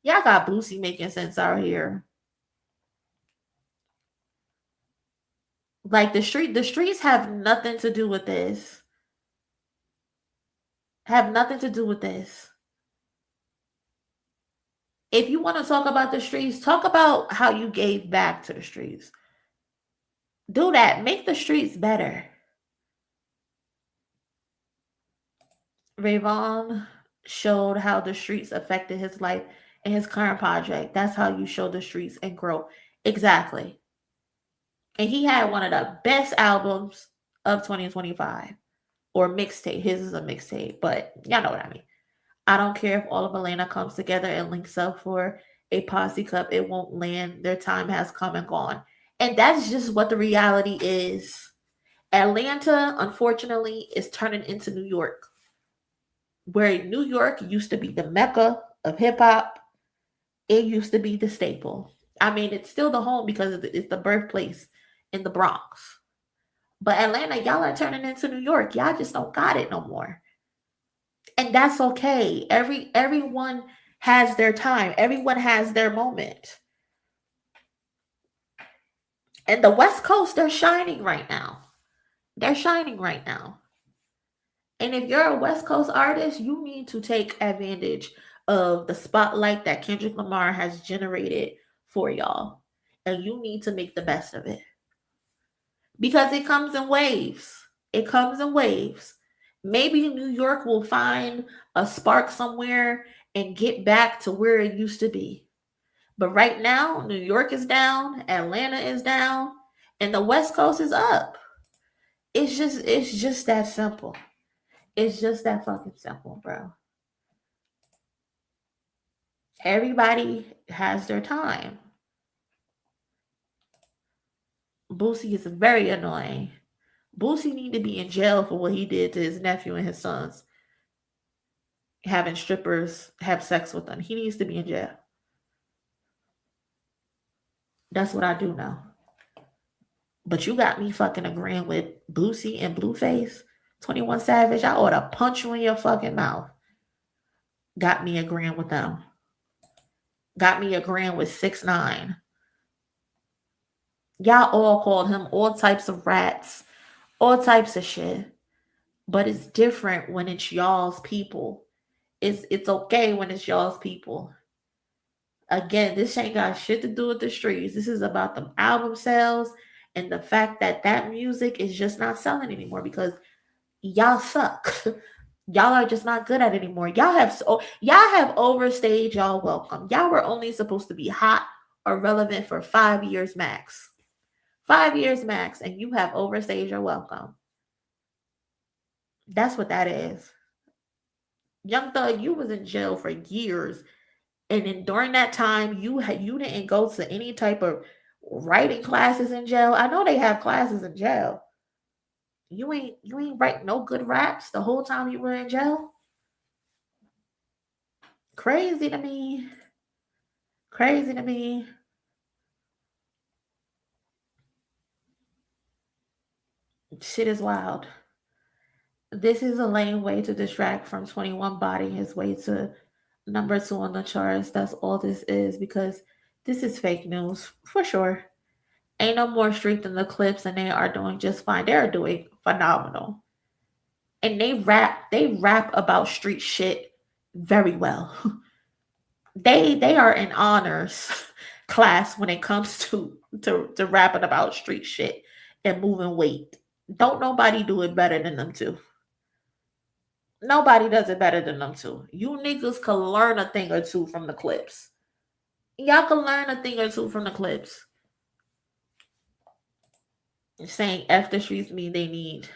Y'all got Boosie making sense out here. Like the streets have nothing to do with this. Have nothing to do with this. If you want to talk about the streets, talk about how you gave back to the streets. Do that. Make the streets better. Rayvon showed how the streets affected his life and his current project. That's how you show the streets and grow. Exactly. And he had one of the best albums of 2025. Or mixtape. His is a mixtape, but y'all know what I mean. I don't care if all of Atlanta comes together and links up for a posse cup. It won't land. Their time has come and gone. And that's just what the reality is. Atlanta, unfortunately, is turning into New York. Where New York used to be the mecca of hip-hop. It used to be the staple. I mean, it's still the home because it's the birthplace in the Bronx. But Atlanta, y'all are turning into New York. Y'all just don't got it no more. And that's okay. Everyone has their time. Everyone has their moment. And the West Coast, they're shining right now. They're shining right now. And if you're a West Coast artist, you need to take advantage of the spotlight that Kendrick Lamar has generated for y'all. And you need to make the best of it. Because it comes in waves. It comes in waves. Maybe New York will find a spark somewhere and get back to where it used to be. But right now, New York is down, Atlanta is down, and the West Coast is up. It's just that simple. It's just that fucking simple, bro. Everybody has their time. Boosie is very annoying. Boosie need to be in jail for what he did to his nephew and his sons. Having strippers have sex with them. He needs to be in jail. That's what I do know. But you got me fucking agreeing with Boosie and Blueface, 21 Savage. I ought to punch you in your fucking mouth. Got me agreeing with them. Got me agreeing with 6ix9ine. Y'all all called him all types of rats, all types of shit. But it's different when it's y'all's people. It's okay when it's y'all's people. Again, this ain't got shit to do with the streets. This is about the album sales and the fact that that music is just not selling anymore because y'all suck. Y'all are just not good at it anymore. Y'all have overstayed y'all welcome. Y'all were only supposed to be hot or relevant for 5 years max. 5 years max, and you have overstayed your welcome. That's what that is. Young Thug, you was in jail for years. And then during that time, you didn't go to any type of writing classes in jail. I know they have classes in jail. You ain't write no good raps the whole time you were in jail. Crazy to me. Crazy to me. Shit is wild. This is a lame way to distract from 21 bodying his way to number 2 on the charts. That's all this is because this is fake news for sure. Ain't no more street than the Clips, and they are doing just fine. They're doing phenomenal. And they rap about street shit very well. They are in honors class when it comes to rapping about street shit and moving weight. Don't nobody do it better than them two. Nobody does it better than them two. You niggas can learn a thing or two from the Clips. Y'all can learn a thing or two from the Clips. Saying F the streets mean they need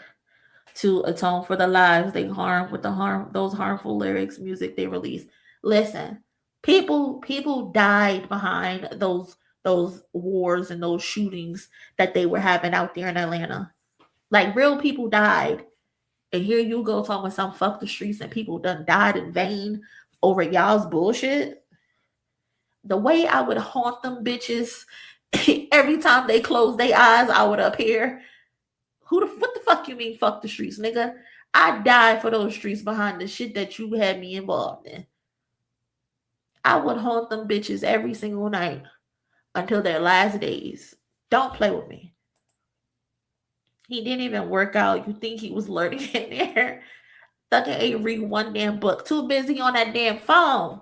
to atone for the lives they harm with those harmful lyrics, music they release. Listen, people died behind those wars and those shootings that they were having out there in Atlanta. Like real people died. And here you go talking about some fuck the streets and people done died in vain over y'all's bullshit. The way I would haunt them bitches every time they close their eyes, I would appear. What the fuck you mean fuck the streets, nigga? I died for those streets behind the shit that you had me involved in. I would haunt them bitches every single night until their last days. Don't play with me. He didn't even work out. You think he was learning in there? Fucking ain't read one damn book. Too busy on that damn phone.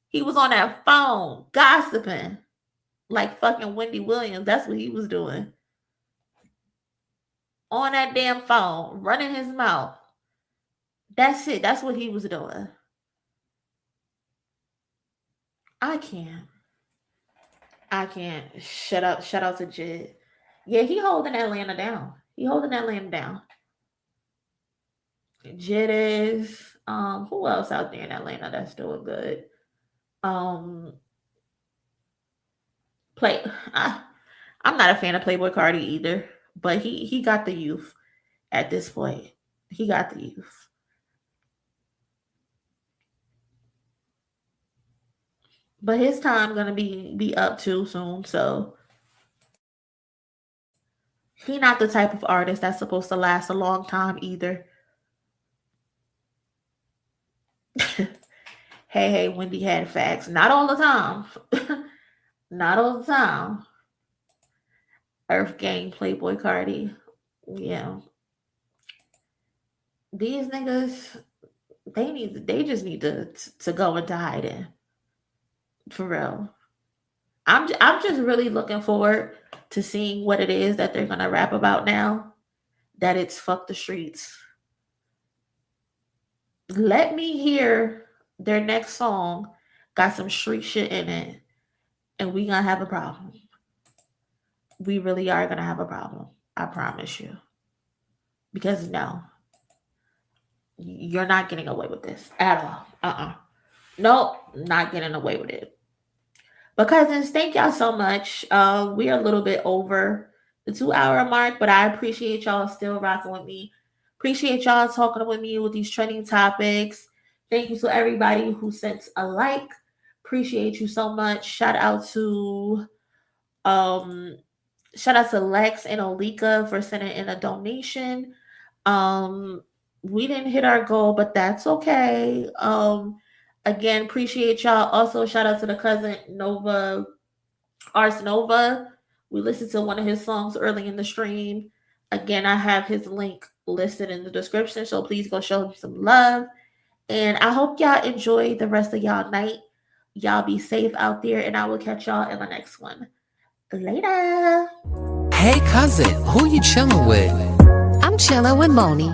He was on that phone gossiping like fucking Wendy Williams. That's what he was doing. On that damn phone, running his mouth. That's it. That's what he was doing. I can't. Shut out to Jid. Yeah, he holding Atlanta down. Jid is who else out there in Atlanta that's doing good? I'm not a fan of Playboy Cardi either, but he got the youth at this point. He got the youth. But his time gonna be up too soon, so he not the type of artist that's supposed to last a long time either. Hey, Wendy had facts. Not all the time. Not all the time. Earth Gang, Playboy Cardi. Yeah. These niggas, they just need to go into hiding. For real. I'm just really looking forward to seeing what it is that they're gonna rap about now. That it's fuck the streets. Let me hear their next song got some street shit in it, and we gonna have a problem. We really are gonna have a problem. I promise you. Because no, you're not getting away with this at all. Nope, not getting away with it. But cousins, thank y'all so much. We are a little bit over the 2-hour mark, but I appreciate y'all still rocking with me. Appreciate y'all talking with me with these trending topics. Thank you to everybody who sent a like. Appreciate you so much. Shout out to Lex and Olika for sending in a donation. We didn't hit our goal, but that's okay. Again, appreciate y'all. Also, shout out to the cousin Novaa, Ars Nova. We listened to one of his songs early in the stream. Again, I have his link listed in the description, so please go show him some love. And I hope y'all enjoy the rest of y'all night. Y'all be safe out there, and I will catch y'all in the next one. Later. Hey cousin, who you chilling with? I'm chilling with Monie.